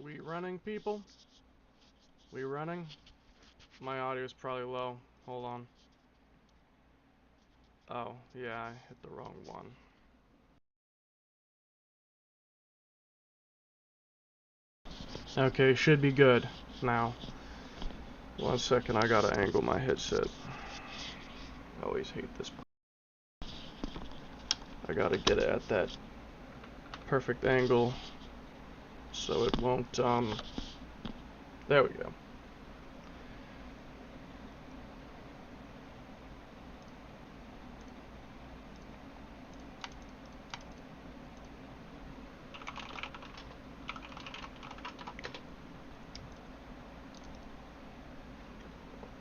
We running, people? We running? My audio is probably low. Hold on. Oh, yeah, I hit the wrong one. Okay, should be good now. 1 second, I gotta angle my headset. I always hate this. I gotta get it at that perfect angle so it won't, there we go.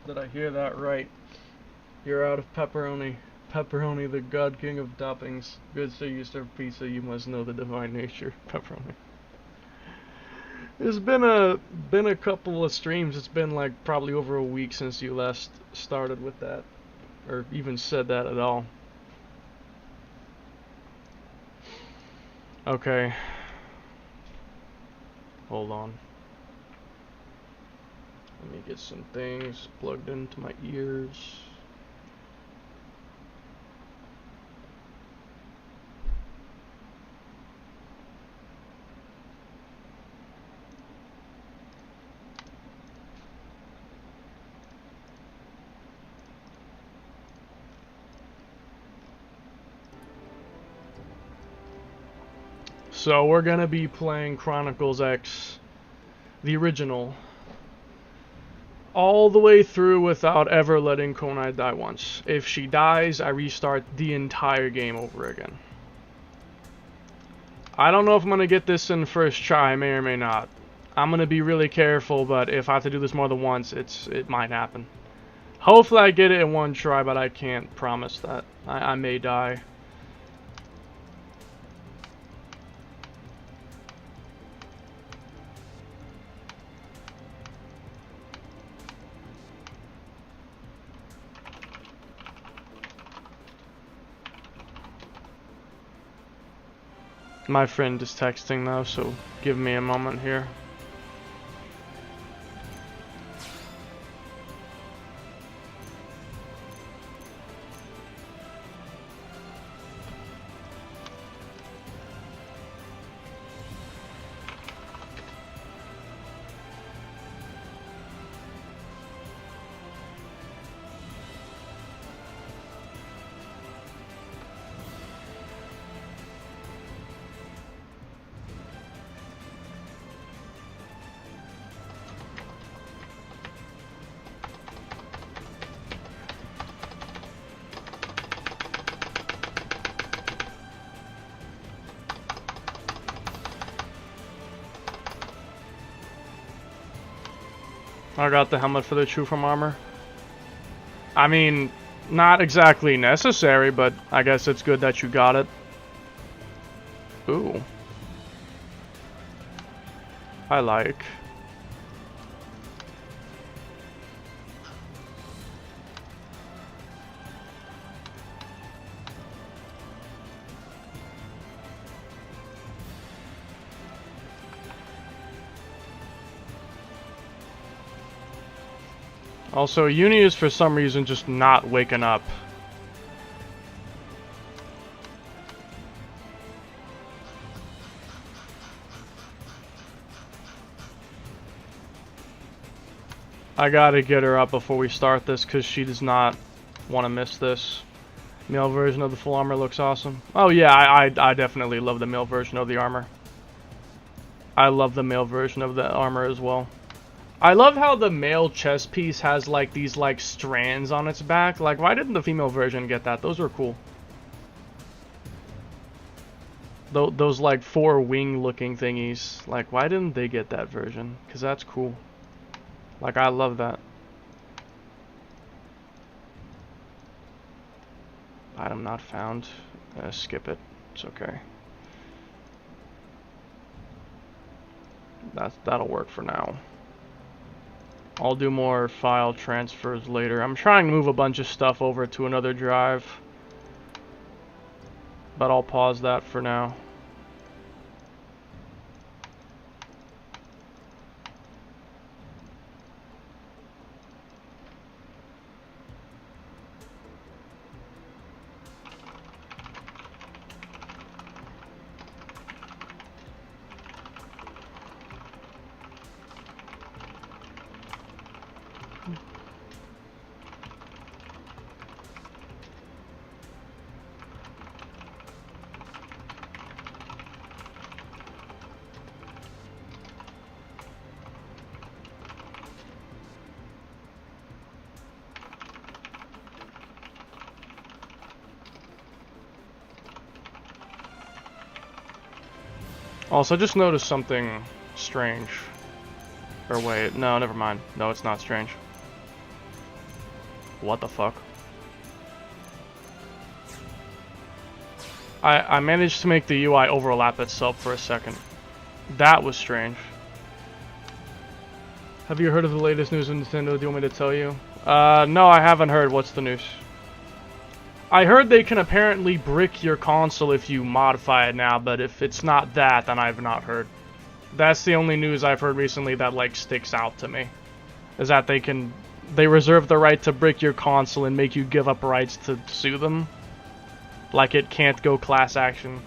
Did I hear that right? You're out of pepperoni. Pepperoni, the god king of toppings. Good sir, you serve pizza, you must know the divine nature. Pepperoni. It's been a couple of streams. It's been like probably over a week since you last started with that, or even said that at all. Okay. Hold on. Let me get some things plugged into my ears. So we're gonna be playing Chronicles X, the original, all the way through without ever letting Konai die once. If she dies, I restart the entire game over again. I don't know if I'm gonna get this in first try, I may or may not. I'm gonna be really careful, but if I have to do this more than once, it might happen. Hopefully I get it in one try, but I can't promise that. I may die. My friend is texting though, so give me a moment here. I got the helmet for the true form armor. I mean, not exactly necessary, but I guess it's good that you got it. Ooh. I like. Also, Uni is for some reason just not waking up. I gotta get her up before we start this because she does not want to miss this. Male version of the full armor looks awesome. Oh yeah, I definitely love the male version of the armor. I love the male version of the armor as well. I love how the male chest piece has like these like strands on its back. Like, why didn't the female version get that? Those were cool. Those like 4 wing looking thingies. Like, why didn't they get that version? Because that's cool. Like, I love that. Item not found. Skip it. It's okay. That'll work for now. I'll do more file transfers later. I'm trying to move a bunch of stuff over to another drive, but I'll pause that for now. Also, just noticed something strange. Or wait, no, never mind. No, it's not strange. What the fuck? I managed to make the UI overlap itself for a second. That was strange. Have you heard of the latest news on Nintendo? Do you want me to tell you? No, I haven't heard. What's the news? I heard they can apparently brick your console if you modify it now, but if it's not that, then I've not heard. That's the only news I've heard recently that, like, sticks out to me. Is that they reserve the right to brick your console and make you give up rights to sue them. Like it can't go class action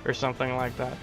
or something like that.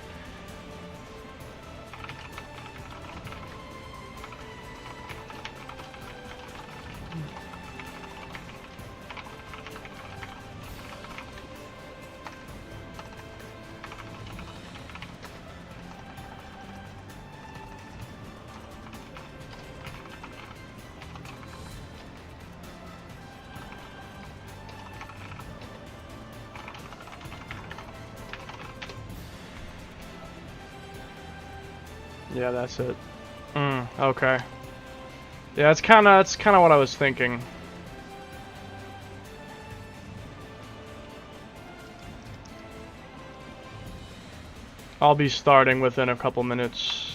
Yeah, that's it. Okay. Yeah, that's kind of what I was thinking. I'll be starting within a couple minutes.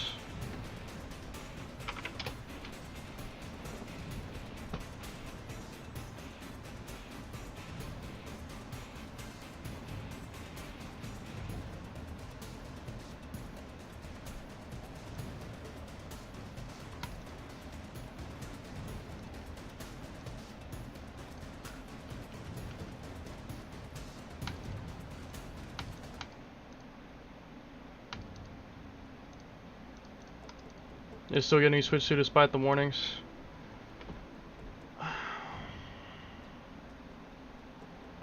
You're still getting Switch 2 despite the warnings?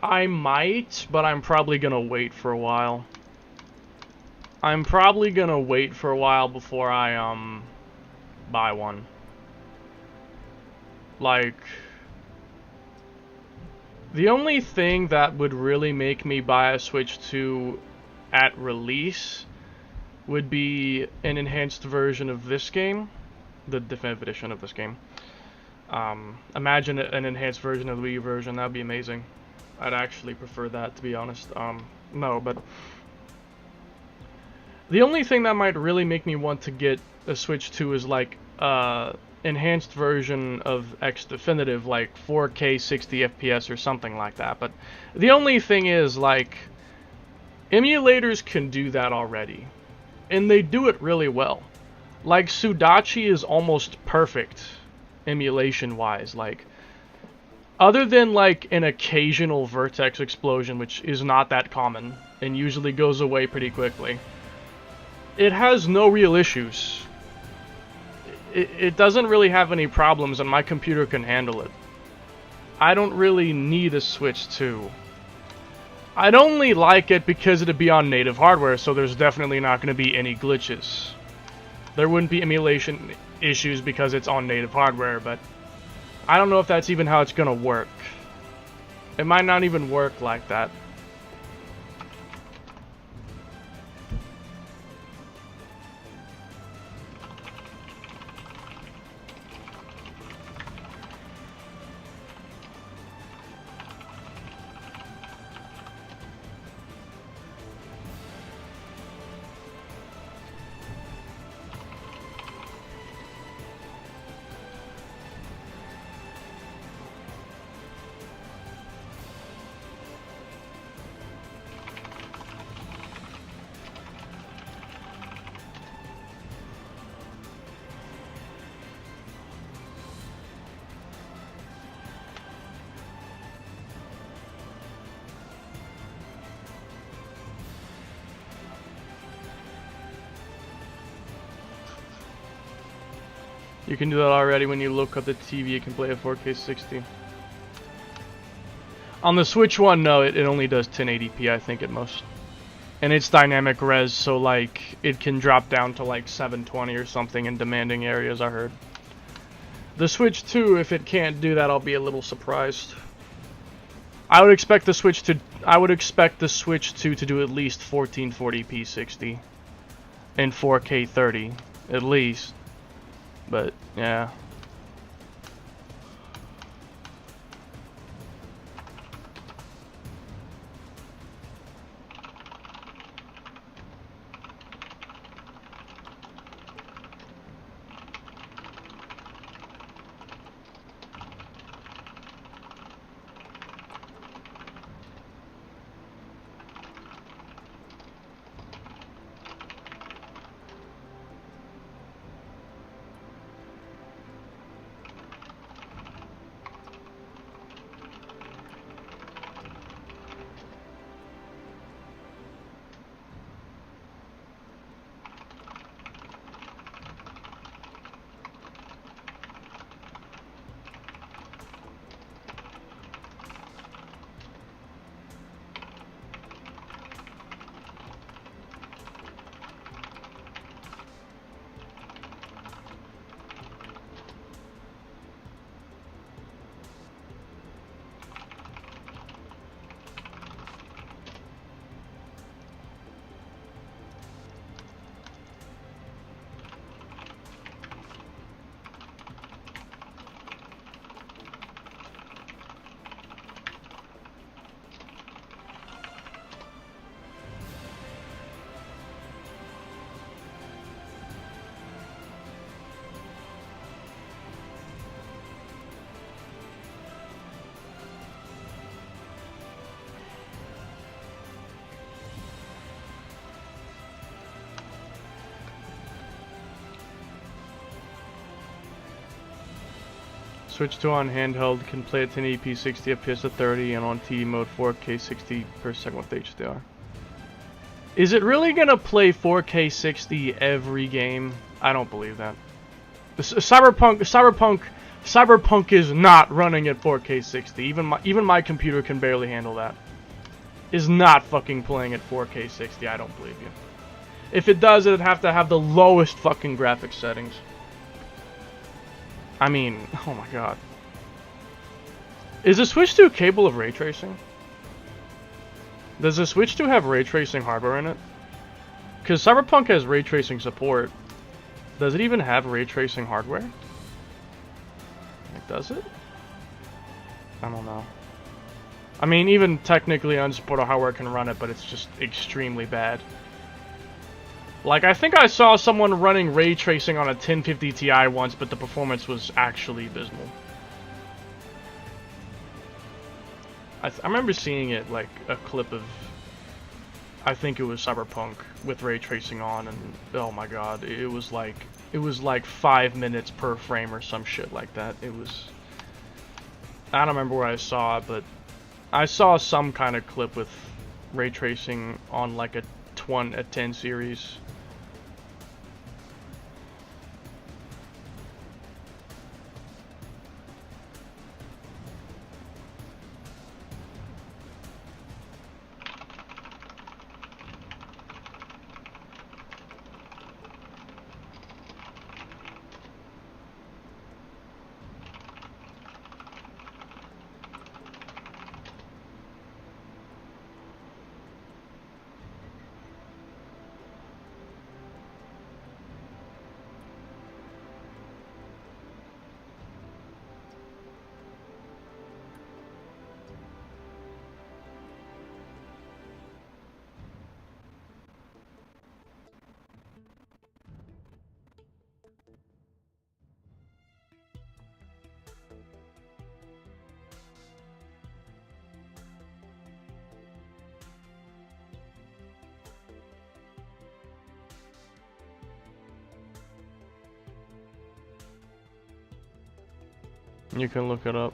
I might, but I'm probably gonna wait for a while. I'm probably gonna wait for a while before I, buy one. Like, the only thing that would really make me buy a Switch 2 at release would be an enhanced version of this game, the definitive edition of this game. Imagine an enhanced version of the Wii U version. That'd be amazing. I'd actually prefer that, to be honest. No, but the only thing that might really make me want to get a Switch 2 is like enhanced version of X Definitive, like 4K 60 FPS or something like that. But the only thing is, like, emulators can do that already. And they do it really well. Like, Sudachi is almost perfect, emulation-wise. Like, other than, like, an occasional vertex explosion, which is not that common, and usually goes away pretty quickly, it has no real issues. It doesn't really have any problems, and my computer can handle it. I don't really need a Switch 2. I'd only like it because it'd be on native hardware, so there's definitely not going to be any glitches. There wouldn't be emulation issues because it's on native hardware, but I don't know if that's even how it's going to work. It might not even work like that. You can do that already. When you look up the TV, you can play at 4K 60. On the Switch one, no, it only does 1080p, I think, at most. And it's dynamic res, so, like, it can drop down to, like, 720 or something in demanding areas, I heard. The Switch 2, if it can't do that, I'll be a little surprised. I would expect the Switch 2 to do at least 1440p 60. in 4K 30 at least. But yeah. Switch to on handheld, can play at 1080p 60 FPS at 30 and on TV mode 4K 60 per second with HDR. Is it really gonna play 4K 60 every game? I don't believe that. Cyberpunk is not running at 4K 60. Even my computer can barely handle that. Is not fucking playing at 4K 60. I don't believe you. If it does, it'd have to have the lowest fucking graphics settings. I mean, oh my god. Is the Switch 2 capable of ray tracing? Does the Switch 2 have ray tracing hardware in it? Because Cyberpunk has ray tracing support. Does it even have ray tracing hardware? Like, does it? I don't know. I mean, even technically unsupported hardware can run it, but it's just extremely bad. Like, I think I saw someone running ray tracing on a 1050 Ti once, but the performance was actually abysmal. I remember seeing it, like, a clip of, I think it was Cyberpunk with ray tracing on, and oh my god, it was like 5 minutes per frame or some shit like that. It was, I don't remember where I saw it, but I saw some kind of clip with ray tracing on like a 10 series. You can look it up.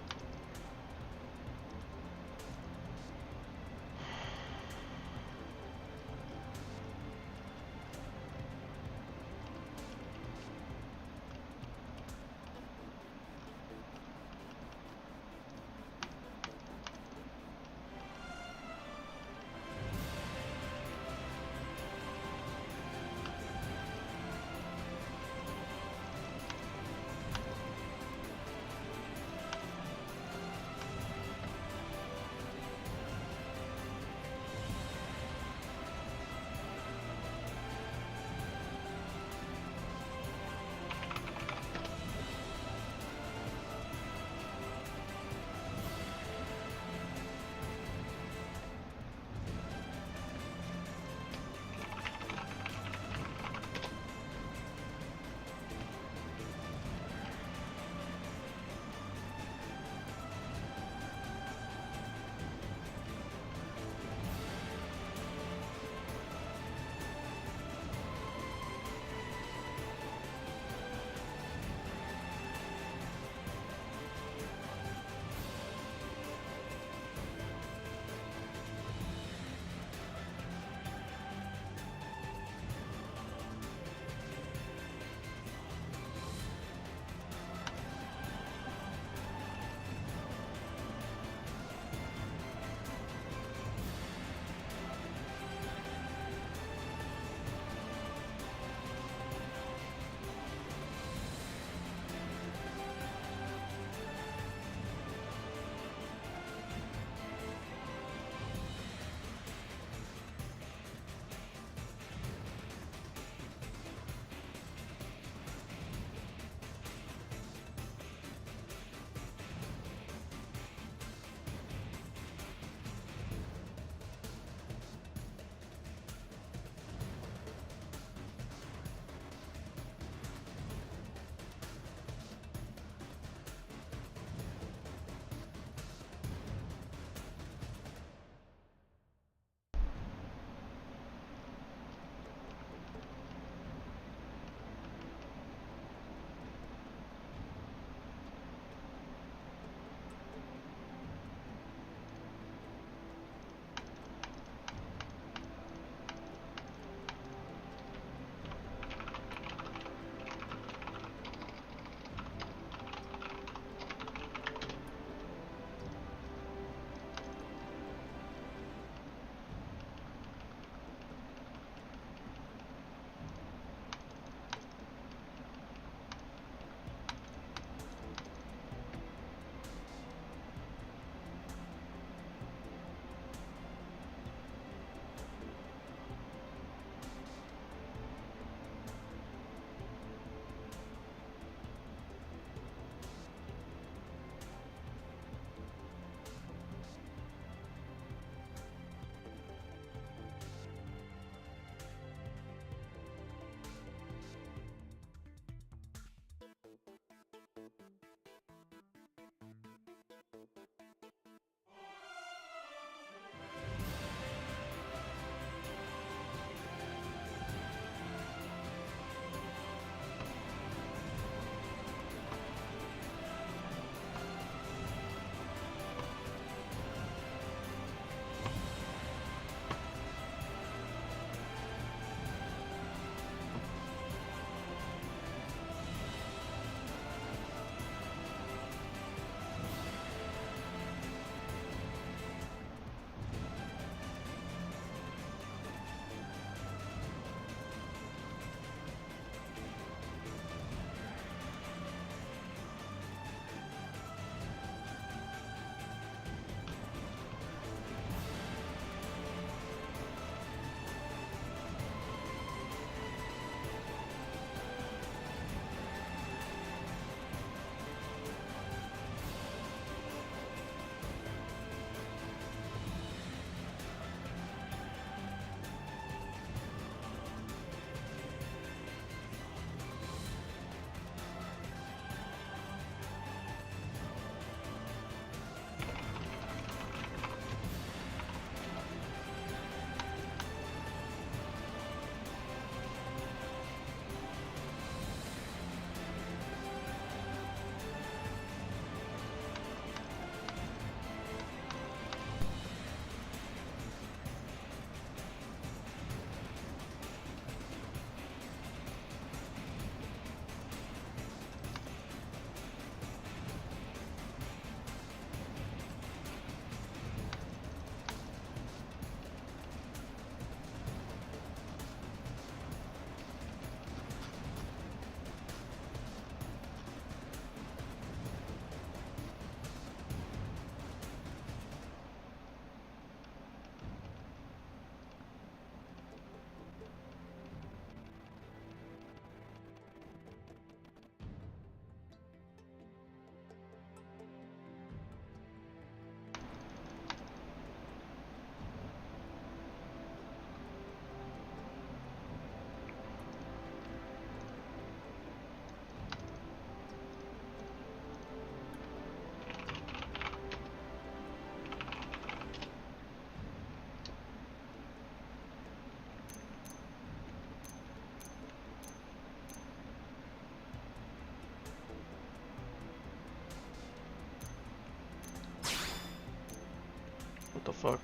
the fuck?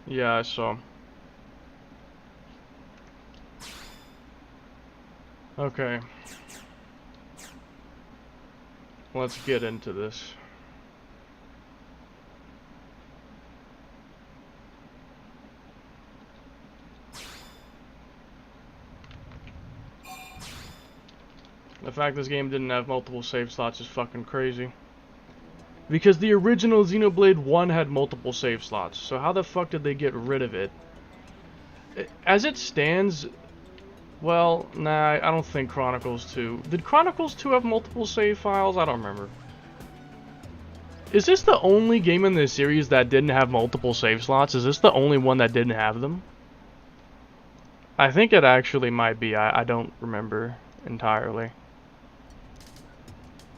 Yeah, I saw. Okay. Let's get into this. The fact this game didn't have multiple save slots is fucking crazy. Because the original Xenoblade 1 had multiple save slots, so how the fuck did they get rid of it? As it stands, well, nah, I don't think Chronicles 2... Did Chronicles 2 have multiple save files? I don't remember. Is this the only game in this series that didn't have multiple save slots? Is this the only one that didn't have them? I think it actually might be. I don't remember entirely.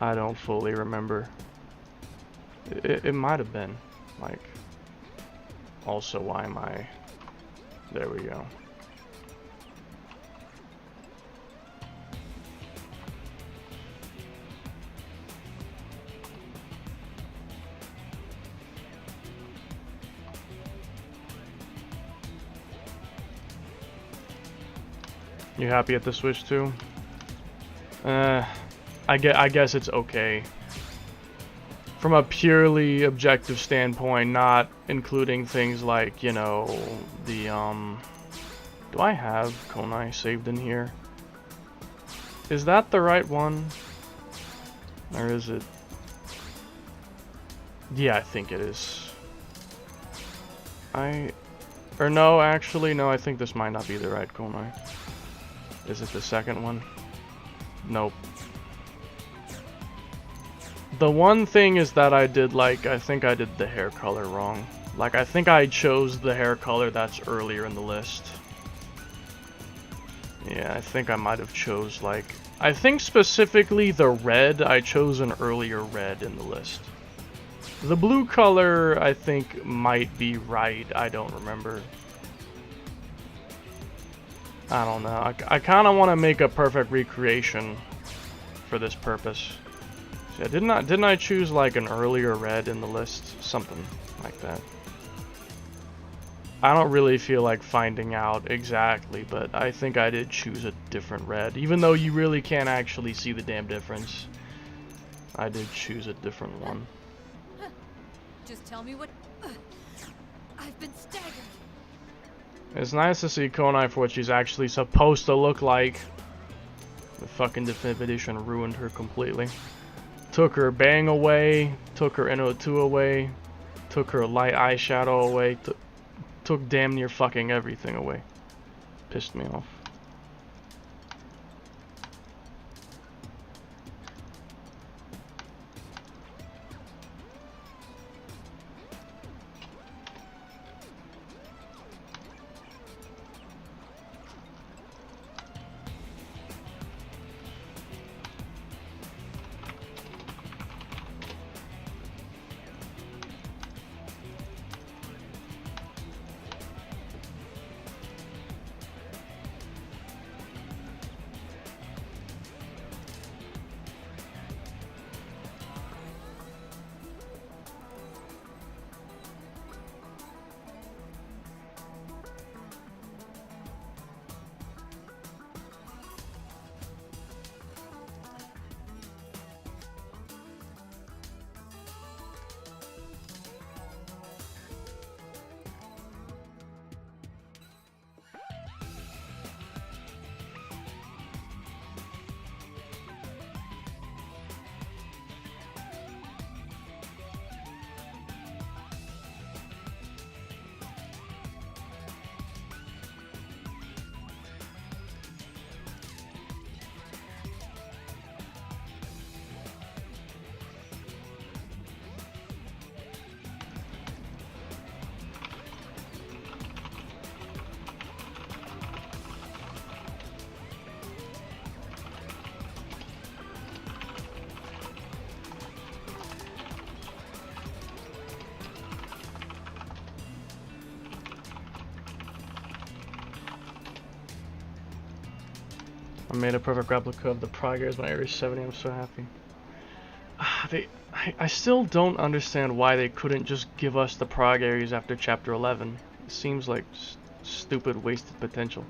I don't fully remember. It might have been. Like, also, why am I... There we go. You happy at the Switch too? I guess it's okay. From a purely objective standpoint, not including things like, you know, the, do I have Konai saved in here? Is that the right one? Or is it? Yeah, I think it is. Or no, actually, no, I think this might not be the right Konai. Is it the second one? Nope. The one thing is that I did, like, I think I did the hair color wrong. Like, I think I chose the hair color that's earlier in the list. Yeah, I think I might have chose, like... I think specifically the red, I chose an earlier red in the list. The blue color, I think, might be right. I don't remember. I don't know. I kind of want to make a perfect recreation for this purpose. Yeah, didn't I choose like an earlier red in the list? Something like that. I don't really feel like finding out exactly, but I think I did choose a different red. Even though you really can't actually see the damn difference. I did choose a different one. Just tell me what... I've been staggered. It's nice to see Konai for what she's actually supposed to look like. The fucking Definitive Edition ruined her completely. Took her bang away, took her NO2 away, took her light eyeshadow away, took damn near fucking everything away. Pissed me off. I made a perfect replica of the progress when Area 70. I'm so happy. I still don't understand why they couldn't just give us the prog areas after Chapter 11. It seems like stupid wasted potential.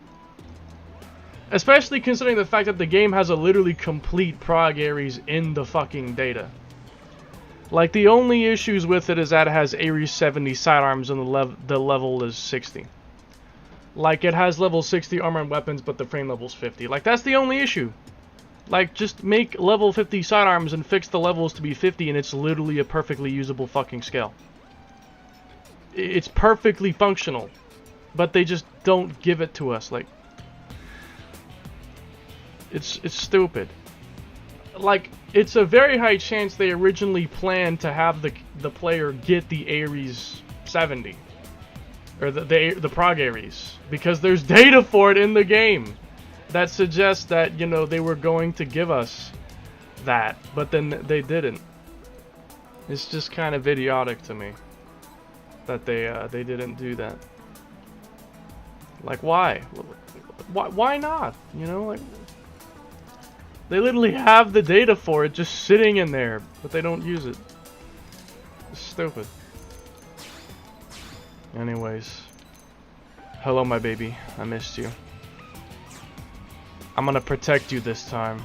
Especially considering the fact that the game has a literally complete prog areas in the fucking data. Like, the only issues with it is that it has Area 70 sidearms and the level is 60. Like, it has level 60 armor and weapons, but the frame level's 50. Like, that's the only issue. Like, just make level 50 sidearms and fix the levels to be 50, and it's literally a perfectly usable fucking scale. It's perfectly functional. But they just don't give it to us, like... It's stupid. Like, it's a very high chance they originally planned to have the player get the Ares 70. Or the prog Ares. Because there's data for it in the game. That suggests that, you know, they were going to give us that, but then they didn't. It's just kind of idiotic to me that they didn't do that. Like, why? Why not? You know, like, they literally have the data for it just sitting in there, but they don't use it. It's stupid. Anyways, hello, my baby. I missed you. I'm gonna protect you this time.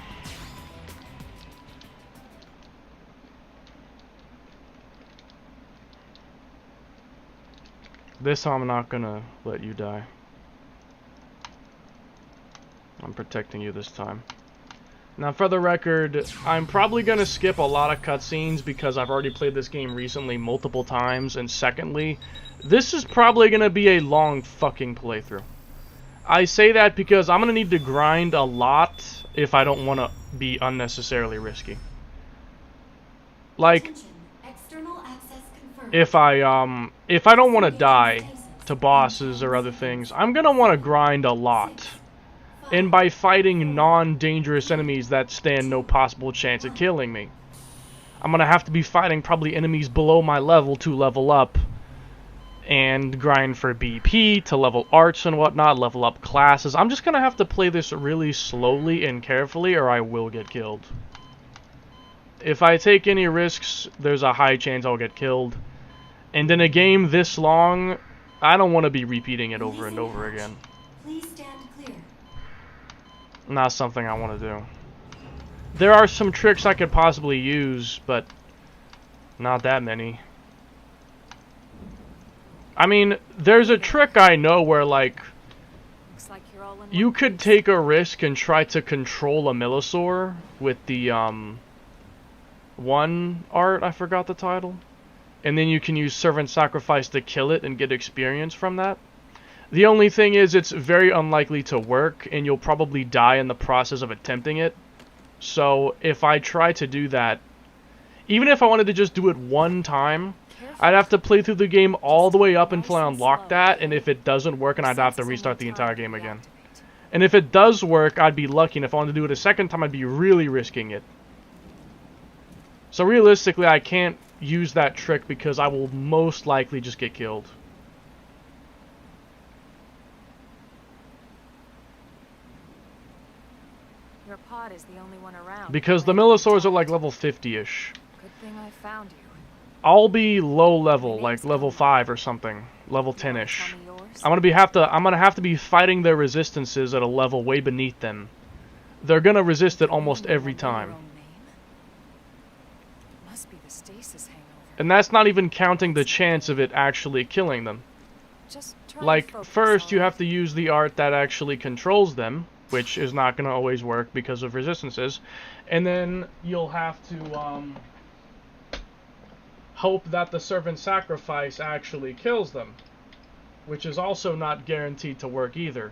This time I'm not gonna let you die. I'm protecting you this time. Now, for the record, I'm probably gonna skip a lot of cutscenes because I've already played this game recently multiple times, and secondly, this is probably gonna be a long fucking playthrough. I say that because I'm gonna need to grind a lot if I don't want to be unnecessarily risky. Like, if I don't want to die to bosses or other things, I'm gonna want to grind a lot. And by fighting non-dangerous enemies that stand no possible chance of killing me, I'm gonna have to be fighting probably enemies below my level to level up. And grind for BP to level arts and whatnot, level up classes. I'm just gonna have to play this really slowly and carefully or I will get killed. If I take any risks, there's a high chance I'll get killed. And in a game this long, I don't want to be repeating it over and over again. Please stand clear. Not something I want to do. There are some tricks I could possibly use, but not that many. I mean, there's a trick I know where, like, you could take a risk and try to control a Millisaur with the, one art, I forgot the title. And then you can use Servant Sacrifice to kill it and get experience from that. The only thing is, it's very unlikely to work, and you'll probably die in the process of attempting it. So, if I try to do that, even if I wanted to just do it one time, I'd have to play through the game all the way up until I unlock that, and if it doesn't work, and I'd have to restart the entire game again. And if it does work, I'd be lucky, and if I wanted to do it a second time, I'd be really risking it. So realistically, I can't use that trick because I will most likely just get killed. Your pod is the only one around. Because the Millisaurs are like level 50-ish. Good thing I found you. I'll be low level, like level 5 or something, level 10-ish. I'm gonna have to be fighting their resistances at a level way beneath them. They're gonna resist it almost every time. Must be the stasis hangover. And that's not even counting the chance of it actually killing them. Like, first you have to use the art that actually controls them, which is not gonna always work because of resistances. And then you'll have to, hope that the Servant Sacrifice actually kills them, which is also not guaranteed to work either.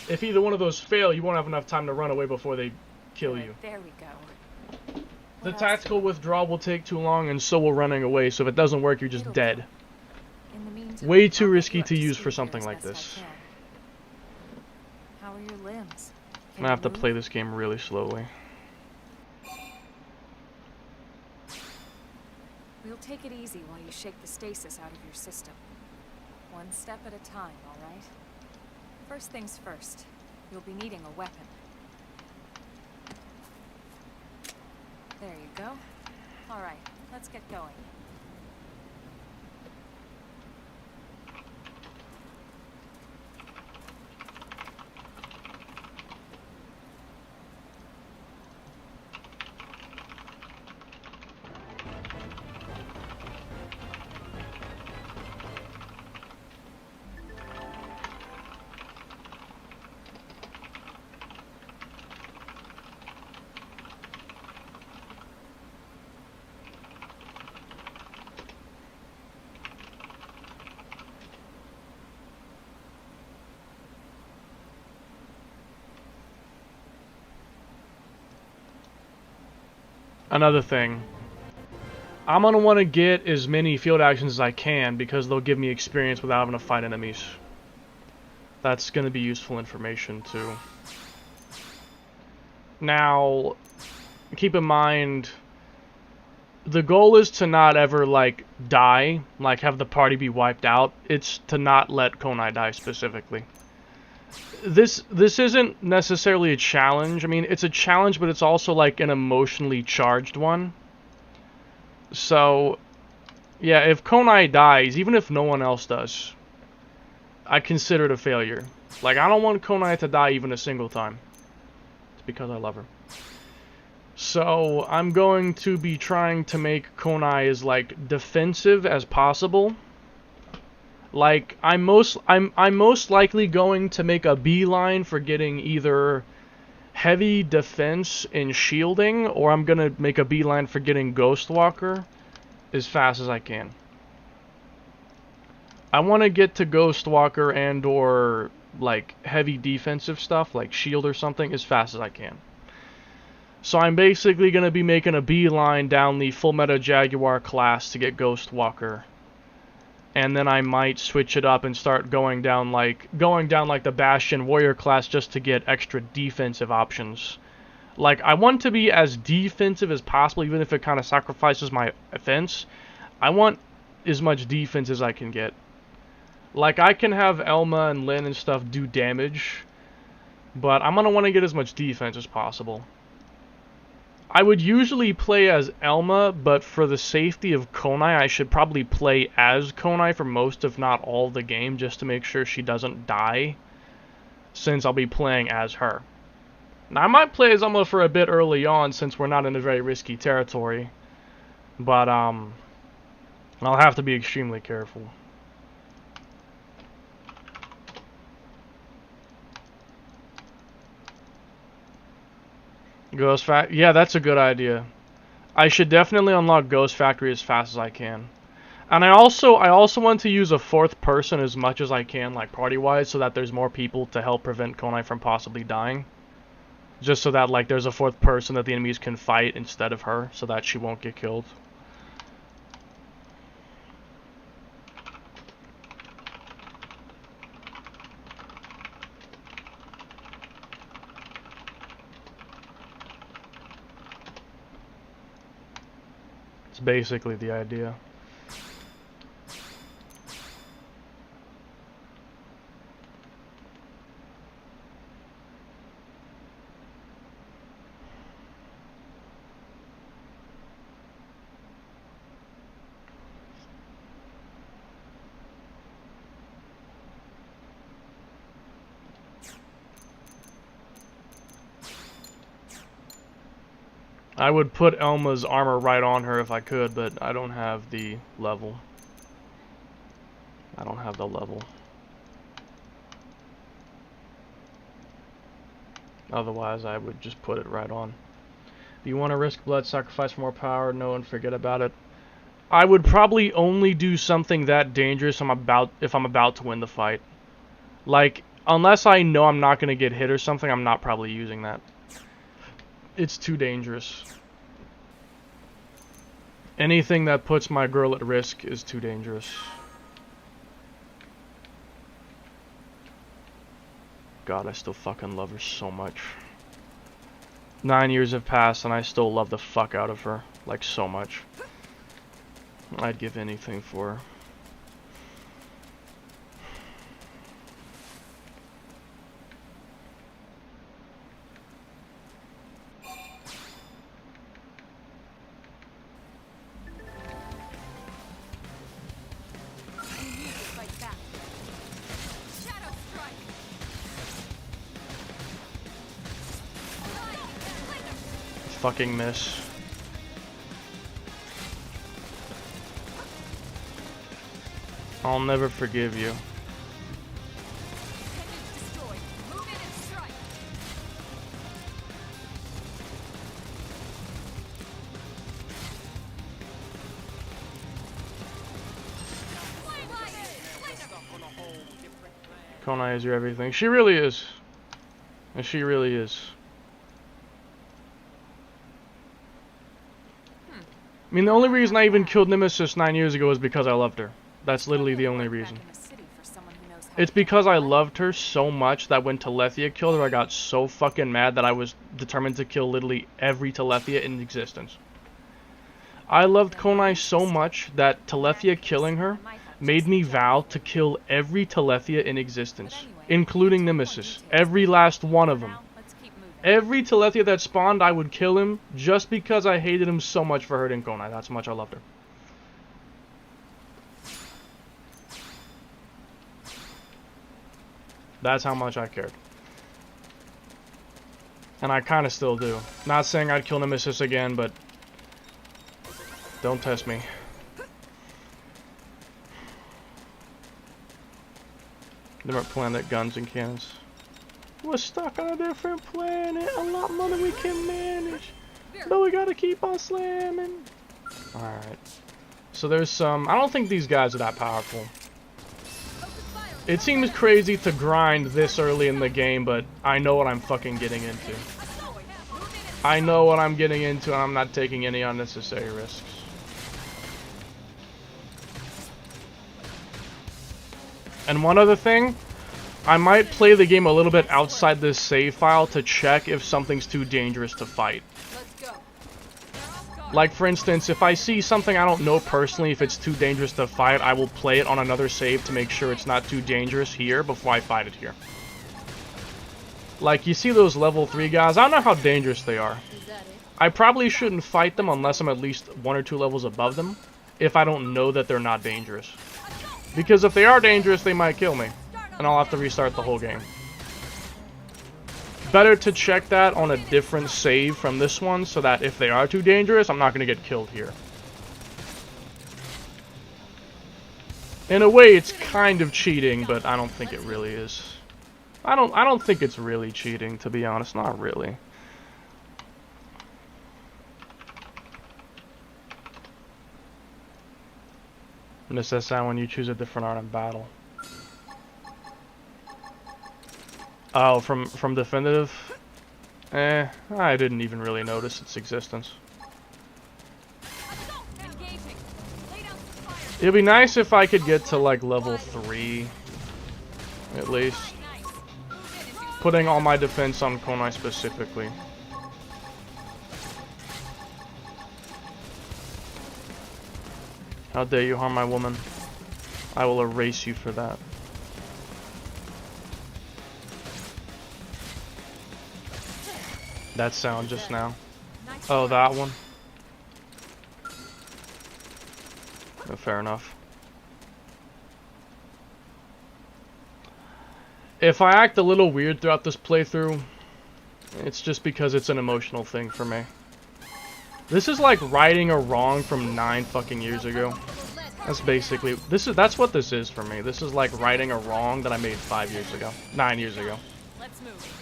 If either one of those fail, you won't have enough time to run away before they kill you. There we go. The tactical withdrawal will take too long, and so will running away, so if it doesn't work, you're just dead. In the meantime, Way too risky to use for something like this. How are your limbs? I'm gonna have to play this game really slowly. We'll take it easy while you shake the stasis out of your system. One step at a time, all right? First things first, you'll be needing a weapon. There you go. All right, let's get going. Another thing. I'm gonna want to get as many field actions as I can because they'll give me experience without having to fight enemies. That's gonna be useful information too. Now, keep in mind, the goal is to not ever, like, die, like have the party be wiped out. It's to not let Konai die specifically. This isn't necessarily a challenge. I mean, it's a challenge, but it's also like an emotionally charged one. So, yeah, if Konai dies, even if no one else does, I consider it a failure. Like, I don't want Konai to die even a single time. It's because I love her. So, I'm going to be trying to make Konai as, like, defensive as possible. Like, I'm most likely going to make a beeline for getting either heavy defense and shielding, or I'm gonna make a beeline for getting Ghostwalker as fast as I can. I want to get to Ghostwalker and or like heavy defensive stuff like shield or something as fast as I can. So I'm basically gonna be making a beeline down the Full Meta Jaguar class to get Ghostwalker. And then I might switch it up and start going down like the Bastion Warrior class just to get extra defensive options. Like, I want to be as defensive as possible, even if it kind of sacrifices my offense. I want as much defense as I can get. Like, I can have Elma and Lynn and stuff do damage, but I'm going to want to get as much defense as possible. I would usually play as Elma, but for the safety of Konai, I should probably play as Konai for most, if not all, the game, just to make sure she doesn't die, since I'll be playing as her. Now, I might play as Elma for a bit early on, since we're not in a very risky territory, but, I'll have to be extremely careful. Ghost Factory? Yeah, that's a good idea. I should definitely unlock Ghost Factory as fast as I can. And I also want to use a fourth person as much as I can, like party-wise, so that there's more people to help prevent Konai from possibly dying. Just so that, like, there's a fourth person that the enemies can fight instead of her, so that she won't get killed. It's basically the idea. I would put Elma's armor right on her if I could, but I don't have the level. I don't have the level. Otherwise, I would just put it right on. Do you want to risk blood, sacrifice for more power? No, and forget about it. I would probably only do something that dangerous if I'm about to win the fight. Like, unless I know I'm not going to get hit or something, I'm not probably using that. It's too dangerous. Anything that puts my girl at risk is too dangerous. God, I still fucking love her so much. 9 years have passed and I still love the fuck out of her. Like, so much. I'd give anything for her. fucking miss. I'll never forgive you. Konai is your everything. She really is. And she really is. I mean, the only reason I even killed Nemesis 9 years ago was because I loved her. That's literally the only reason. It's because I loved her so much that when Telethia killed her, I got so fucking mad that I was determined to kill literally every Telethia in existence. I loved Konai so much that Telethia killing her made me vow to kill every Telethia in existence, including Nemesis. Every last one of them. Every Telethia that spawned, I would kill him just because I hated him so much for hurting Konai. That's how much I loved her. That's how much I cared. And I kind of still do. Not saying I'd kill Nemesis again, but don't test me. Different planet, guns and cannons. We're stuck on a different planet. A lot more than we can manage. But we gotta keep on slamming. Alright. So there's some... I don't think these guys are that powerful. It seems crazy to grind this early in the game, but I know what I'm fucking getting into. I know what I'm getting into, and I'm not taking any unnecessary risks. And one other thing, I might play the game a little bit outside this save file to check if something's too dangerous to fight. Like, for instance, if I see something I don't know personally if it's too dangerous to fight, I will play it on another save to make sure it's not too dangerous here before I fight it here. Like, you see those level 3 guys? I don't know how dangerous they are. I probably shouldn't fight them unless I'm at least 1 or 2 levels above them, if I don't know that they're not dangerous. Because if they are dangerous, they might kill me, and I'll have to restart the whole game. Better to check that on a different save from this one, so that if they are too dangerous, I'm not going to get killed here. In a way, it's kind of cheating, but I don't think it really is. I don't think it's really cheating, to be honest. Not really. And this says sound when you choose a different art in battle. Oh, from definitive? I didn't even really notice its existence. It'd be nice if I could get to like level 3, at least. Putting all my defense on Konai specifically. How dare you harm my woman? I will erase you for that. That sound just now. Oh, that one? Oh, fair enough. If I act a little weird throughout this playthrough, it's just because it's an emotional thing for me. This is like righting a wrong from 9 fucking years ago. That's basically... that's what this is for me. This is like righting a wrong that I made 5 years ago. 9 years ago. Let's move.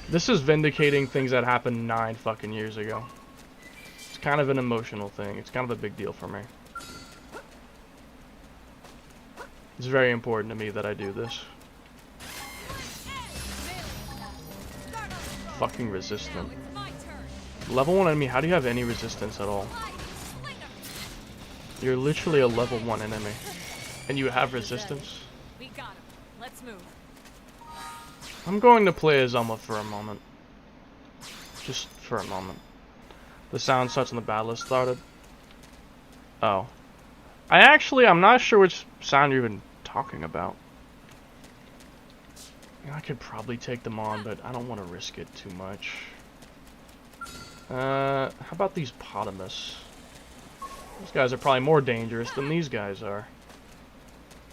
This is vindicating things that happened 9 fucking years ago. It's kind of an emotional thing. It's kind of a big deal for me. It's very important to me that I do this. Fucking resistant. Level 1 enemy, how do you have any resistance at all? You're literally a level 1 enemy. And you have resistance? We got him. Let's move. I'm going to play as Zelma for a moment. Just for a moment. The sound starts when the battle has started. Oh. I'm not sure which sound you're even talking about. I could probably take them on, but I don't want to risk it too much. How about these Potamus? These guys are probably more dangerous than these guys are.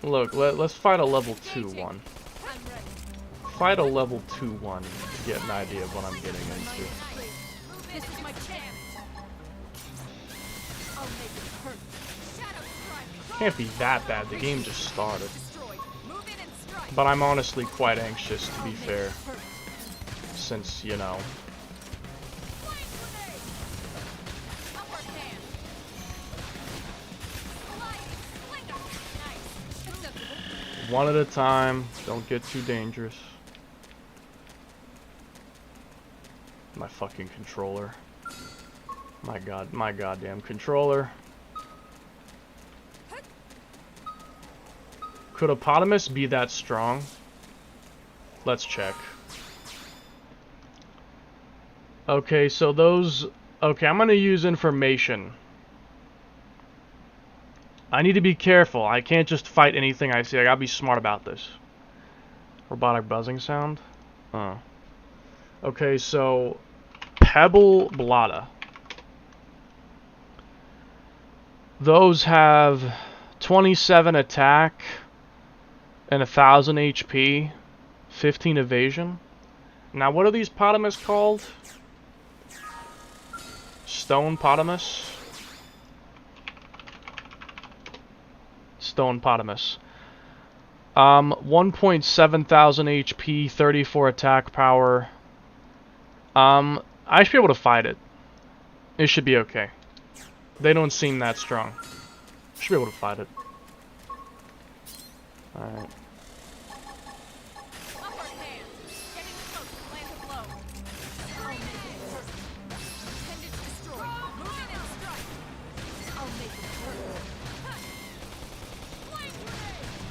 Look, let's fight a level 2-1. Fight a level 2-1 to get an idea of what I'm getting into. This is my chance. I'll make it hurt. Shadow strike. Can't be that bad. The game just started. Destroyed. Move in and strike. But I'm honestly quite anxious, to be I'll make fair. it hurt. Since, you know. Flying grenade. Upward hand. Sliding slinger. Nice. Acceptable. One at a time. Don't get too dangerous. My fucking controller. My god, my goddamn controller. Could Hippopotamus be that strong? Let's check. Okay, so those... Okay, I'm gonna use information. I need to be careful. I can't just fight anything I see. I gotta be smart about this. Robotic buzzing sound? Oh. Okay, so... Pebble Blada. Those have 27 attack and 1000 HP, 15 evasion. Now, what are these potamus called? Stone potamus? Stone potamus. 1.7 thousand HP, 34 attack power. I should be able to fight it. It should be okay. They don't seem that strong. Should be able to fight it. Alright. Upward hand. Getting close to plant a blow. I'll make it hurt. Appendage destroyed. Move in and strike. I'll make it hurt. Flying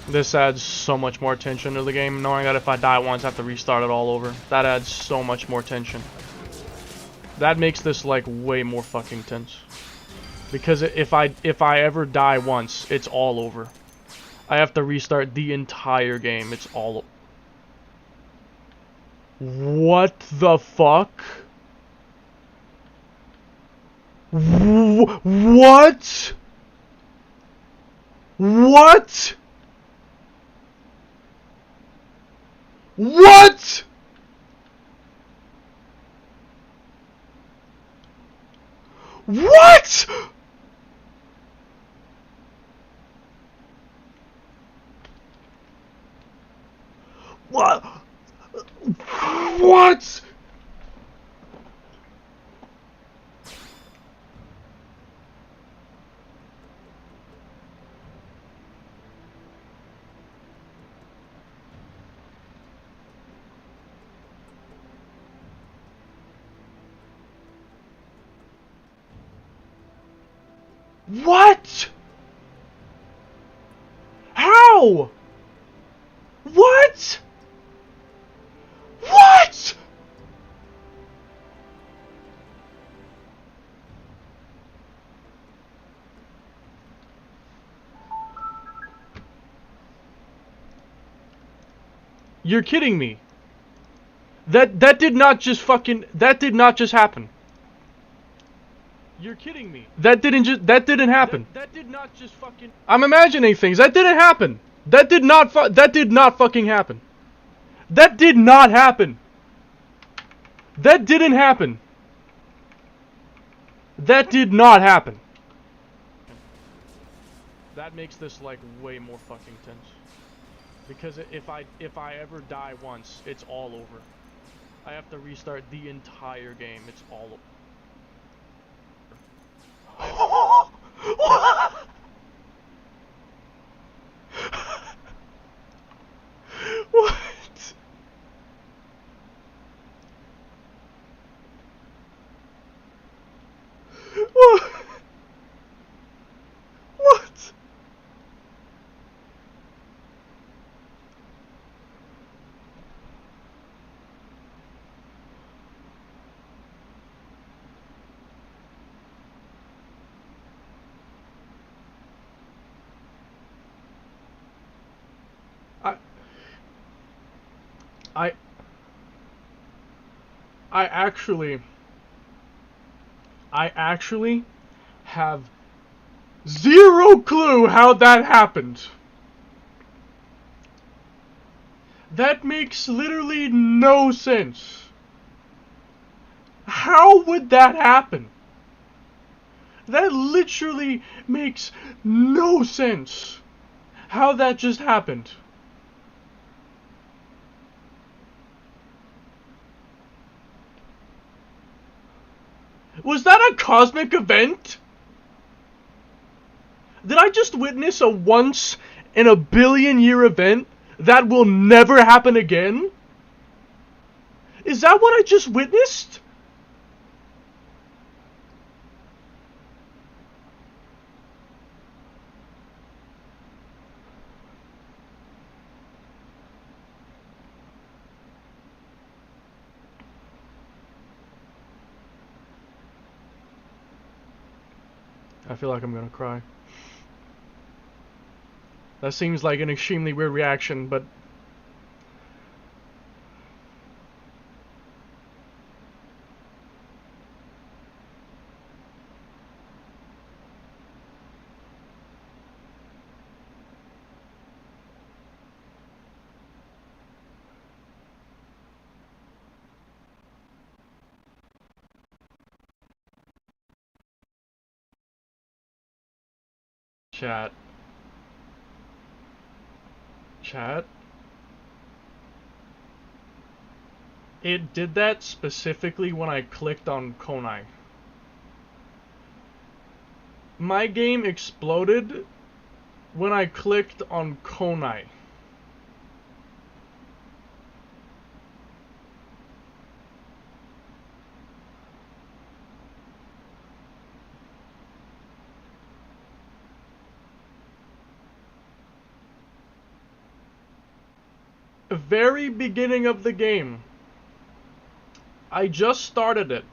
grenade. This adds so much more tension to the game, knowing that if I die once, I have to restart it all over. That adds so much more tension. That makes this, like, way more fucking tense. Because if I ever die once, it's all over. I have to restart the entire game. It's all... What the fuck? What? What? What? What? What? What? What? How? What? What? You're kidding me. That did not just happen. You're kidding me. That didn't happen. That did not just fucking... I'm imagining things. That didn't happen. That did not fucking happen. That did not happen. That didn't happen. That did not happen. That makes this, like, way more fucking tense. Because if I ever die once, it's all over. I have to restart the entire game. It's all over. What? What? What? I actually have zero clue how that happened. That makes literally no sense. How would that happen? That literally makes no sense. How that just happened. Was that a cosmic event? Did I just witness a once in a billion year event that will never happen again? Is that what I just witnessed? I feel like I'm gonna cry. That seems like an extremely weird reaction, but... Chat. Chat. It did that specifically when I clicked on konai. My game exploded when I clicked on konai. Very beginning of the game. I just started it.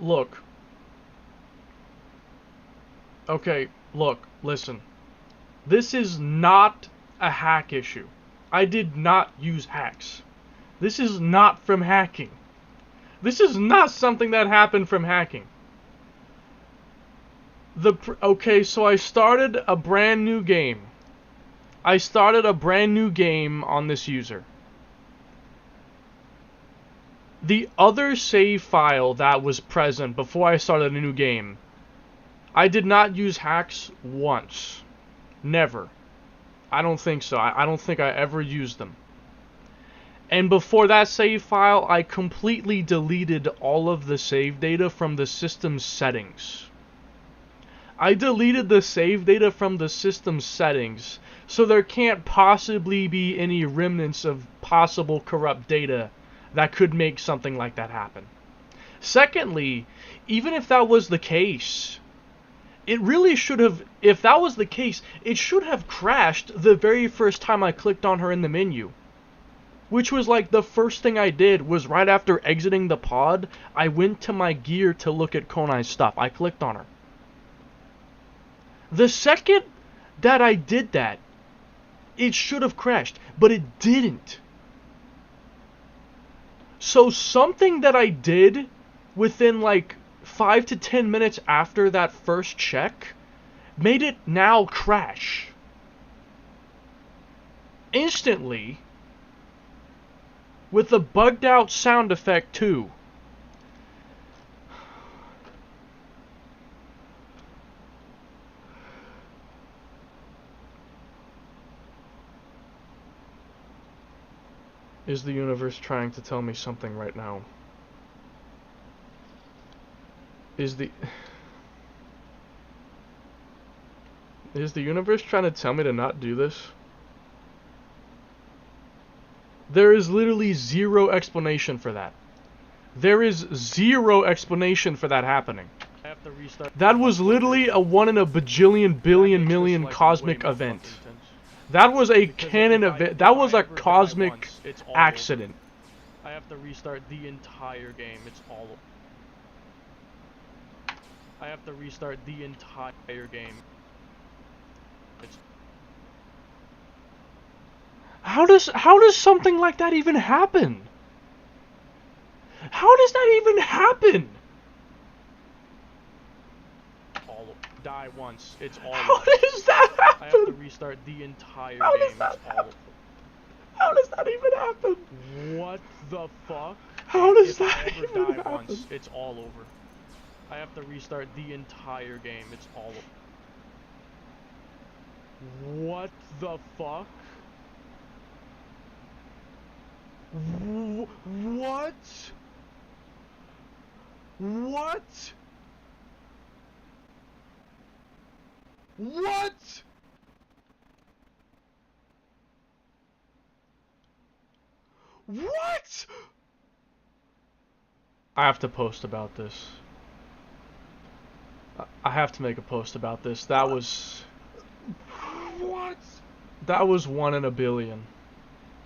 Look. Okay, look, listen. This is not a hack issue. I did not use hacks. This is not from hacking. This is not something that happened from hacking. Okay, so I started a brand new game. I started a brand new game on this user. The other save file that was present before I started a new game, I did not use hacks once. Never. I don't think so. I don't think I ever used them. And before that save file, I completely deleted all of the save data from the system settings. I deleted the save data from the system settings, so there can't possibly be any remnants of possible corrupt data that could make something like that happen. Secondly, even if that was the case, it really should have, if that was the case, it should have crashed the very first time I clicked on her in the menu. Which was like the first thing I did was right after exiting the pod, I went to my gear to look at Konai's stuff. I clicked on her. The second that I did that, it should have crashed, but it didn't. So something that I did within like 5 to 10 minutes after that first check made it now crash. Instantly, with a bugged out sound effect too. Is the universe trying to tell me something right now? Is the universe trying to tell me to not do this? There is literally zero explanation for that. There is zero explanation for that happening. I have to restart. That was literally a 1 in a bajillion billion million cosmic event. That was a canon event. That was a cosmic accident. I have to restart the entire game. It's all. I have to restart the entire game. It's. How does something like that even happen? How does that even happen? Die once. It's all. How does that happen? I have to restart the entire game. It's all. How does that even happen? What the fuck? How does If that I ever even die happen? once, it's all over. I have to restart the entire game. It's all over. What the fuck? What? What? What? What? I have to post about this. I have to make a post about this. That was... What? That was 1 in a billion.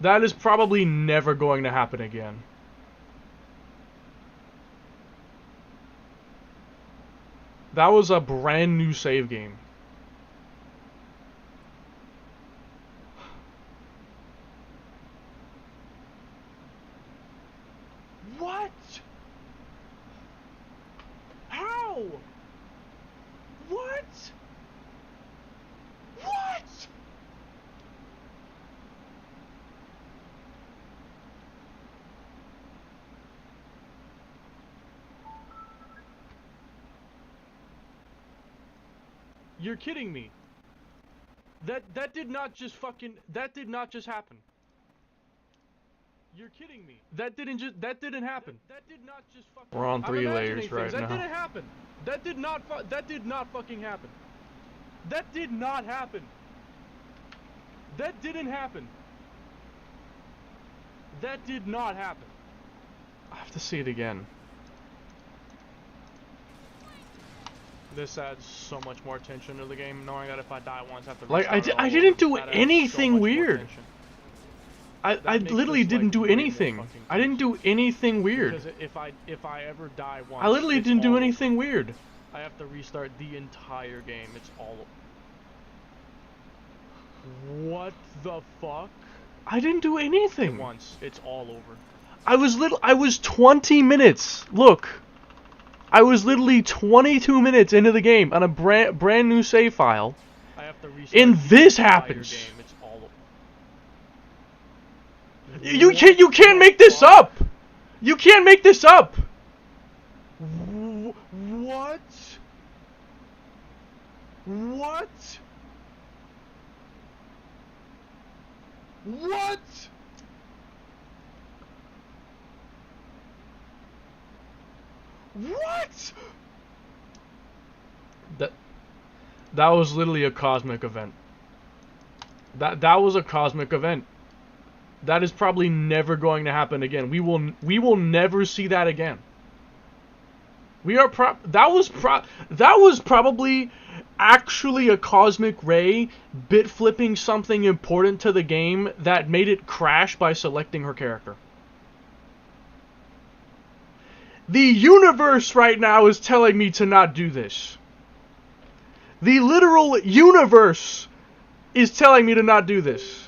That is probably never going to happen again. That was a brand new save game. What? How? What? What? You're kidding me. That did not just happen. You're kidding me. That didn't happen. That did not just fucking We're on 3 layers right That now. didn't happen. That did not fucking happen. That did not happen. That didn't happen. That did not happen. I have to see it again. This adds so much more tension to the game, knowing that if I die once, I have to Like, restart it all I didn't over. do That adds anything so much more weird. tension. I makes literally this, didn't like, do way more anything. fucking I didn't do anything weird. Because if I ever die once, I literally it's didn't do all anything weird. over. I have to restart the entire game. It's all over. What the fuck? I didn't do anything. Once, it's all over. I was 20 minutes. Look. I was literally 22 minutes into the game on a brand new save file. I have to restart And the this entire happens. Game. It's all over. You can't make this up. You can't make this up. What? What? What? What? That was literally a cosmic event. That was a cosmic event. That is probably never going to happen again. We will never see that again. That was probably actually a cosmic ray bit flipping something important to the game that made it crash by selecting her character. The universe right now is telling me to not do this. The literal universe is telling me to not do this.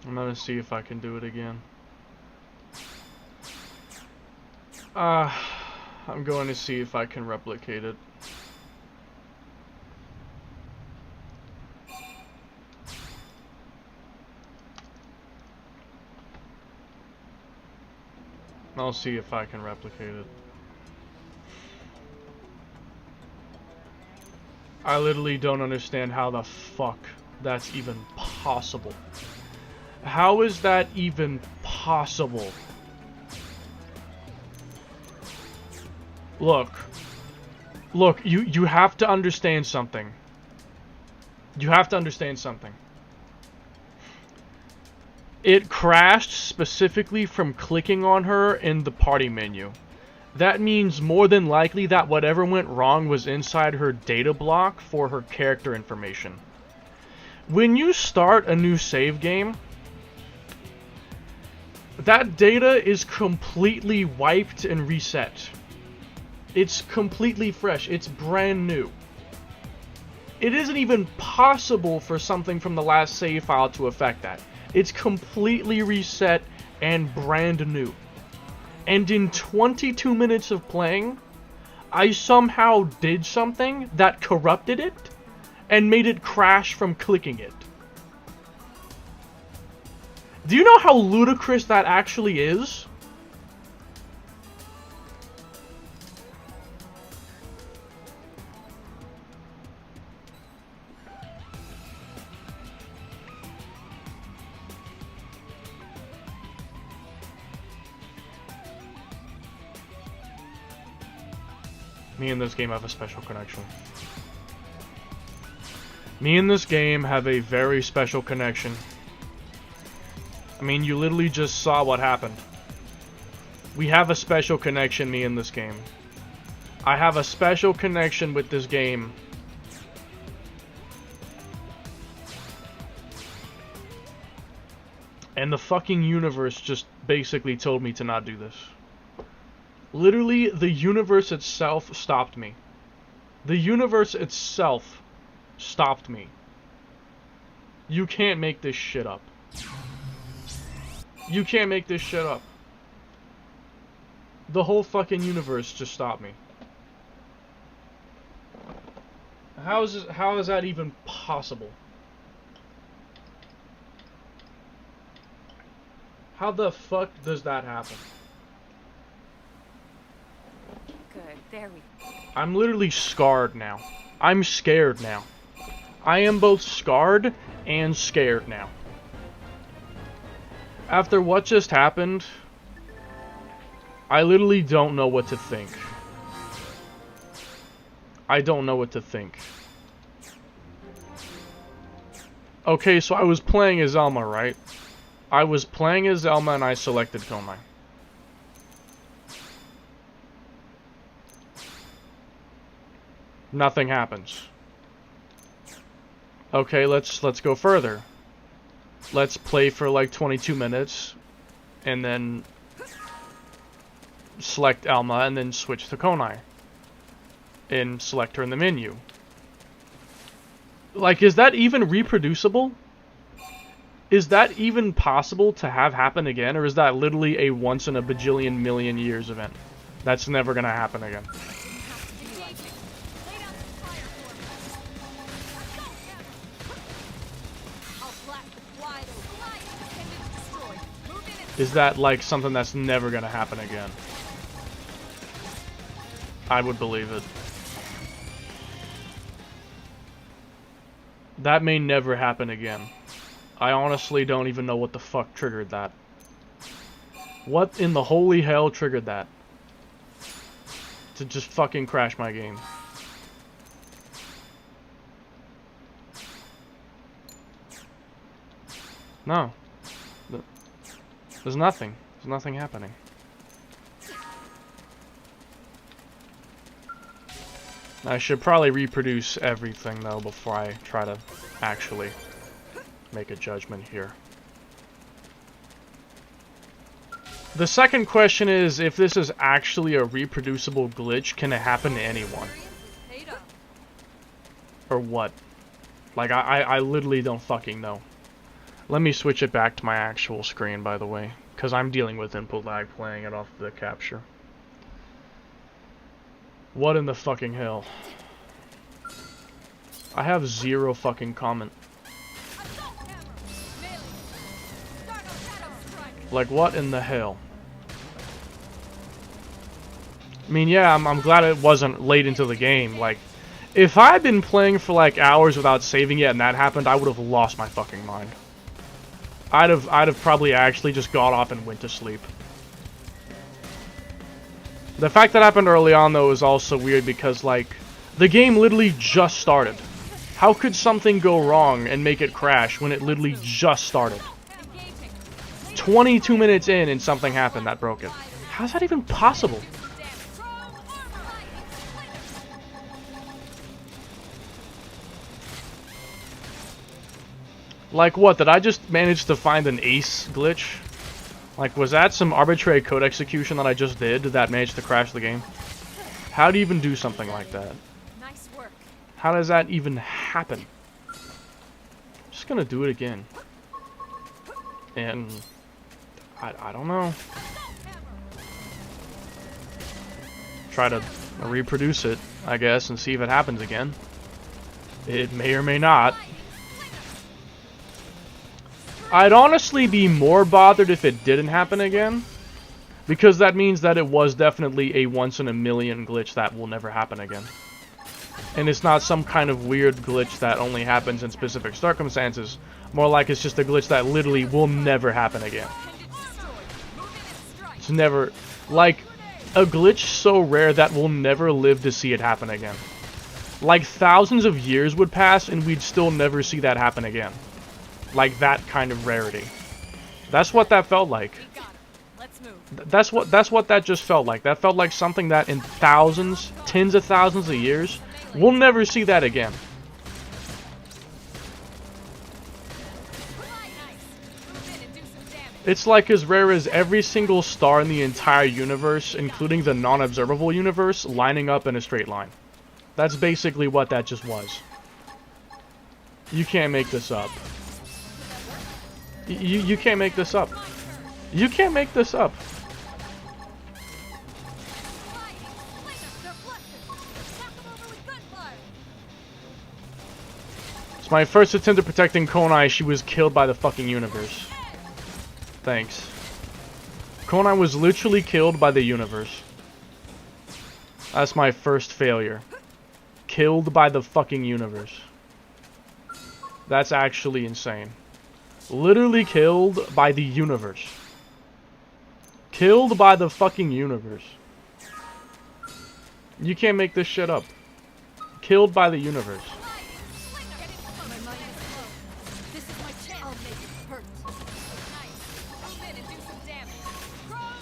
I'm gonna see if I can do it again. I'm going to see if I can replicate it. I'll see if I can replicate it. I literally don't understand how the fuck that's even possible. How is that even possible? Look, you have to understand something. You have to understand something. It crashed specifically from clicking on her in the party menu. That means more than likely that whatever went wrong was inside her data block for her character information. When you start a new save game, that data is completely wiped and reset. It's completely fresh. It's brand new. It isn't even possible for something from the last save file to affect that. It's completely reset and brand new. And in 22 minutes of playing, I somehow did something that corrupted it and made it crash from clicking it. Do you know how ludicrous that actually is? Me and this game have a special connection. Me and this game have a very special connection. I mean, you literally just saw what happened. We have a special connection, me and this game. I have a special connection with this game. And the fucking universe just basically told me to not do this. Literally, the universe itself stopped me. The universe itself stopped me. You can't make this shit up. You can't make this shit up. The whole fucking universe just stopped me. How is that even possible? How the fuck does that happen? Good, there we go. I'm literally scarred now. I'm scared now. I am both scarred and scared now. After what just happened, I literally don't know what to think. I don't know what to think. Okay, so I was playing as Elma, right? I was playing as Elma and I selected konai. Nothing happens. Okay, let's go further. Let's play for like 22 minutes and then select Elma and then switch to konai and select her in the menu. Like, is that even reproducible? Is that even possible to have happen again, or is that literally a once in a bajillion million years event? That's never gonna happen again. Is that like something that's never gonna happen again? I would believe it. That may never happen again. I honestly don't even know what the fuck triggered that. What in the holy hell triggered that? To just fucking crash my game. No. There's nothing. There's nothing happening. I should probably reproduce everything though before I try to actually make a judgment here. The second question is, if this is actually a reproducible glitch, can it happen to anyone? Or what? Like, I literally don't fucking know. Let me switch it back to my actual screen, by the way, because I'm dealing with input lag playing it off the capture. What in the fucking hell? I have zero fucking comment. Like, what in the hell? I mean, yeah, I'm glad it wasn't late into the game. Like, if I had been playing for like hours without saving yet and that happened, I would have lost my fucking mind. I'd have probably actually just got off and went to sleep. The fact that happened early on though is also weird because like the game literally just started. How could something go wrong and make it crash when it literally just started? 22 minutes in and something happened that broke it. How's that even possible? Like what, did I just manage to find an ace glitch? Like, was that some arbitrary code execution that I just did that managed to crash the game? How do you even do something like that? Nice work. How does that even happen? I'm just gonna do it again. And I don't know. Try to reproduce it, I guess, and see if it happens again. It may or may not. I'd honestly be more bothered if it didn't happen again, because that means that it was definitely a once-in-a-million glitch that will never happen again. And it's not some kind of weird glitch that only happens in specific circumstances. More like it's just a glitch that literally will never happen again. It's never... like, a glitch so rare that we'll never live to see it happen again. Like, thousands of years would pass and we'd still never see that happen again. Like that kind of rarity. That's what that felt like. That's what that just felt like. That felt like something that in thousands, tens of thousands of years, we'll never see that again. It's like as rare as every single star in the entire universe, including the non-observable universe, lining up in a straight line. That's basically what that just was. You can't make this up. You can't make this up. You can't make this up. It's my first attempt at protecting Konai. She was killed by the fucking universe. Thanks. Konai was literally killed by the universe. That's my first failure. Killed by the fucking universe. That's actually insane. Literally killed by the universe. Killed by the fucking universe. You can't make this shit up. Killed by the universe.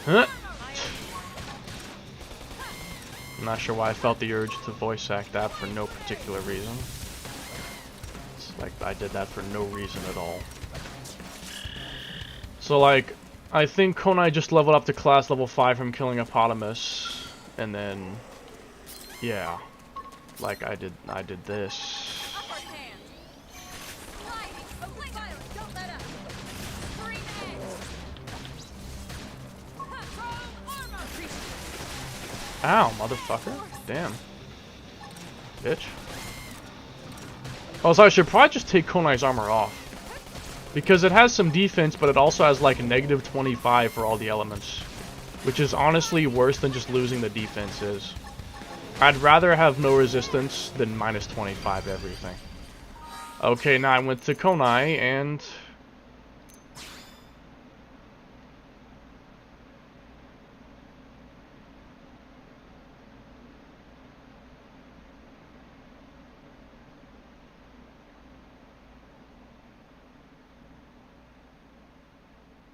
Huh? I'm not sure why I felt the urge to voice act that for no particular reason. It's like I did that for no reason at all. So like, I think Konai just leveled up to class level 5 from killing Hippopotamus, and then, yeah, like I did this. Ow, motherfucker! Damn, bitch. Also, I should probably just take Konai's armor off. Because it has some defense, but it also has like a negative 25 for all the elements. Which is honestly worse than just losing the defenses. I'd rather have no resistance than minus 25 everything. Okay, now I went to Konai and...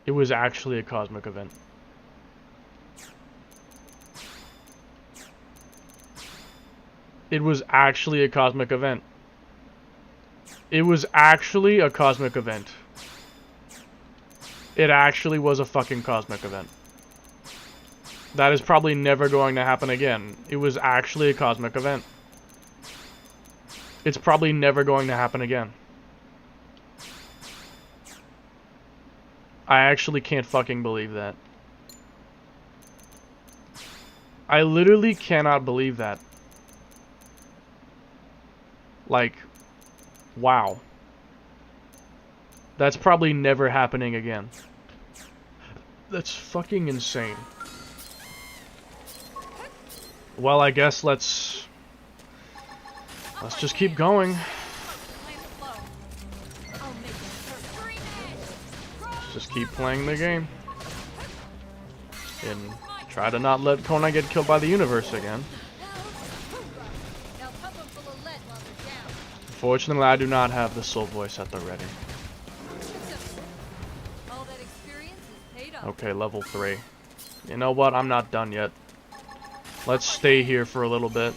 it was actually a cosmic event. It was actually a cosmic event. It was actually a cosmic event. It actually was a fucking cosmic event. That is probably never going to happen again. It was actually a cosmic event. It's probably never going to happen again. I actually can't fucking believe that. I literally cannot believe that. Like, wow. That's probably never happening again. That's fucking insane. Well, I guess let's just keep going. Just keep playing the game. And try to not let Konai get killed by the universe again. Unfortunately, I do not have the soul voice at the ready. All that experience is Okay, level 3. You know what? I'm not done yet. Let's stay here for a little bit.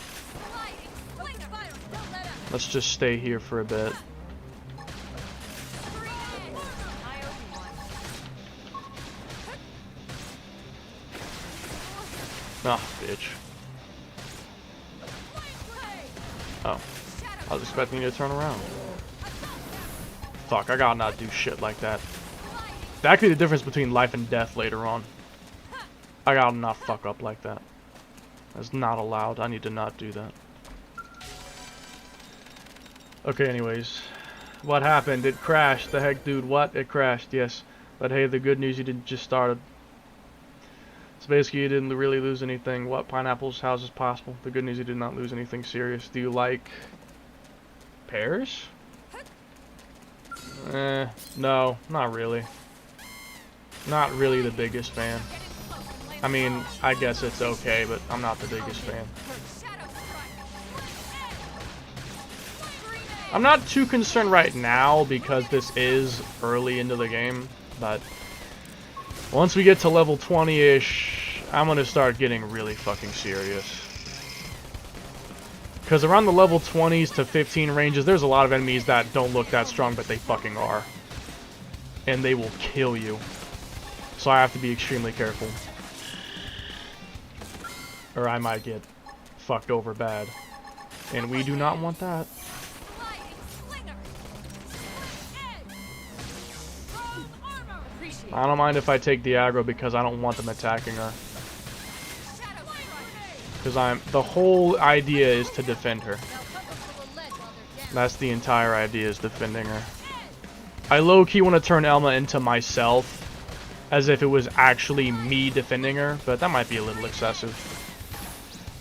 Let's just stay here for a bit. Ah, bitch. Oh. I was expecting you to turn around. Fuck, I gotta not do shit like that. That could be the difference between life and death later on. I gotta not fuck up like that. That's not allowed. I need to not do that. Okay, anyways. What happened? It crashed. The heck, dude? What? It crashed, yes. But hey, the good news, you didn't just started. So basically, you didn't really lose anything. What? Pineapples? How is this possible? The good news, you did not lose anything serious. Do you like pears? No, not really. Not really the biggest fan. I mean, I guess it's okay, but I'm not the biggest fan. I'm not too concerned right now because this is early into the game, but once we get to level 20-ish, I'm gonna start getting really fucking serious. Because around the level 20s to 15 ranges, there's a lot of enemies that don't look that strong, but they fucking are. And they will kill you. So I have to be extremely careful. Or I might get fucked over bad. And we do not want that. I don't mind if I take the aggro because I don't want them attacking her. Because the whole idea is to defend her. That's the entire idea, is defending her. I low-key want to turn Elma into myself, as if it was actually me defending her, but that might be a little excessive.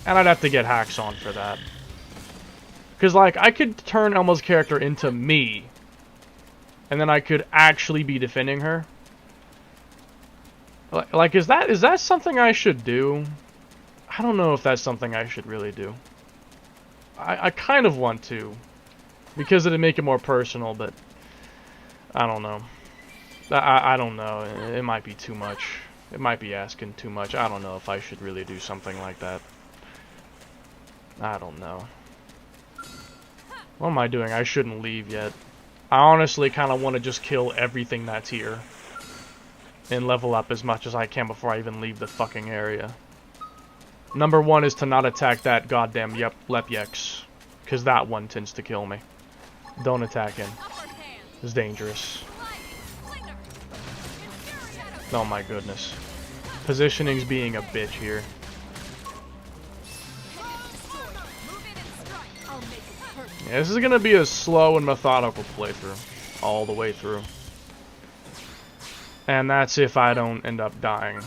And I'd have to get hacks on for that. Because, like, I could turn Elma's character into me, and then I could actually be defending her. Like, is that something I should do? I don't know if that's something I should really do. I kind of want to, because it'd make it more personal, but I don't know. I don't know. It might be too much. It might be asking too much. I don't know if I should really do something like that. I don't know. What am I doing? I shouldn't leave yet. I honestly kind of want to just kill everything that's here. And level up as much as I can before I even leave the fucking area. Number 1 is to not attack that goddamn Lepyex. Because that one tends to kill me. Don't attack him. It's dangerous. Oh my goodness. Positioning's being a bitch here. Yeah, this is gonna be a slow and methodical playthrough. All the way through. And that's if I don't end up dying.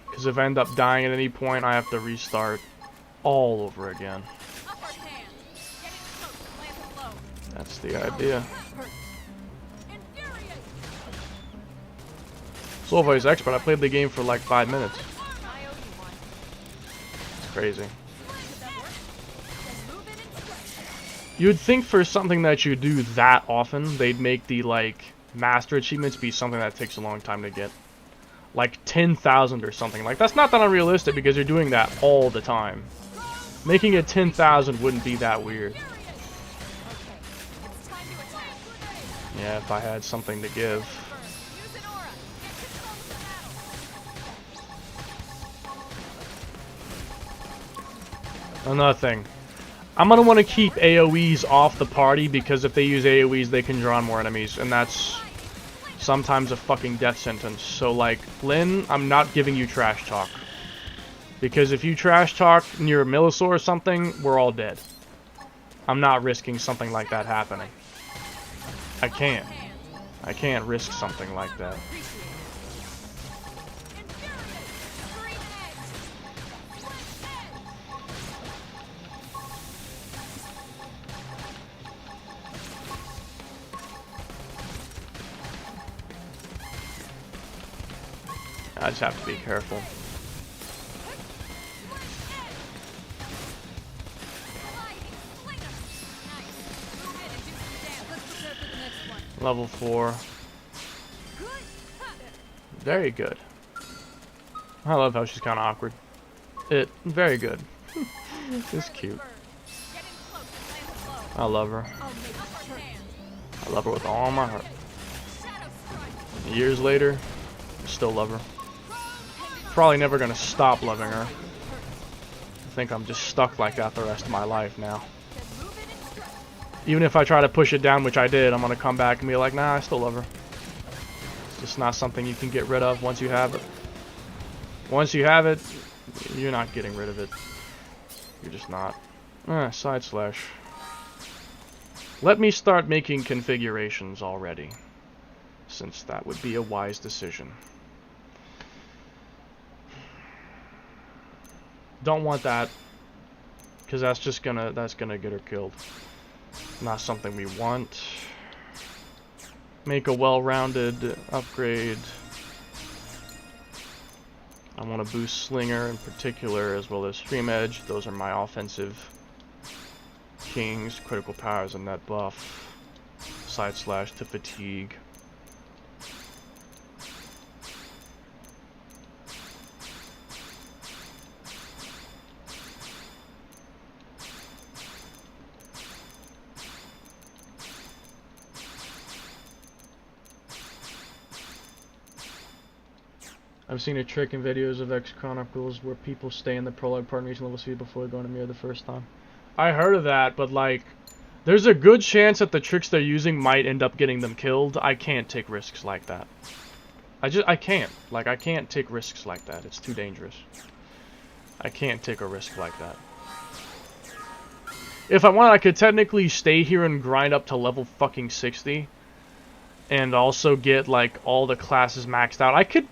Because if I end up dying at any point, I have to restart all over again. That's the idea. Slovo's expert. I played the game for like 5 minutes. It's crazy. You'd think for something that you do that often, they'd make the, like, master achievements be something that takes a long time to get. Like 10,000 or something. Like, that's not that unrealistic because you're doing that all the time. Making it 10,000 wouldn't be that weird. Yeah, if I had something to give. Another thing. I'm going to want to keep AoEs off the party because if they use AoEs, they can draw on more enemies. And that's sometimes a fucking death sentence. So, like, Lynn, I'm not giving you trash talk. Because if you trash talk near a Millisaur or something, we're all dead. I'm not risking something like that happening. I can't. I can't risk something like that. I just have to be careful. Level 4. Very good. I love how she's kind of awkward. Very good. It's cute. Get in close and land a blow. I love her. I'll make it hurt. I love her with all my heart. Shadow strike. Years later, I still love her. Probably never gonna stop loving her. I think I'm just stuck like that the rest of my life now. Then move in and strike. Even if I try to push it down, which I did, I'm gonna come back and be like, nah, I still love her. It's just not something you can get rid of once you have it. Once you have it, you're not getting rid of it. You're just not. Side slash. Let me start making configurations already, since that would be a wise decision. Don't want that, because that's gonna get her killed. Not something we want. Make a well-rounded upgrade. I want to boost Slinger in particular, as well as Stream Edge. Those are my offensive kings. Critical power is a net buff. Side slash to fatigue. I've seen a trick in videos of X Chronicles where people stay in the prologue part and reach level speed before going to mirror the first time. I heard of that, but like, there's a good chance that the tricks they're using might end up getting them killed. I can't take risks like that. I can't. Like, I can't take risks like that. It's too dangerous. I can't take a risk like that. If I wanted, I could technically stay here and grind up to level fucking 60. And also get, like, all the classes maxed out. I could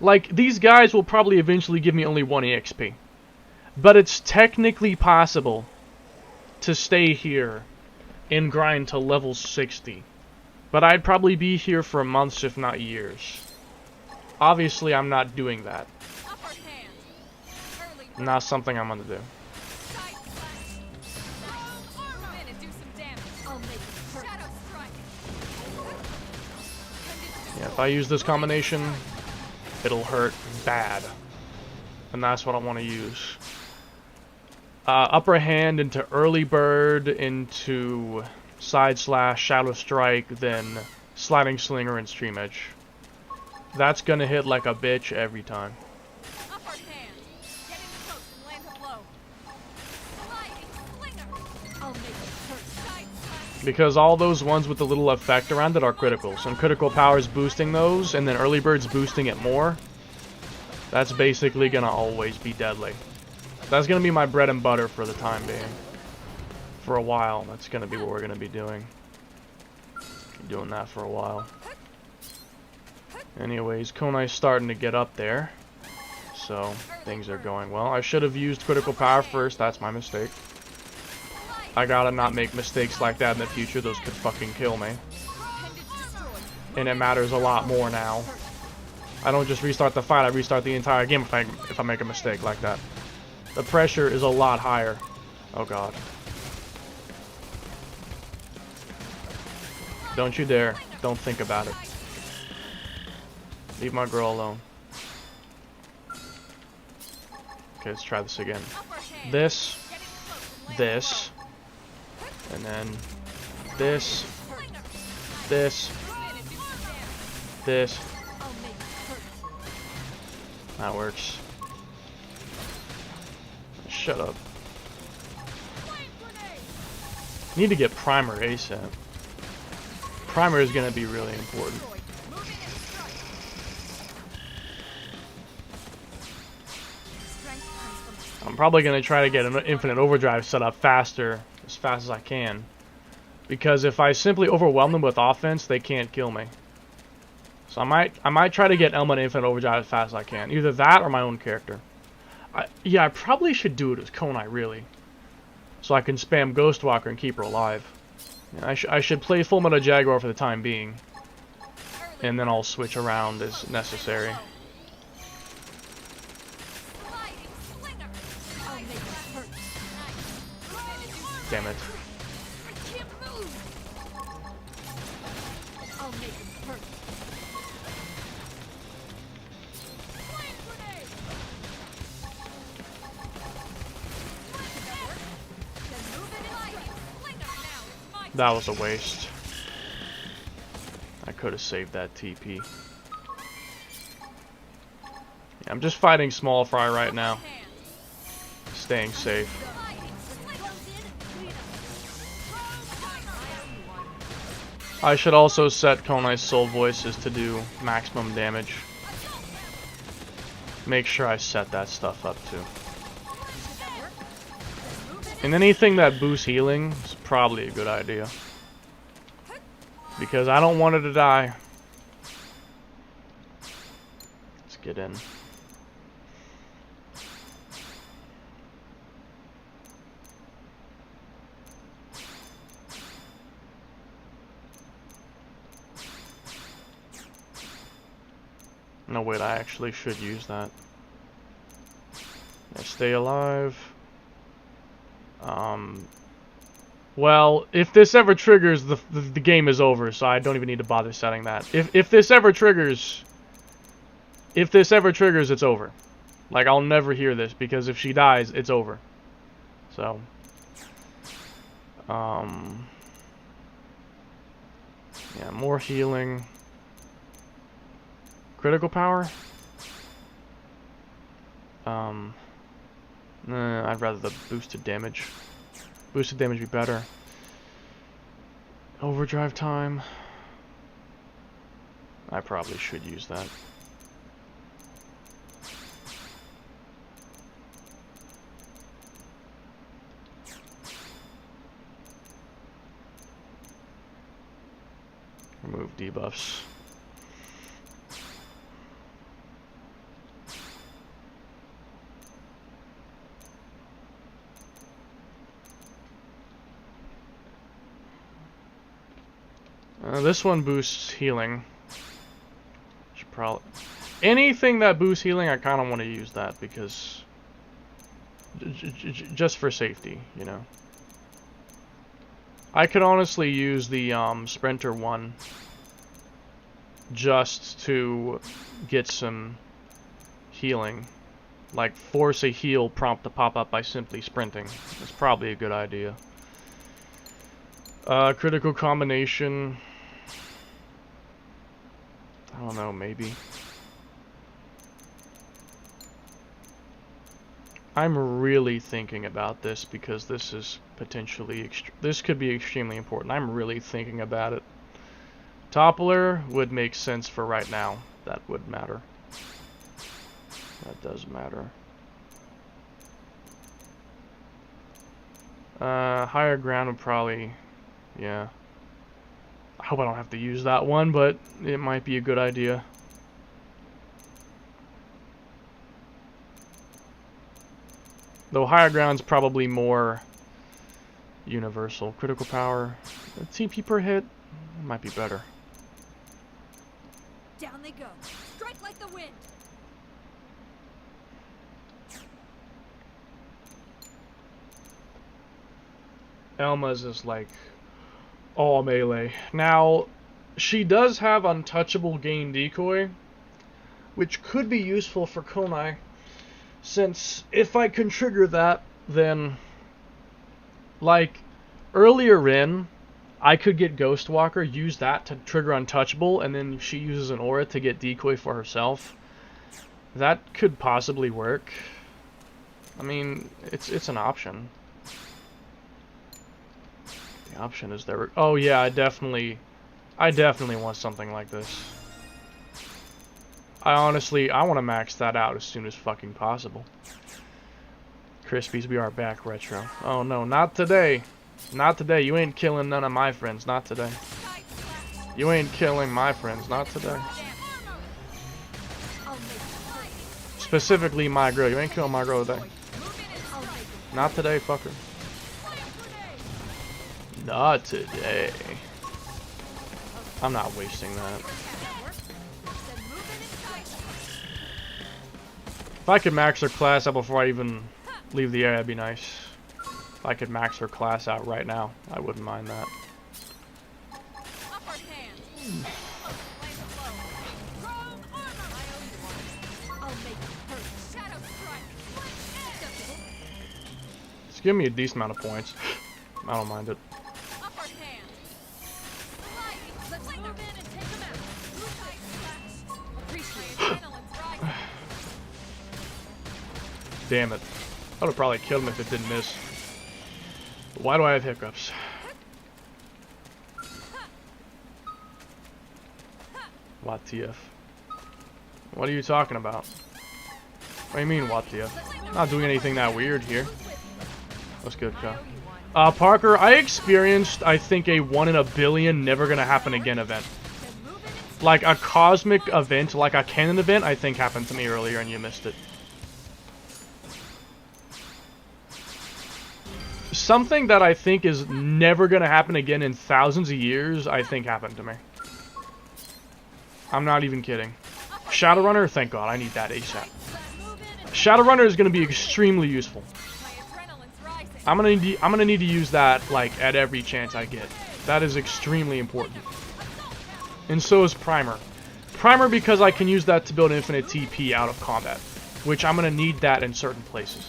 like, these guys will probably eventually give me only 1 EXP. But it's technically possible to stay here and grind to level 60. But I'd probably be here for months, if not years. Obviously, I'm not doing that. Upper hand. Early Not something I'm gonna do. side slash. Arm in and do some damage. I'll make it hurt. Shadow strike. Yeah, if I use this combination, it'll hurt bad. And that's what I want to use. Upper hand into early bird, into side slash, shadow strike, then sliding slinger and stream edge. That's gonna hit like a bitch every time. Upper hand. Get in close and land a blow. Sliding slinger. I'll make it hurt. Side slash. Because all those ones with the little effect around it are criticals. And critical power is boosting those, and then early bird's boosting it more. That's basically gonna always be deadly. That's gonna be my bread and butter for the time being. For a while, that's gonna be what we're gonna be doing. Doing that for a while. Anyways, Konai's starting to get up there. So, things are going well. I should have used critical power first, that's my mistake. I gotta not make mistakes like that in the future, those could fucking kill me. Appendage destroyed. And it matters a lot more now. I don't just restart the fight, I restart the entire game if I make a mistake like that. The pressure is a lot higher. Oh god. Don't you dare. Don't think about it. Leave my girl alone. Okay, let's try this again. Upper hand. This, Get in close and land a this, and then this, Slinger. this, Move in and do some damage. this. I'll make it hurt. That works. Shut up. Flame grenade. Need to get primer ASAP. Primer is gonna be really important. Destroyed. Move in and strike. Strength comes from I'm probably gonna try to get an infinite overdrive set up faster, as fast as I can. Because if I simply overwhelm them with offense, they can't kill me. So I might try to get Elma and infinite overdrive as fast as I can. Either that or my own character. Yeah, I probably should do it as Konai, really. So I can spam Ghostwalker and keep her alive. Yeah, I should play Full Metal Jaguar for the time being. And then I'll switch around as necessary. sliding slinger. I'll make it hurt. Nice. Move in and do some Damn it. I can't move. I'll make it hurt. That was a waste. I could have saved that TP. Yeah, I'm just fighting small fry right now. Staying safe. I should also set Konai's soul voices to do maximum damage. Make sure I set that stuff up too. And anything that boosts healing is probably a good idea. Because I don't want it to die. Let's get in. No, wait, I actually should use that. I stay alive. Well, if this ever triggers, the game is over, so I don't even need to bother setting that. If this ever triggers, it's over. Like, I'll never hear this, because if she dies, it's over. So, yeah, more healing. Critical power? I'd rather the boosted damage. Boosted damage be better. Overdrive time. I probably should use that. Remove debuffs. This one boosts healing. Should probably anything that boosts healing, I kind of want to use that because just for safety, you know. I could honestly use the sprinter one just to get some healing, like force a heal prompt to pop up by simply sprinting. That's probably a good idea. Critical combination. I don't know, maybe. I'm really thinking about this because this is potentially this could be extremely important. I'm really thinking about it. Toppler would make sense for right now. That would matter. That does matter. Higher ground would probably, yeah. I hope I don't have to use that one, but it might be a good idea. Though higher ground's probably more universal. Critical power, TP per hit might be better. Down they go. Strike like the wind. Elma's is like all melee. Now, she does have untouchable gain decoy, which could be useful for Konai, since if I can trigger that, then, like, earlier in, I could get Ghostwalker, use that to trigger untouchable, and then she uses an aura to get decoy for herself. That could possibly work. I mean, it's an option. The option is there. Oh yeah, I definitely want something like this. I want to max that out as soon as fucking possible. Crispies, we are back, Retro. Oh no, not today. Not today. You ain't killing none of my friends. Not today. You ain't killing my friends. Not today. Specifically my girl. You ain't killing my girl today. Not today, fucker. Not today. I'm not wasting that. If I could max her class out before I even leave the area, that'd be nice. If I could max her class out right now, I wouldn't mind that. It's giving me a decent amount of points. I don't mind it. Damn it. I would have probably killed him if it didn't miss. Why do I have hiccups? What TF? What are you talking about? What do you mean, what TF? Not doing anything that weird here. What's good, Kyle? Parker, I experienced, I think, a 1 in a billion never gonna happen again event. Like a cosmic event, like a canon event, I think happened to me earlier and you missed it. Something that I think is never gonna happen again in thousands of years, I think happened to me. I'm not even kidding. Shadowrunner, thank God, I need that ASAP. Shadowrunner is gonna be extremely useful. I'm gonna need to use that like at every chance I get. That is extremely important. And so is Primer. Primer because I can use that to build infinite TP out of combat, which I'm gonna need that in certain places.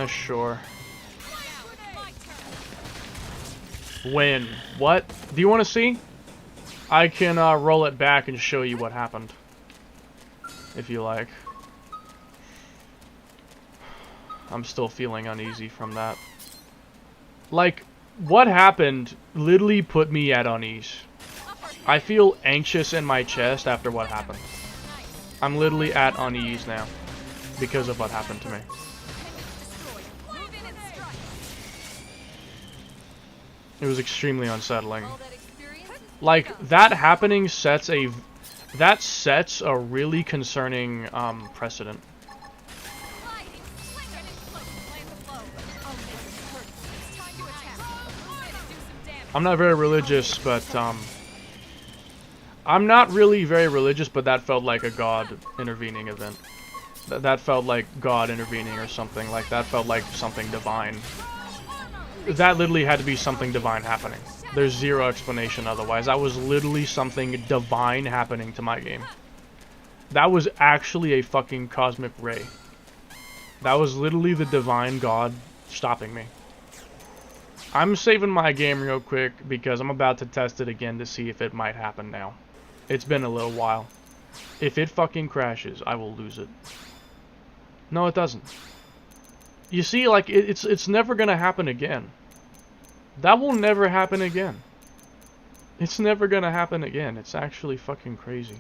Sure. When? What? Do you want to see? I can roll it back and show you what happened. If you like. I'm still feeling uneasy from that. Like, what happened literally put me at unease. I feel anxious in my chest after what happened. I'm literally at unease now. Because of what happened to me. It was extremely unsettling. Like, that happening sets a... That sets a really concerning, precedent. I'm not very religious, but, I'm not really very religious, but that felt like a God intervening event. That felt like God intervening or something. Like, that felt like something divine. That literally had to be something divine happening. There's zero explanation otherwise. That was literally something divine happening to my game. That was actually a fucking cosmic ray. That was literally the divine God stopping me. I'm saving my game real quick because I'm about to test it again to see if it might happen now. It's been a little while. If it fucking crashes, I will lose it. No, it doesn't. You see, like, it's never gonna happen again. That will never happen again. It's never gonna happen again. It's actually fucking crazy.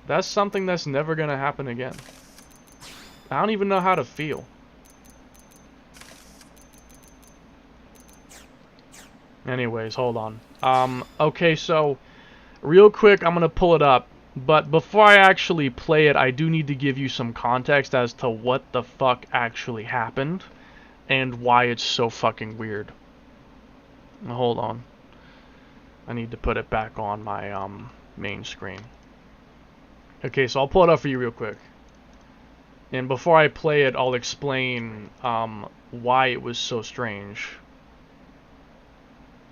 That's something that's never gonna happen again. I don't even know how to feel. Anyways, hold on. Okay, so, real quick, I'm gonna pull it up. But before I actually play it, I do need to give you some context as to what the fuck actually happened and why it's so fucking weird. Hold on. I need to put it back on my main screen. Okay, so I'll pull it up for you real quick. And before I play it, I'll explain why it was so strange.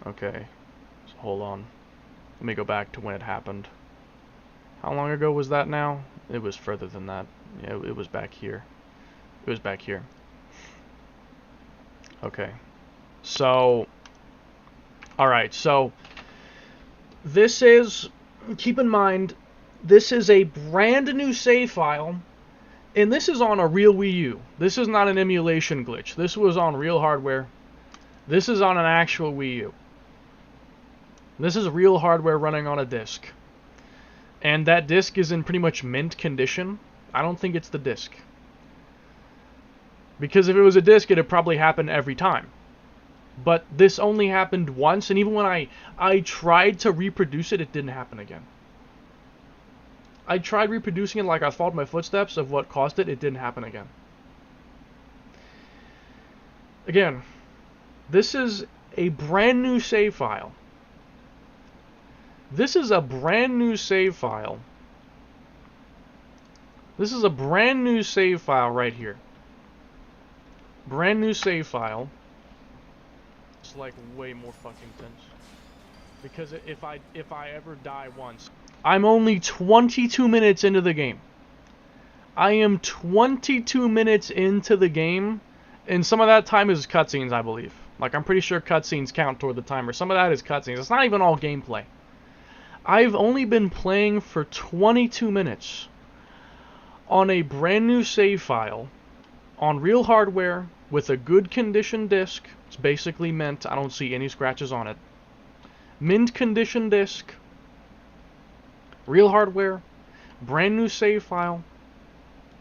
Okay, so hold on. Let me go back to when it happened. How long ago was that now? It was further than that. Yeah, it was back here. It was back here. Okay. So... Alright, so... This is... Keep in mind, this is a brand new save file. And this is on a real Wii U. This is not an emulation glitch. This was on real hardware. This is on an actual Wii U. This is real hardware running on a disc. And that disc is in pretty much mint condition. I don't think it's the disc. Because if it was a disc, it'd probably happen every time. But this only happened once, and even when I tried to reproduce it, it didn't happen again. I tried reproducing it like I followed my footsteps of what caused it, it didn't happen again. Again, this is a brand new save file. This is a brand new save file. This is a brand new save file right here. Brand new save file. It's like way more fucking tense. Because if I ever die once, I'm only 22 minutes into the game. I am 22 minutes into the game, and some of that time is cutscenes, I believe. Like, I'm pretty sure cutscenes count toward the timer. Some of that is cutscenes. It's not even all gameplay. I've only been playing for 22 minutes on a brand new save file, on real hardware, with a good condition disc. It's basically mint. I don't see any scratches on it. Mint condition disc, real hardware, brand new save file.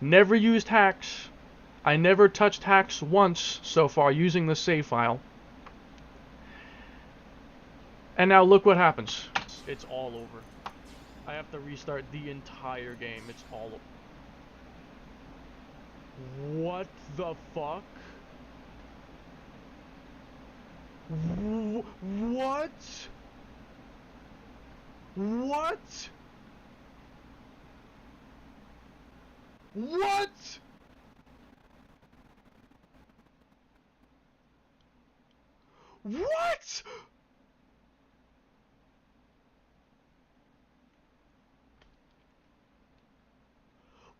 Never used hacks. I never touched hacks once so far using the save file. And now look what happens. It's all over. I have to restart the entire game. It's all over. What the fuck? What? What? What? What?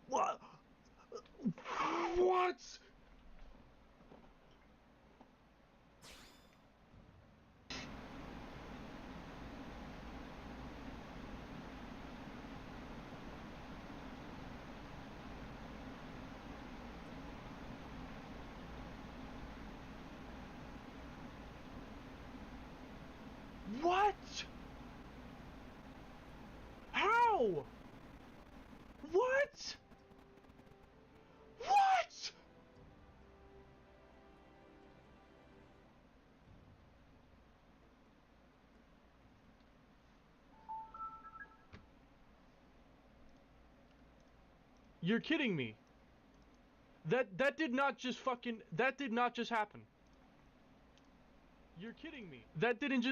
What? What? What? How? What? What? You're kidding me. That did not just happen. You're kidding me. That didn't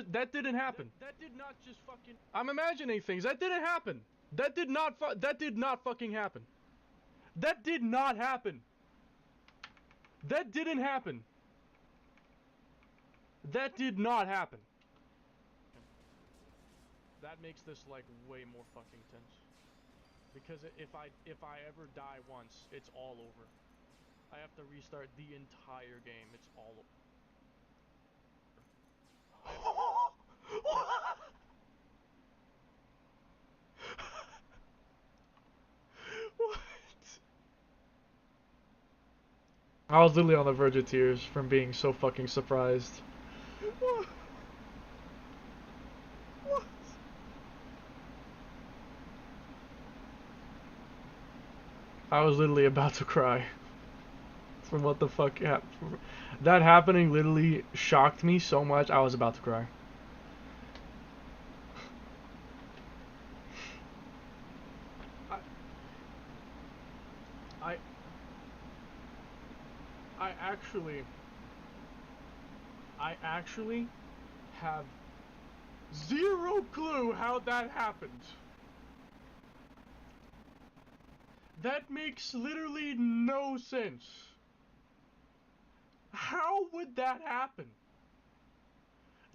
happen. That did not just fucking I'm imagining things. That didn't happen. That did not fucking happen. That did not happen. That didn't happen. That did not happen. That makes this like way more fucking tense. Because if I ever die once, it's all over. I have to restart the entire game. It's all over. What? I was literally on the verge of tears from being so fucking surprised. What? What? I was literally about to cry from what the fuck happened. That happening literally shocked me so much, I was about to cry. I actually have zero clue how that happened. That makes literally no sense. How would that happen?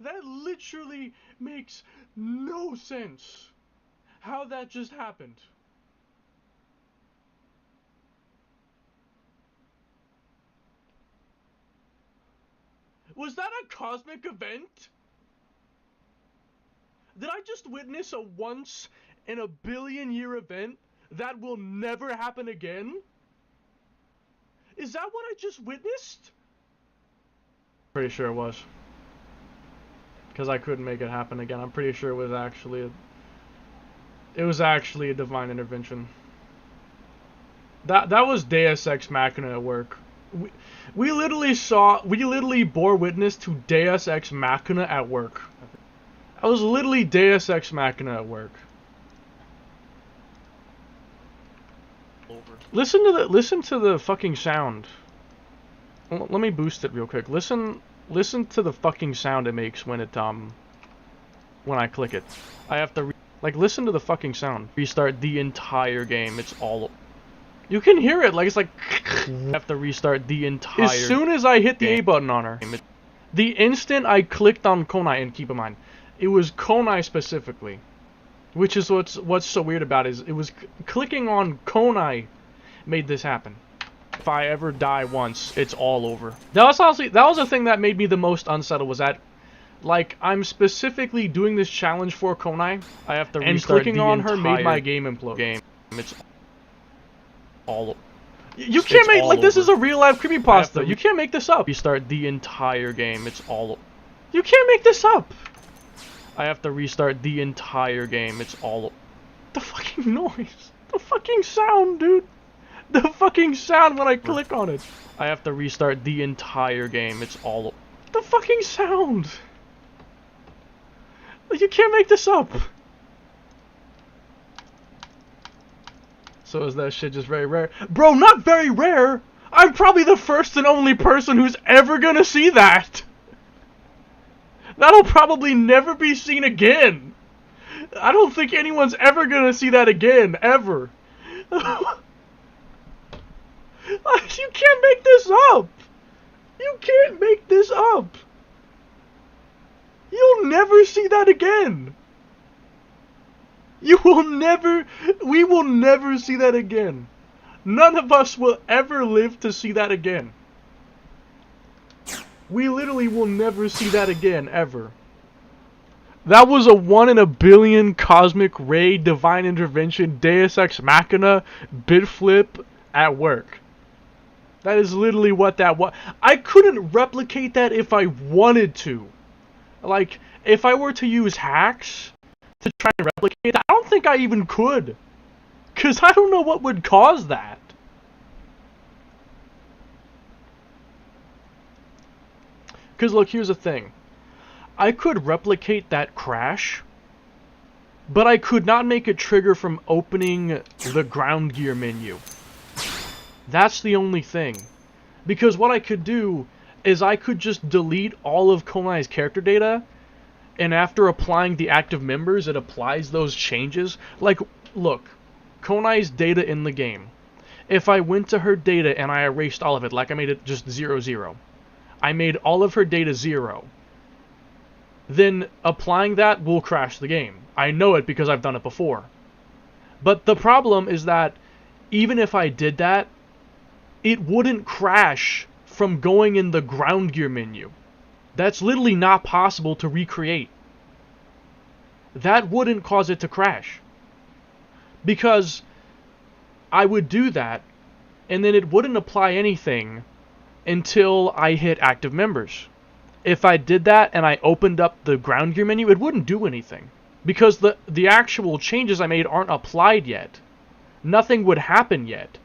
That literally makes no sense. How that just happened. Was that a cosmic event? Did I just witness a once in a billion year event that will never happen again? Is that what I just witnessed? Pretty sure it was. Because I couldn't make it happen again. I'm pretty sure it was actually a divine intervention. That was Deus Ex Machina at work. We literally bore witness to Deus Ex Machina at work. I was literally Deus Ex Machina at work. Listen to the fucking sound. Let me boost it real quick. Listen to the fucking sound it makes when when I click it. I have to listen to the fucking sound. Restart the entire game. It's all. You can hear it. Like it's like. I have to restart the entire. As soon as I hit the A button on her, the instant I clicked on konai, and keep in mind, It was konai specifically. Which is what's so weird about it, is it was clicking on konai made this happen. If I ever die once, it's all over. That was honestly, that was the thing that made me the most unsettled, was that, like, I'm specifically doing this challenge for konai. I have to restart, and clicking on her made my game implode. It's all. You can't make, like, this is a real life creepypasta. You can't make this up. Restart the entire game. It's all. You can't make this up. I have to restart the entire game. It's all. The fucking noise. The fucking sound, dude. The fucking sound when I click on it. I have to restart the entire game. It's all. The fucking sound. You can't make this up. So is that shit just very rare? Bro, not very rare! I'm probably the first and only person who's ever gonna see that! That'll probably never be seen again! I don't think anyone's ever gonna see that again, ever! You can't make this up! You can't make this up! You'll never see that again! You will never, we will never see that again. None of us will ever live to see that again. We literally will never see that again, ever. That was a 1 in a billion cosmic ray divine intervention Deus Ex Machina bit flip at work. That is literally what that was. I couldn't replicate that if I wanted to. Like, if I were to use hacks to try and replicate that, I don't think I even could. Because I don't know what would cause that. Because look, here's the thing. I could replicate that crash, but I could not make it trigger from opening the ground gear menu. That's the only thing. Because what I could do is I could just delete all of konai's character data, and after applying the active members, it applies those changes. Like, look, konai's data in the game. If I went to her data and I erased all of it, like I made it just 0, 0. I made all of her data 0. Then applying that will crash the game. I know it because I've done it before. But the problem is that even if I did that, it wouldn't crash from going in the ground gear menu. That's literally not possible to recreate. That wouldn't cause it to crash. Because I would do that, and then it wouldn't apply anything until I hit active members. If I did that and I opened up the ground gear menu, it wouldn't do anything. Because the actual changes I made aren't applied yet. Nothing would happen yet.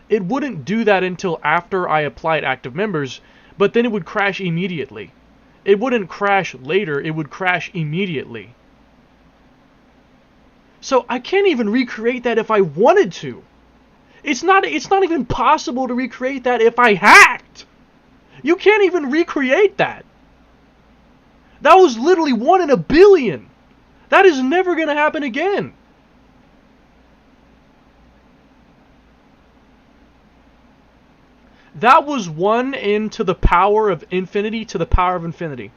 It wouldn't do that until after I applied active members, but then it would crash immediately. It wouldn't crash later, it would crash immediately. So I can't even recreate that if I wanted to. It's not even possible to recreate that if I hacked. You can't even recreate that. That was literally 1 in a billion. That is never going to happen again. That was 1 into the power of infinity to the power of infinity.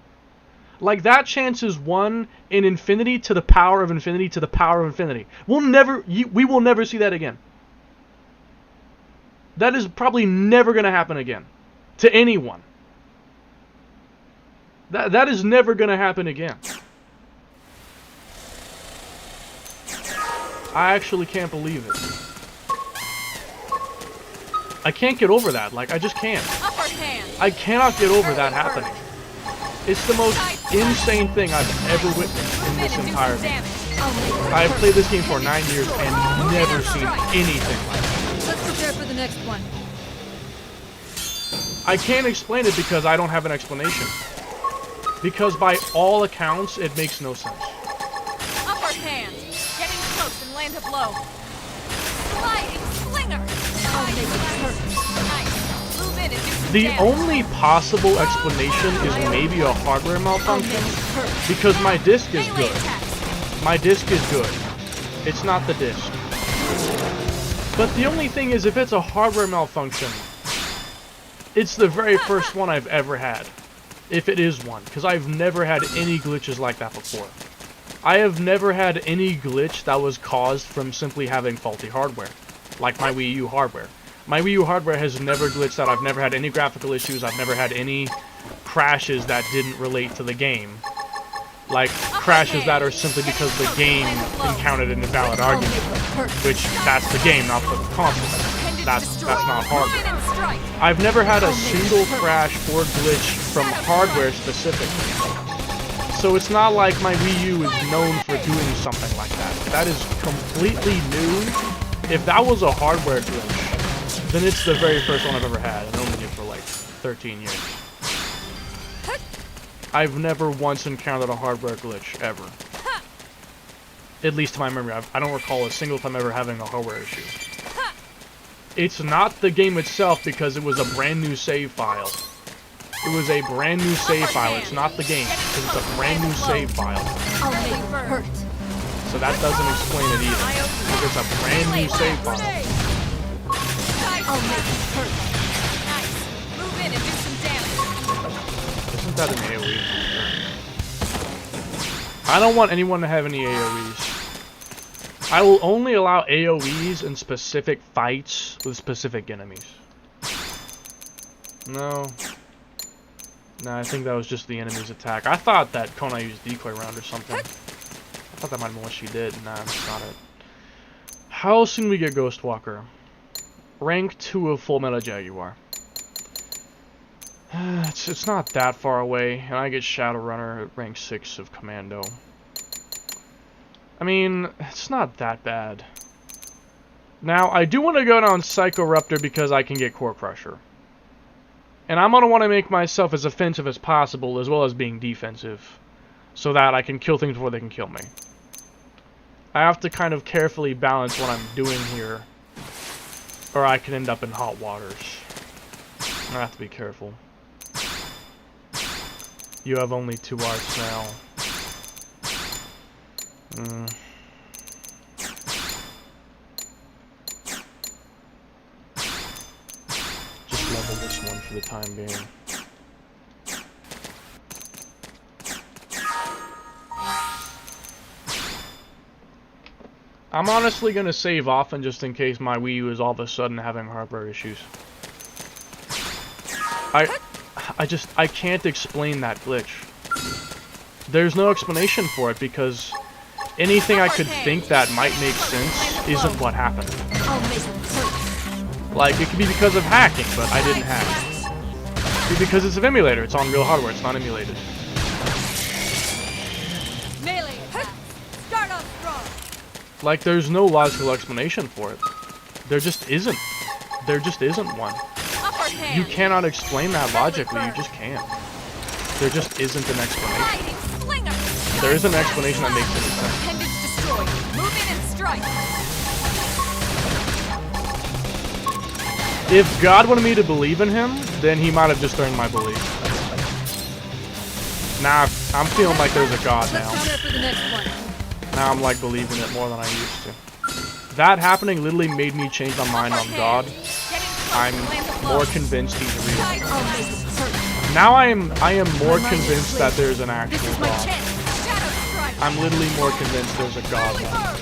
Like, that chance is 1 in infinity to the power of infinity to the power of infinity. We will never see that again. That is probably never going to happen again. To anyone. That is never going to happen again. I actually can't believe it. I can't get over that. Like, I just can't. I cannot get over that happening. It's the most insane thing I've ever witnessed in this entire game. I have played this game for 9 years and never seen anything like that. Let's prepare for the next one. I can't explain it because I don't have an explanation. Because by all accounts, it makes no sense. Upper hand. Getting close and land a blow. Sliding slinger. Nice. Move in and do some The damage. only possible explanation is maybe a hardware malfunction. Because my disc is Melee good. attack. My disc is good. It's not the disc. But the only thing is, if it's a hardware malfunction, it's the very first one I've ever had. if it is one, because I've never had any glitches like that before. I have never had any glitch that was caused from simply having faulty hardware, like my Wii U hardware. My Wii U hardware has never glitched out. I've never had any graphical issues. I've never had any crashes that didn't relate to the game. Like, crashes that are simply because the game encountered an invalid argument. Which, that's the game, not the console. That's not hardware. I've never had a single crash or glitch from hardware specifically. So it's not like my Wii U is known for doing something like that. That is completely new. If that was a hardware glitch, then it's the very first one I've ever had, and only for like 13 years. I've never once encountered a hardware glitch, ever. At least to my memory. I don't recall a single time ever having a hardware issue. It's not the game itself because it was a brand new save file. It was a brand new save file. It's not the game because it's a brand new save file. So that doesn't explain it either. Because it's a brand new save file. Isn't that an AoE? I don't want anyone to have any AoEs. I will only allow AoEs in specific fights with specific enemies. No. No, I think that was just the enemy's attack. I thought that Konai used decoy round or something. I thought that might have been what she did. Nah, that's not it. How soon we get Ghostwalker? Rank 2 of Full Metal Jaguar. It's not that far away, and I get Shadowrunner at rank 6 of Commando. I mean, it's not that bad. Now, I do want to go down Psychoruptor because I can get Core Crusher. And I'm going to want to make myself as offensive as possible, as well as being defensive, so that I can kill things before they can kill me. I have to kind of carefully balance what I'm doing here, or I can end up in hot waters. I have to be careful. You have only 2 arts now. Just level this one for the time being. I'm honestly gonna save often just in case my Wii U is all of a sudden having hardware issues. I can't explain that glitch. There's no explanation for it because anything I could think that might make sense isn't what happened. Like, it could be because of hacking, but I didn't hack. It could be because it's an emulator. It's on real hardware. It's not emulated. Like, there's no logical explanation for it. There just isn't. There just isn't one. You cannot explain that logically. You just can't. There just isn't an explanation. There is an explanation that makes any sense. If God wanted me to believe in him, then he might have just earned my belief. Now, I'm feeling like there's a God now. Now I'm like believing it more than I used to. That happening literally made me change my mind on God. I'm more convinced he's real. Now I am more convinced that there's an actual God. I'm literally more convinced there's a God now.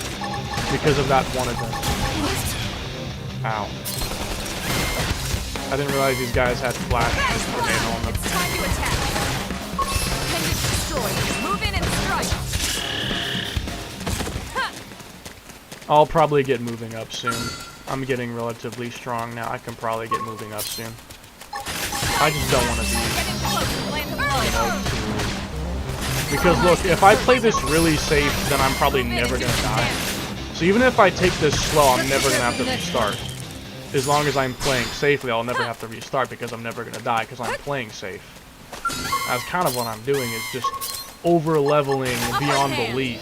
Because of that one event. Ow. I didn't realize these guys had flash grenade on them. I'll probably get moving up soon. I'm getting relatively strong now. I can probably get moving up soon. I just don't want to be, because look, if I play this really safe, then I'm probably never gonna die. So even if I take this slow, I'm never gonna have to restart. As long as I'm playing safely, I'll never have to restart because I'm never gonna die because I'm playing safe. That's kind of what I'm doing, is just over leveling beyond belief,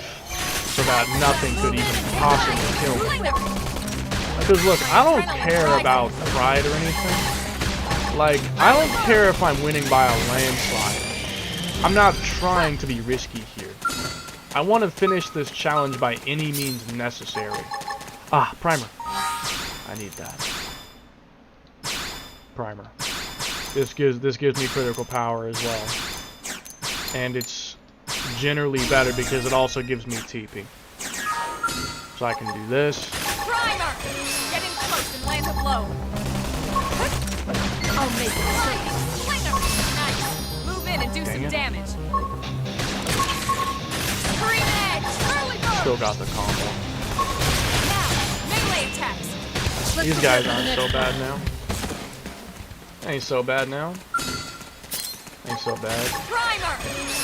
so that nothing could even possibly kill me. Because look, I don't care about pride or anything. Like, I don't care if I'm winning by a landslide. I'm not trying to be risky here. I want to finish this challenge by any means necessary. Ah, primer. I need that. Primer. This gives me critical power as well. and it's generally better because it also gives me TP. So I can do this. Primer! Getting close and land a blow. I'll make it straight. Slinger! Nice. Move in and do Dang some it. damage. Green edge! Early bird! Still got the combo. Now, melee attacks. These guys aren't so bad now. Ain't so bad now. Ain't so bad. Primer!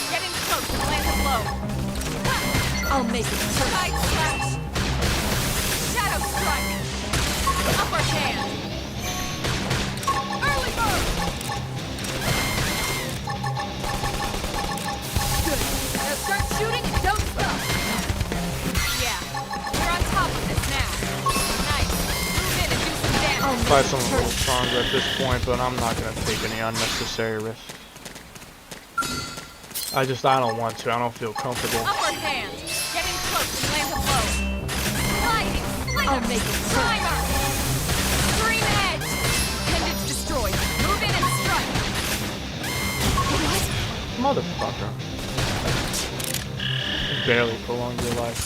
Getting close and land a blow. I'll make it hurt. Side slash. Shadow strike. Upper hand. Early bird. Good. Now start shooting and don't stop. Yeah, we're on top of this now. Nice. Move in and do some damage. Probably someone a little stronger at this point, but I'm not gonna take any unnecessary risks. I don't want to. I don't feel comfortable. Upper hand. Getting close and land a blow. Sliding. I'll make it. Primer. Green edge. Appendage destroyed. Move in and strike. Motherfucker. Barely prolonged your life.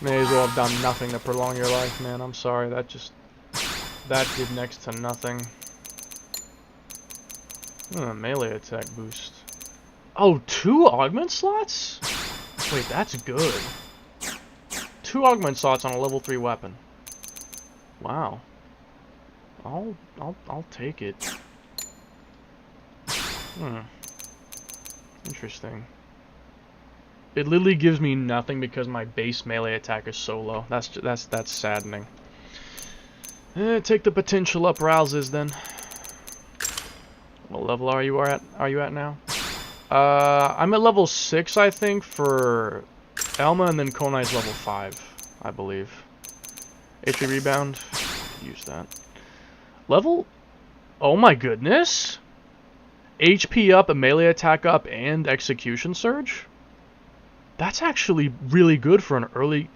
May as well have done nothing to prolong your life, man. I'm sorry. That did next to nothing. Melee attack boost. Oh, 2 augment slots? Wait, that's good. 2 augment slots on a level 3 weapon. Wow. I'll take it. Interesting. It literally gives me nothing because my base melee attack is so low. That's saddening. Take the potential up rouses then. What level are you at now? I'm at level 6, I think, for Elma, and then Konai's level 5, I believe. HP rebound, use that. Level, oh my goodness! HP up, a melee attack up, and execution surge? That's actually really good for an early...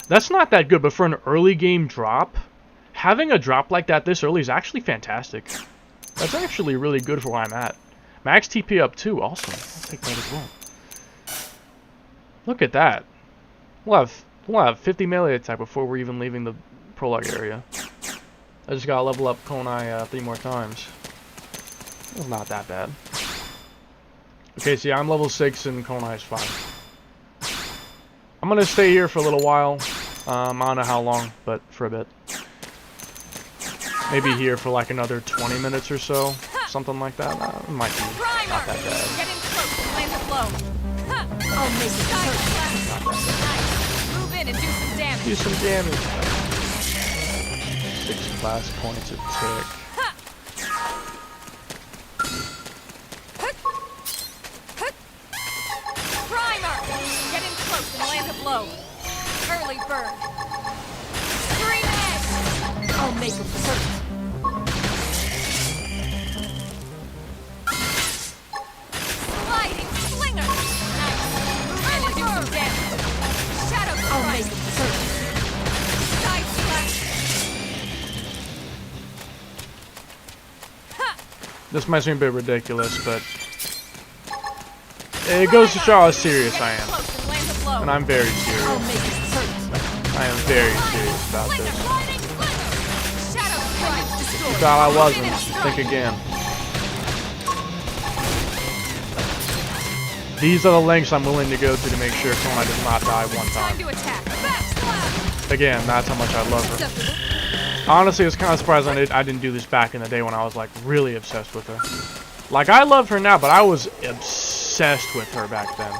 That's not that good, but for an early game drop, having a drop like that this early is actually fantastic. That's actually really good for where I'm at. Max TP up too, awesome. I'll take that as well. Look at that. We'll have 50 melee attack before we're even leaving the prologue area. I just gotta level up Konai 3 more times. It's not that bad. Okay, so yeah, I'm level 6 and Konai's 5. I'm gonna stay here for a little while. I don't know how long, but for a bit. Maybe here for like another 20 minutes or so. Something like that. It might be not that bad. Getting close and land a blow. I'll make it hurt. Nice. Move in and do some damage. Do some damage. 6 class points a tick. Primer. Getting close and land a blow. Early bird. Green edge. I'll make it hurt. This might seem a bit ridiculous, but it goes to show how serious I am. And I'm very serious. I am very serious about this. If you thought I wasn't, think again. These are the lengths I'm willing to go to make sure Konai does not die one time. Again, that's how much I love her. Honestly, I was kind of surprised I didn't do this back in the day when I was like really obsessed with her. Like, I love her now, but I was obsessed with her back then.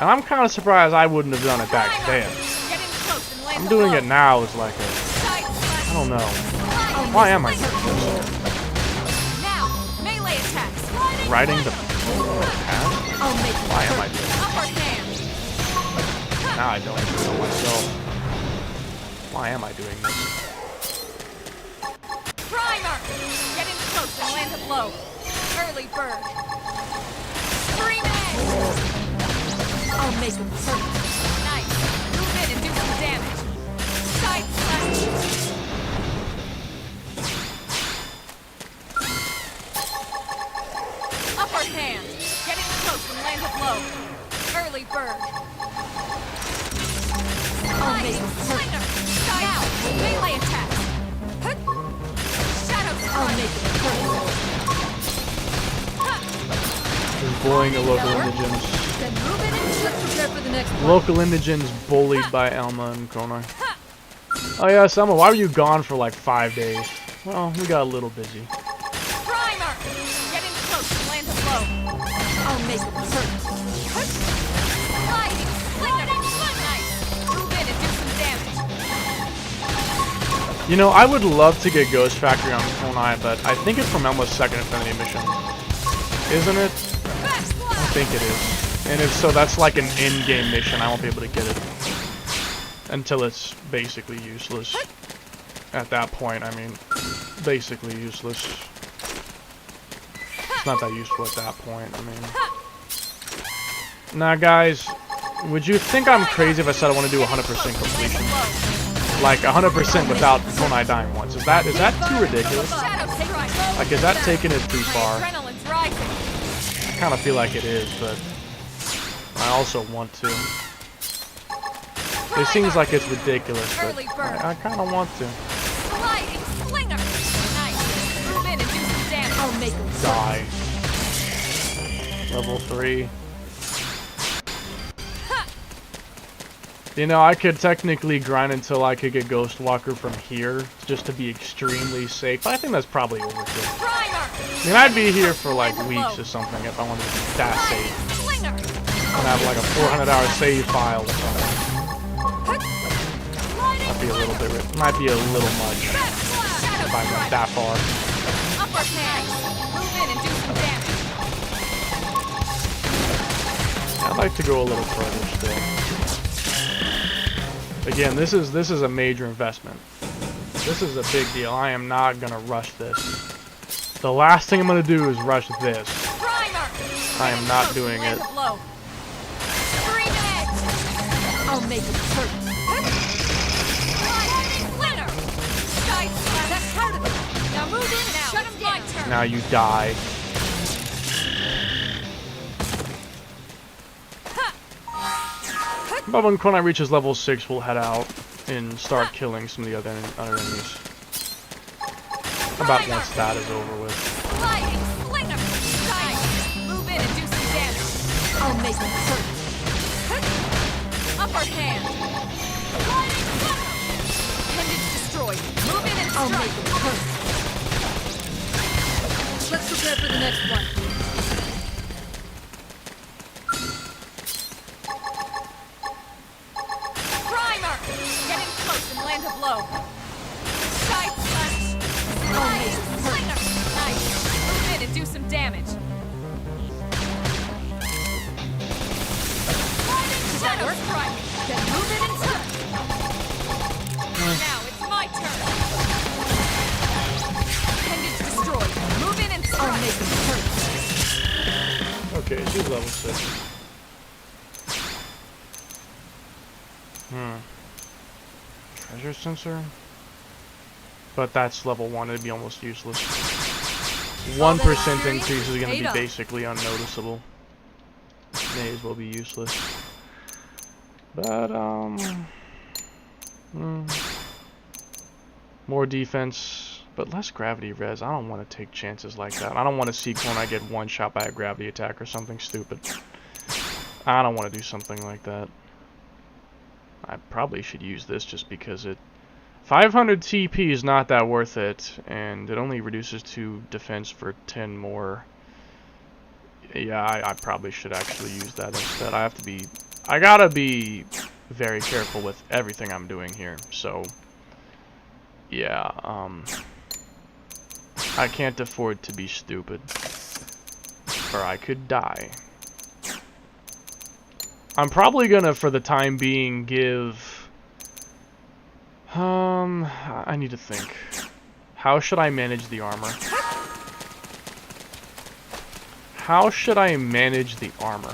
And I'm kind of surprised I wouldn't have done it back then. I'm doing it now as like a... I don't know. Why am I doing this? Riding the path? Why am I doing this? Now I don't even know myself. Why am I doing this? Primer! Getting close and land a blow. Early bird. Scream edge! I'll make him hurt. Nice. Move in and do some damage. Side slash. Upper hand. Getting close and land a blow. Early bird. Sliding slinger. Now, melee attack. Shadow strike. Just bullying the local indigents. Then move in and let's prepare for the next one. Local indigents bullied by Elma and konai. Oh yeah, Selma, why were you gone for like 5 days? Well, we got a little busy. Primer! Get in close and land a blow. I'll make it hurt. Sliding slinger. Nice. Move in and do some damage. You know, I would love to get Ghost Factory on konai, but I think it's from Elma's second Infinity mission. Isn't it? I think it is. And if so, that's like an in-game mission. I won't be able to get it until it's basically useless. At that point, I mean, basically useless. It's not that useful at that point, I mean. Now, guys, would you think I'm crazy if I said I want to do 100% completion? Like 100% without konai dying once? Is that too ridiculous? Like, is that taking it too far? I kind of feel like it is, but I also want to. It seems like it's ridiculous, but I kind of want to. Sliding slinger. Nice. Move in and do some damage. I'll make him Die. Level 3. You know, I could technically grind until I could get Ghost Walker from here, just to be extremely safe. But I think that's probably overkill. I mean, I'd be here for like weeks or something if I wanted to be that safe. I'd have like a 400-hour save file or something. Might be a little bit, might be a little much if I went that far. Upper hand. Move in and do some damage. I'd like to go a little further still. Again, this is a major investment. This is a big deal. I am not gonna rush this. The last thing I'm gonna do is rush this. I am not doing it. I'll make it hurt. That's part of it. Now move in now. Shut him down. Now you die. But when konai reaches level 6, we'll head out and start killing some of the other enemies. About once that is over with. Move in and do some damage. I'll make it hurt. Upper hand. Appendage destroyed. Move in and strike. I'll make it hurt. Let's prepare for the next one. Primer! Get in close and land a blow. Side slash. Slinger. Nice. Move in and do some damage. Does that work? Right. Then move in and touch. Now it's my turn. Appendage destroyed. Move in and strike. I'll make them hurt. Okay, she's level 6. Treasure sensor? But that's level 1, it'd be almost useless. 1% increase is going to be basically unnoticeable. May as well be useless. But, more defense, but less gravity res. I don't want to take chances like that. I don't want to see konai get one shot by a gravity attack or something stupid. I don't want to do something like that. I probably should use this just because it... 500 TP is not that worth it, and it only reduces to defense for 10 more. Yeah, I probably should actually use that instead. I gotta be very careful with everything I'm doing here, so... Yeah, I can't afford to be stupid, or I could die. I'm probably gonna, for the time being, give... I need to think. How should I manage the armor? How should I manage the armor?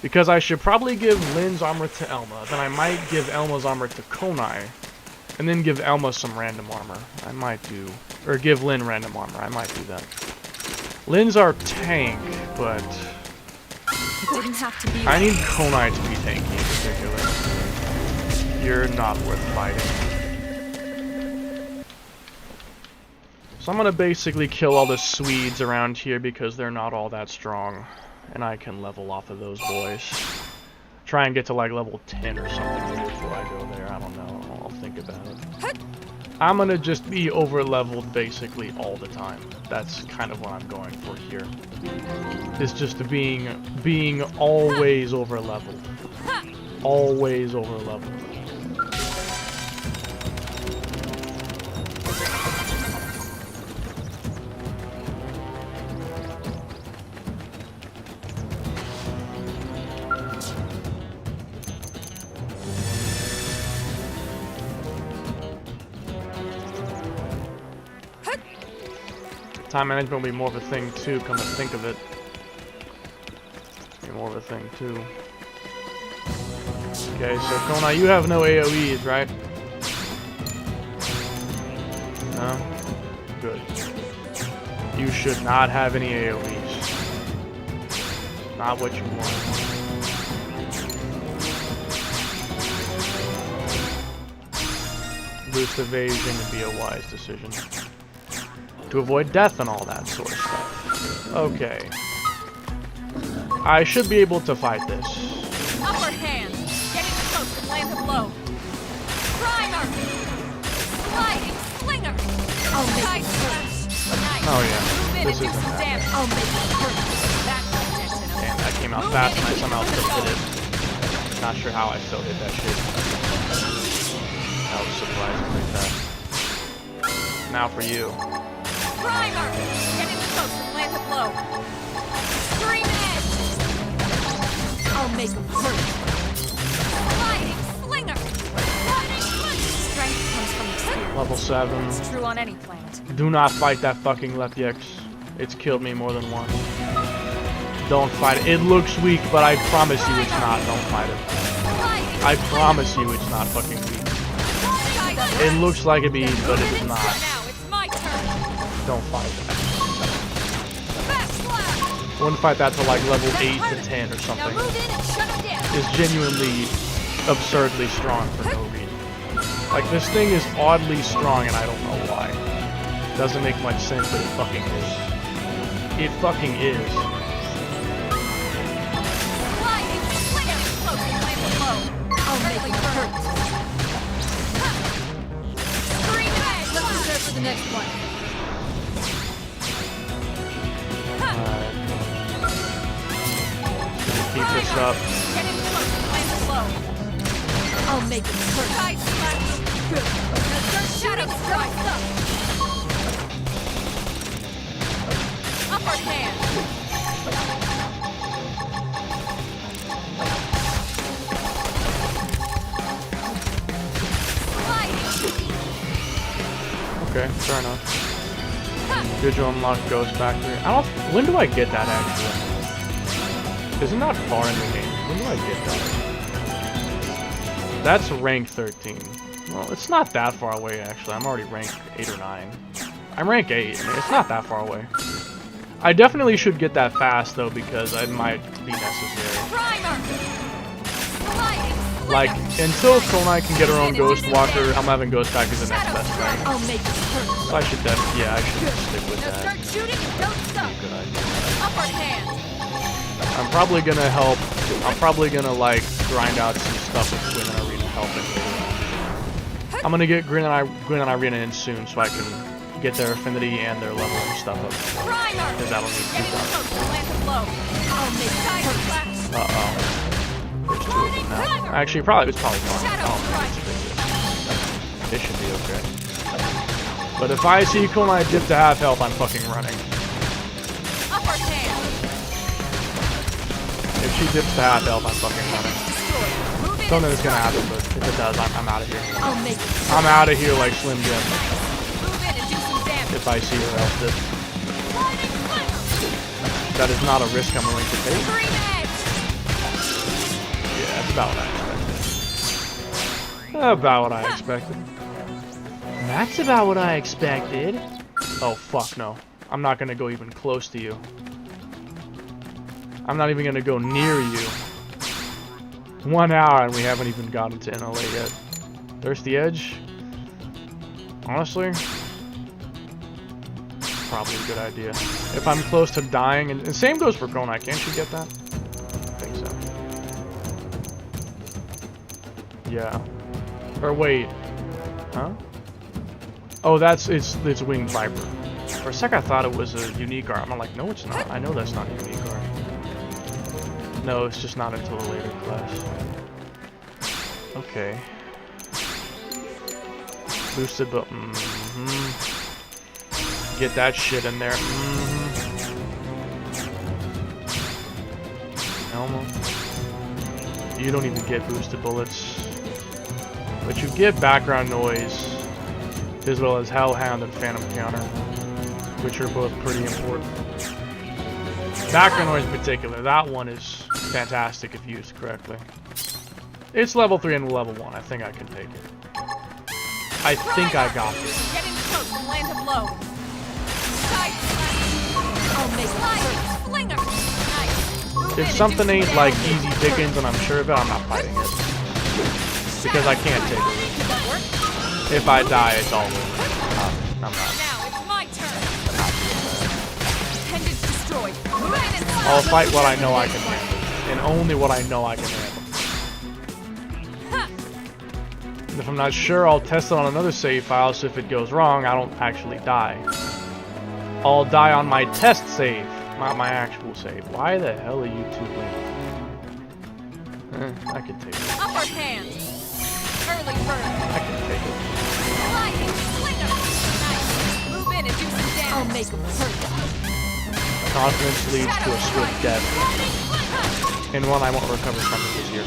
Because I should probably give Lynn's armor to Elma, then I might give Elma's armor to konai, and then give Elma some random armor. I might do... Or give Lynn random armor. I might do that. Lynn's our tank, but... It didn't have to be. I need Konai to be tanky in particular. You're not worth fighting. So I'm gonna basically kill all the Swedes around here because they're not all that strong. And I can level off of those boys. Try and get to like level 10 or something before I go there. I don't know. I'll think about it. I'm gonna just be over leveled basically all the time. That's kind of what I'm going for here. It's just being always over leveled. Always over leveled. Time management will be more of a thing too, come to think of it. Be more of a thing too. Okay, so Konai, you have no AoEs, right? No? Good. You should not have any AoEs. Not what you want. Boost evasion would be a wise decision. To avoid death and all that sort of stuff. Okay. I should be able to fight this. Upper hand. Get in close and land a blow. Primer. Sliding slinger. Oh, nice. Oh yeah. Move in This and do isn't some that. damage. Oh, make it hurt. Damn, that came out fast and I somehow still hit it. Not sure how I still hit that shit. That was surprising like that. Now for you. Primer! Get in close and land a blow. Scream edge! I'll make him hurt. Sliding slinger! Strength comes from experience. Level 7. It's true on any planet. Do not fight that fucking Lepiex. It's killed me more than once. Don't fight it. It looks weak, but I promise you it's not. Don't fight it. I promise you it's not fucking weak. It looks like it be, but it is not. Now it's my turn. Don't fight that. Fast slap! Wouldn't fight that to like level 8 to 10 or Now something. move in and shut him down. Is genuinely absurdly strong for no reason. Like, this thing is oddly strong and I don't know why. Doesn't make much sense, but it fucking is. It fucking is. Sliding slinger! Close and land a blow. I'll make him hurt. Scream edge! Let's prepare for the next one. Keep this up. Get in close and land a blow. I'll make it hurt. Side slash. Good. Now start shooting strikes up. Upper hand. Sliding. Okay, fair enough. Did you unlock Ghost Factory? I don't. When do I get that actually? Isn't that far in the game? When do I get that? That's rank 13. Well, it's not that far away actually. I'm already rank 8 or 9. I'm rank 8. I mean, it's not that far away. I definitely should get that fast though because it might be necessary. Primer. Sliding. Like, until Konai can get her own Ghost Walker, I'm having Ghost Factory the next best thing. I'll make it hurt. So I should definitely, yeah, I should stick with Now that. start shooting and don't stop. Good idea. Upper hand. I'm probably gonna help. I'm probably gonna like grind out some stuff with Gwyn and Irina helping. I'm gonna get Gwyn and Irina in soon so I can get their affinity and their level and stuff up. Primer. Because that'll need to Get be in done. close and land a blow. I'll make it hurt. Uh-oh. There's 2 of them now. Actually, it's probably fine. It should be okay. But if I see Konai dip to half health, I'm fucking running. Upper hand. If she dips to half health, I'm fucking running. Move in Don't know and if it's gonna strike. happen, but if it does, I'm out of here. I'll make it. I'm out of here like Slim Jim Move in and do some damage. if I see her health dip. Sliding slinger. That is not a risk I'm willing to take. Scream edge. Yeah, that's about what I expected. About what I expected. That's about what I expected. Oh, fuck no. I'm not gonna go even close to you. I'm not even gonna go near you. 1 hour and we haven't even gotten to NLA yet. Thirsty Edge? Honestly, probably a good idea. If I'm close to dying, and same goes for konai, can't you get that? I think so. Yeah. Or wait. Huh? Oh, it's Winged Viper. For a sec I thought it was a unique arm. I'm like, no it's not. I know that's not a unique arm. No, it's just not until a later class. Okay. Boosted, but get that shit in there. Elmo. You don't even get boosted bullets, but you get background noise, as well as Hellhound and Phantom Counter, which are both pretty important. Background noise in particular, that one is fantastic if used correctly. It's level 3 and level 1. I think I can take it. I think I got this. Getting close and land a blow. If something ain't like easy pickings and I'm sure of it, I'm not fighting it. Because I can't take it. If I die, it's all over. I'm not. Now it's my turn. Appendage destroyed. I'll fight what I know I can handle. And only what I know I can handle. And if I'm not sure, I'll test it on another save file, so if it goes wrong, I don't actually die. I'll die on my test save, not my actual save. Why the hell are you too late? I can take it. Upper hand. Early bird. I can take it. Sliding. Slinger. Nice. Move in and do some damage. I'll make them hurt. Confidence leads to a swift death. And one I won't recover from if it's here.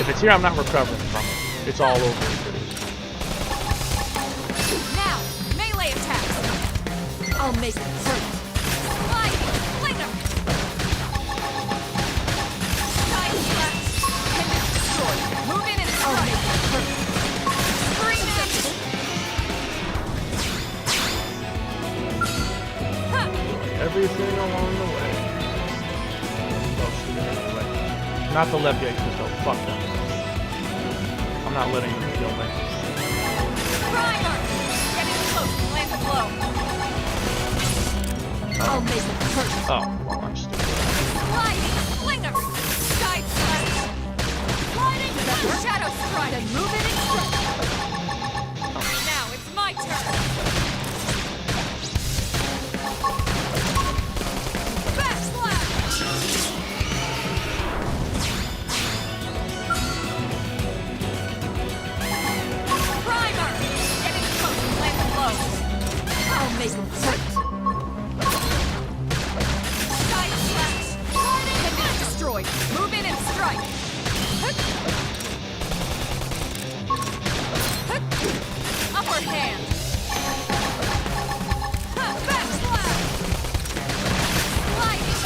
If it's here, I'm not recovering from it. It's all over if it is. Now, melee attacks. I'll make them hurt. Sliding. Slinger. Side slash. Appendage destroyed. Move in and strike. I'll make them hurt. Everything along the way. Most of it anyway. Not the left yanks, though. Fuck them. I'm not letting them kill me. Primer! Getting close to land a blow. I'll make them hurt. Oh, well, I'm stupid. Sliding! Slinger! Side slash! Sliding! Shadow strike! Then move in and strike! Now it's my turn! Backslash! Primer! Getting close to land a blow. I'll make them hurt. Side slash! Sliding! Appendage destroyed. Move in and strike. Upper hand. Backslash! Sliding!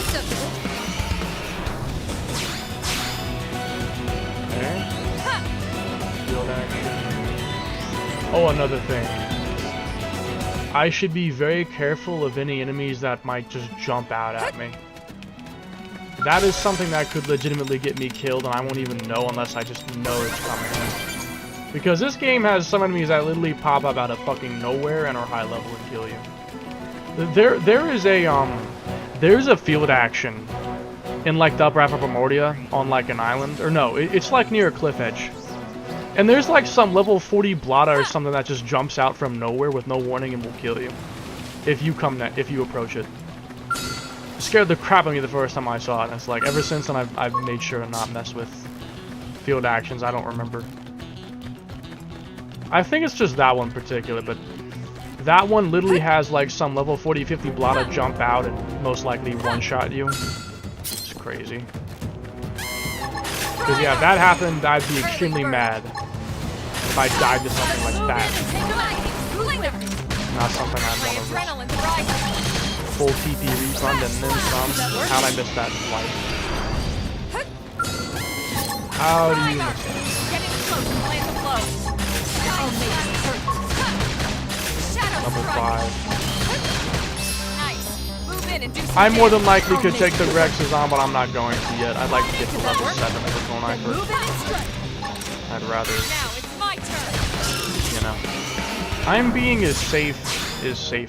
Okay. Field action. Oh, another thing. I should be very careful of any enemies that might just jump out at me. That is something that could legitimately get me killed, and I won't even know unless I just know it's coming. Because this game has some enemies that literally pop up out of fucking nowhere and are high level and kill you. There's a field action in like the upper half of Primordia on like an island, or no, it's like near a cliff edge. And there's like some level 40 blotta or something that just jumps out from nowhere with no warning and will kill you if you approach it. It scared the crap out of me the first time I saw it, and it's like ever since then I've made sure to not mess with field actions. I don't remember. I think it's just that one in particular, but that one literally has like some level 40-50 blotta jump out and most likely one-shot you. It's crazy. Because yeah, if that happened, I'd be extremely mad if I died to something like that. Not something I'd want to risk. Full TP refund and then some. How'd I miss that twice? How do you miss that? Getting close to land a blow. Double 5. Nice. Move in and do some I more than damage. likely could take the Rexes on, but I'm not going to yet. I'd like to get to level 7 for konai Move first. in and strike. I'd rather, Now it's my turn. you know. I'm being as safe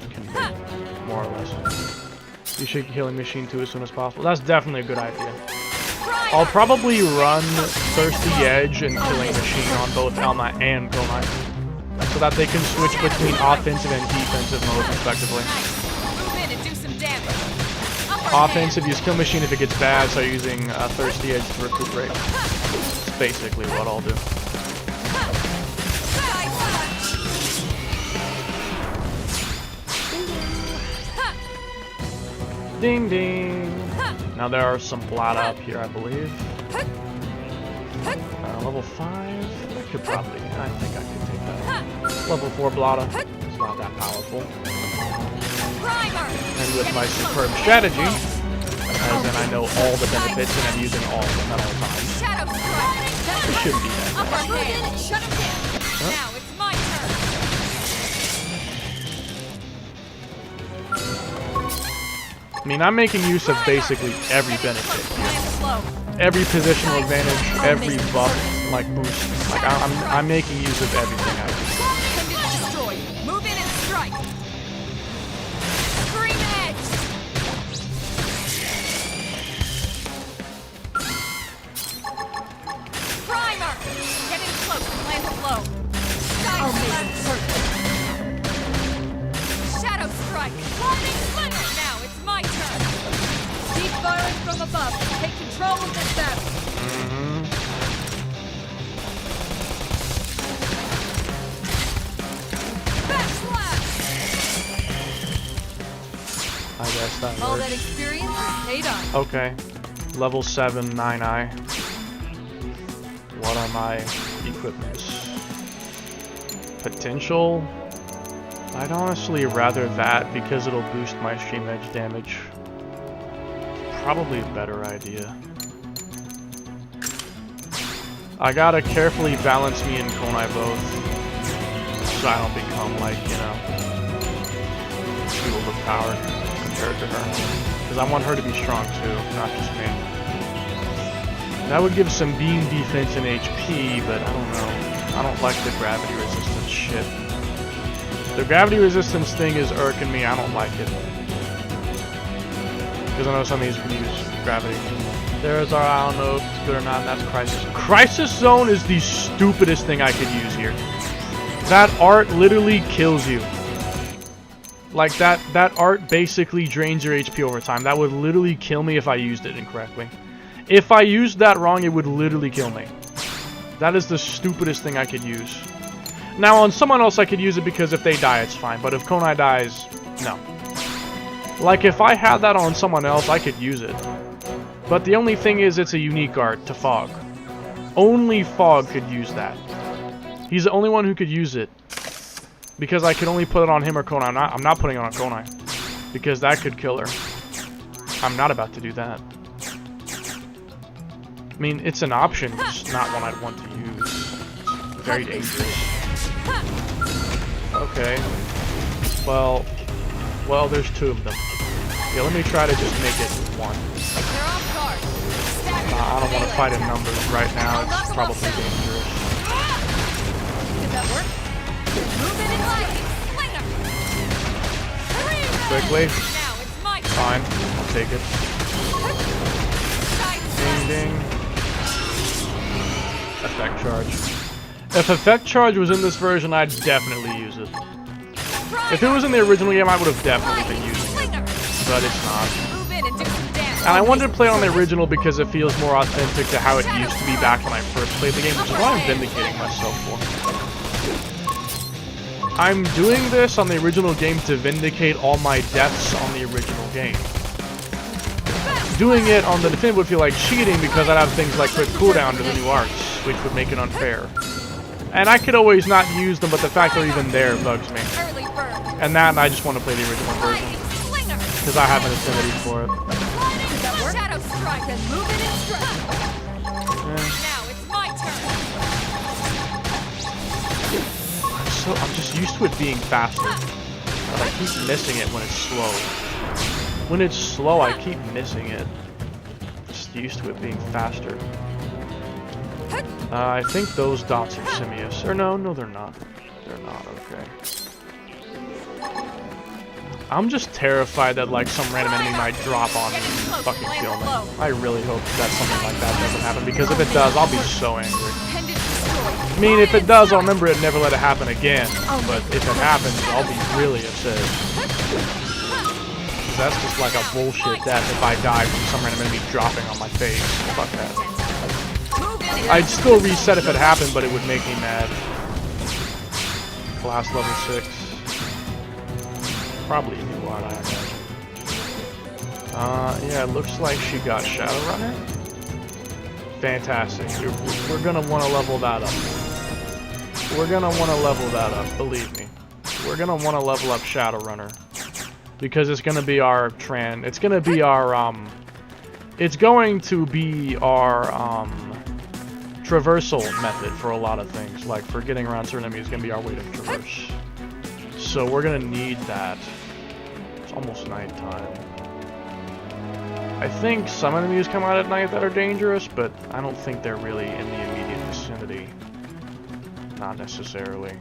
can be, more or less. You should healing machine too as soon as possible. That's definitely a good idea. I'll probably run Thirsty Edge and Killing Machine on both Elma and konai, so that they can switch between offensive and defensive modes respectively. Move in and do some damage. Upper Offensive, use Kill Machine if it gets bad, so using Thirsty Edge to recuperate. That's basically what I'll do. Ding ding! Now there are some Blada up here, I believe. Level 5? I think I could take that. Level 4 Blada. It's not that powerful. And with my superb strategy, as in I know all the benefits and I'm using all of them at all times, Shadow strike. it shouldn't be that bad. Upper hand. Shut him down. Now it's my turn. I mean, I'm making use of basically every benefit here. Land the blow. Every positional advantage, every buff, like boost. Like I'm making use of everything I can. Send it to destroy. Move in and strike. Scream edge. Primer. Get in close and land a blow. I'll make it perfect. Shadow strike. Lightning slinger. Now it's my turn. Deep firing from above. Take control of this battle. I guess that All that works. experience is paid off. Okay. Level 7, 9i. What are my equipments? Potential? I'd honestly rather that because it'll boost my stream edge damage. Probably a better idea. I gotta carefully balance me and konai both, so I don't become like, you know, too overpowered compared to her. Because I want her to be strong too, not just me. That would give some beam defense and HP, but I don't know. I don't like the gravity resistance shit. The gravity resistance thing is irking me, I don't like it. Because I know some of these can use gravity. There's our, I don't know if it's good or not, and that's Crisis. Crisis Zone is the stupidest thing I could use here. That art literally kills you. Like, that art basically drains your HP over time. That would literally kill me if I used it incorrectly. If I used that wrong, it would literally kill me. That is the stupidest thing I could use. Now, on someone else I could use it because if they die, it's fine. But if konai dies, no. Like, if I had that on someone else, I could use it. But the only thing is, it's a unique art to Fog. Only Fog could use that. He's the only one who could use it. Because I could only put it on him or konai. I'm not putting it on konai. Because that could kill her. I'm not about to do that. I mean, it's an option, just not one I'd want to use. Very dangerous. Okay. Well, there's two of them. Yeah, let me try to just make it one. They're off guard. I don't want to fight in numbers right now. It's probably dangerous. Did that work? Move in and lightning slinger. Quickly. Now it's my turn. Fine. I'll take it. Ding ding. Effect charge. If effect charge was in this version, I'd definitely use it. If it was in the original game, I would have definitely been using it. But it's not. Move in and do some damage. And I wanted to play on the original because it feels more authentic to how it used to be back when I first played the game, which is what I'm vindicating myself for. I'm doing this on the original game to vindicate all my deaths on the original game. Doing it on the definitive would feel like cheating because I'd have things like quick cooldown to the new arts, which would make it unfair. And I could always not use them, but the fact they're even there bugs me. Early bird. And I just want to play the original version Lightning slinger. because I have an affinity for it. Did that work? Shadow strike and move in and strike. Now it's my turn. I'm just used to it being faster. But I keep missing it when it's slow. When it's slow, I keep missing it. Just used to it being faster. I think those dots are simius. Or no, they're not. They're not, okay. I'm just terrified that like some random enemy might drop on me and fucking kill me. I really hope that something like that doesn't happen, because if it does, I'll be so angry. I mean, if it does, I'll remember it, never let it happen again. But if it happens, I'll be really upset. That's just like a bullshit death if I die from some random enemy dropping on my face. Fuck that. I'd still reset if it happened, but it would make me mad. Class level 6. Probably a new art, I imagine. Yeah, it looks like she got Shadowrunner. Fantastic. We're gonna want to level that up. We're gonna want to level that up, believe me. We're gonna want to level up Shadowrunner. Because it's gonna be our it's going to be our, traversal method for a lot of things. Like, for getting around certain enemies, it's gonna be our way to traverse. So we're gonna need that. It's almost nighttime. I think some enemies come out at night that are dangerous, but I don't think they're really in the immediate vicinity. Not necessarily.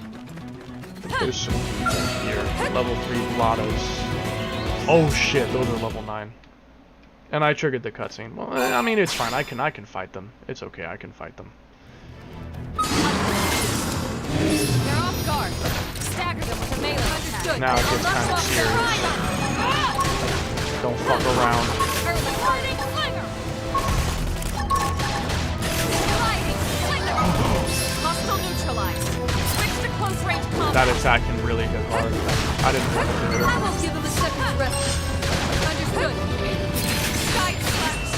There's some things here. Level 3 Bladas. Oh shit, those are level 9. And I triggered the cutscene. Well, I mean, it's fine. I can fight them. It's okay. I can fight them. They're off guard. Stagger them with a melee attack. Now it gets kind of serious. Don't fuck around. Early burning slinger. Sliding slinger. Hostile neutralized. Switch to close range combat. That attack can really hit hard. I didn't want to do it. I will give them a second rest. Understood. Side slash.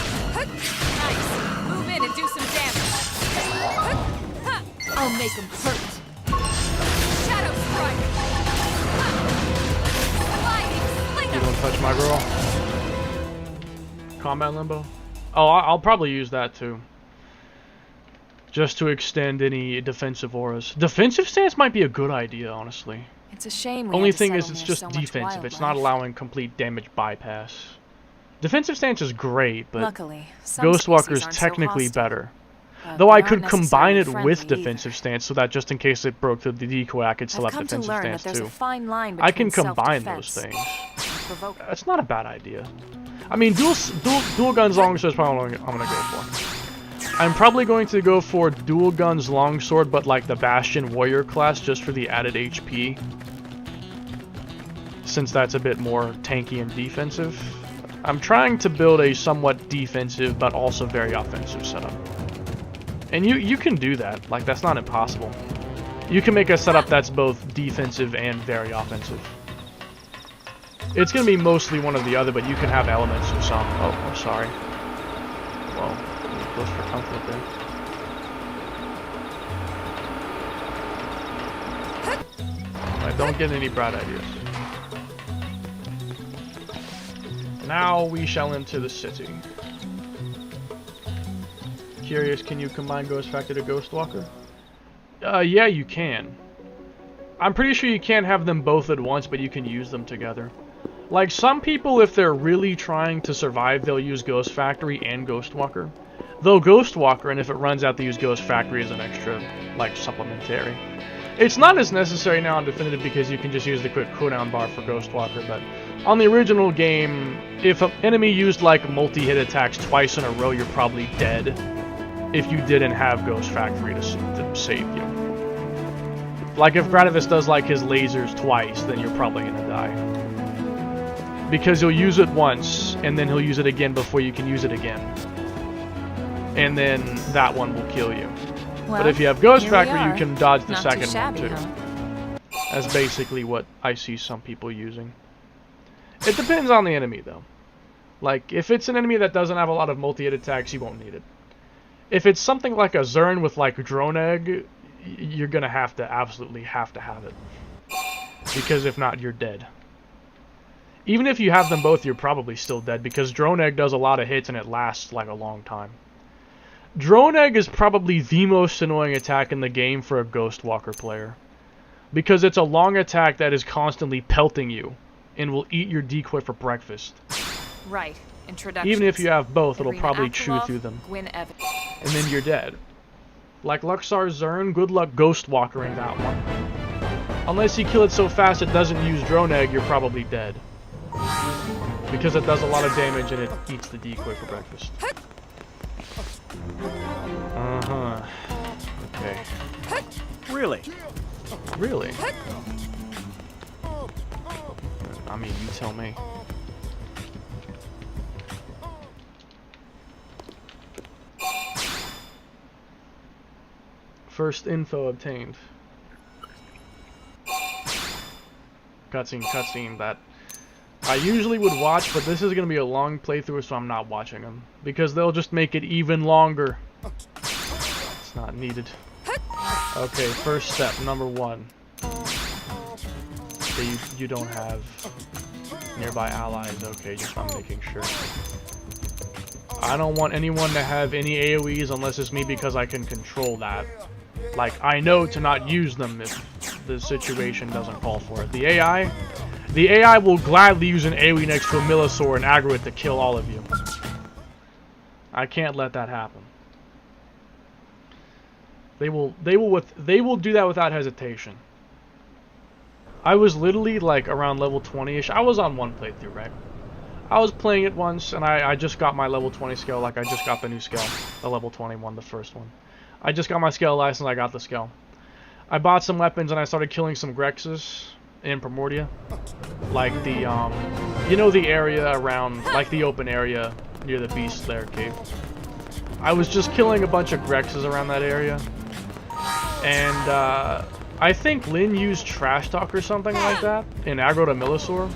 Nice. Move in and do some damage. I'll make them hurt. Shadow strike. Sliding slinger. You don't touch my girl. Combat limbo. Oh, I'll probably use that too. Just to extend any defensive auras. Defensive stance might be a good idea, honestly. It's a shame. Only thing is, it's just defensive. It's not allowing complete damage bypass. Defensive stance is great, but luckily, Ghostwalker's technically better. Though I could combine it with defensive stance, so that just in case it broke through the decoy, I could still have defensive stance too. I can combine those things. That's not a bad idea. I mean, dual guns longsword is probably what I'm gonna go for. I'm probably going to go for dual guns longsword, but like the Bastion warrior class, just for the added HP. Since that's a bit more tanky and defensive. I'm trying to build a somewhat defensive, but also very offensive setup. And you can do that. Like, that's not impossible. You can make a setup that's both defensive and very offensive. It's going to be mostly one or the other, but you can have elements of some. Oh, I'm sorry. Well, close for comfort there. I don't get any bright ideas. Now we shall enter the city. Curious, can you combine Ghost Factor to Ghostwalker? Yeah, you can. I'm pretty sure you can't have them both at once, but you can use them together. Like, some people, if they're really trying to survive, they'll use Ghost Factory and Ghostwalker. Though Ghostwalker, and if it runs out, they use Ghost Factory as an extra, like, supplementary. It's not as necessary now in Definitive because you can just use the quick cooldown bar for Ghostwalker, but on the original game, if an enemy used, like, multi-hit attacks twice in a row, you're probably dead if you didn't have Ghost Factory to save you. Like, if Gradivis does, like, his lasers twice, then you're probably gonna die. Because he'll use it once, and then he'll use it again before you can use it again. And then that one will kill you. Well, but if you have Ghost Factory, you can dodge the second one too. That's basically what I see some people using. It depends on the enemy though. Like, if it's an enemy that doesn't have a lot of multi-hit attacks, you won't need it. If it's something like a Zern with like Drone Egg, you're gonna absolutely have to have it. Because if not, you're dead. Even if you have them both, you're probably still dead, because Drone Egg does a lot of hits and it lasts like a long time. Drone Egg is probably the most annoying attack in the game for a Ghostwalker player. Because it's a long attack that is constantly pelting you, and will eat your decoy for breakfast. Right. Introduction. Even if you have both, it'll Irina probably chew Akrylov, through them. Gwyn Evans. And then you're dead. Like Luxar Zern, good luck ghost walkering that one. Unless you kill it so fast it doesn't use drone egg, you're probably dead. Because it does a lot of damage and it eats the decoy for breakfast. Uh-huh. Okay. Really? Really? I mean, you tell me. First info obtained. Cutscene that I usually would watch, but this is going to be a long playthrough, so I'm not watching them. Because they'll just make it even longer. It's not needed. Okay, first step, number 1. Okay, you don't have nearby allies. Okay, just I'm making sure. I don't want anyone to have any AoEs unless it's me because I can control that. Like, I know to not use them if the situation doesn't call for it. The AI will gladly use an AoE next to a Millisor and aggro it to kill all of you. I can't let that happen. They will do that without hesitation. I was literally like around level 20-ish. I was on one playthrough, right? I was playing it once, and I just got my level 20 skill. Like, I just got the new skill, the level 21, the first one. I just got my skill license, I got the skill. I bought some weapons, and I started killing some Grexes in Primordia. Like the, you know the area around, like the open area near the Beast Slayer cave. I was just killing a bunch of Grexes around that area. And, I think Lynn used Trash Talk or something like that in aggro to Millisor.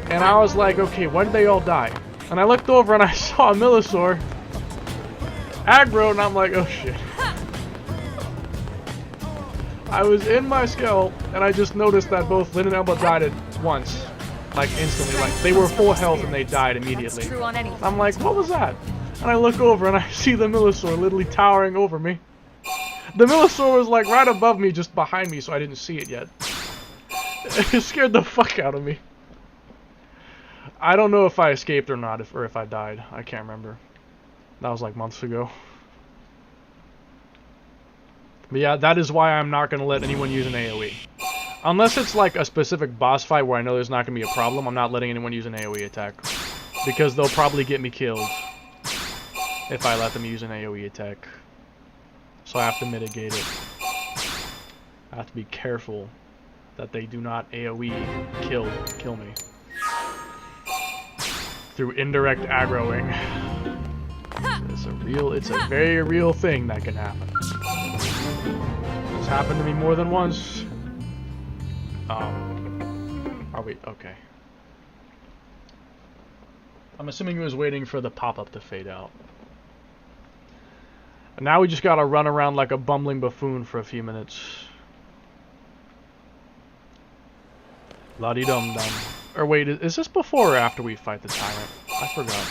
And I was like, okay, why did they all die? And I looked over and I saw a Millisor aggro, and I'm like, oh shit. I was in my skill, and I just noticed that both Lynn and Elba died at once. Like, instantly. Like, they were full health and they died immediately. True on anything. I'm like, what was that? And I look over and I see the Millisor literally towering over me. The Millisor was like right above me, just behind me, so I didn't see it yet. It scared the fuck out of me. I don't know if I escaped or not, or if I died. I can't remember. That was like months ago. But yeah, that is why I'm not going to let anyone use an AoE. Unless it's like a specific boss fight where I know there's not going to be a problem, I'm not letting anyone use an AoE attack. Because they'll probably get me killed if I let them use an AoE attack. So I have to mitigate it. I have to be careful that they do not AoE kill me. Through indirect aggroing. It's a very real thing that can happen. It's happened to me more than once. Are we okay? I'm assuming he was waiting for the pop-up to fade out. And now we just gotta run around like a bumbling buffoon for a few minutes. La-dee-dum-dum. Or wait, is this before or after we fight the tyrant? I forgot.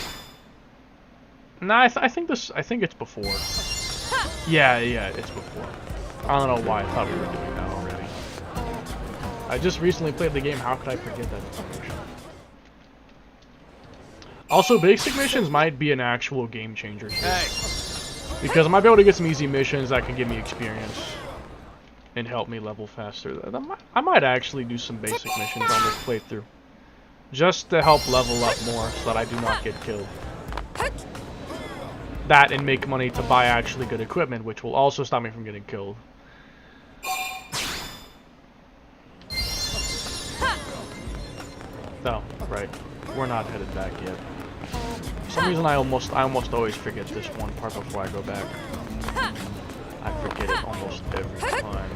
Nah, I think it's before. Yeah, it's before. I don't know why I thought we were doing that already. I just recently played the game, how could I forget that information? Also, basic missions might be an actual game changer too. Because I might be able to get some easy missions that can give me experience and help me level faster. I might actually do some basic missions on this playthrough. Just to help level up more so that I do not get killed. That and make money to buy actually good equipment, which will also stop me from getting killed. No, right. We're not headed back yet. For some reason I almost always forget this one part before I go back. I forget it almost every time.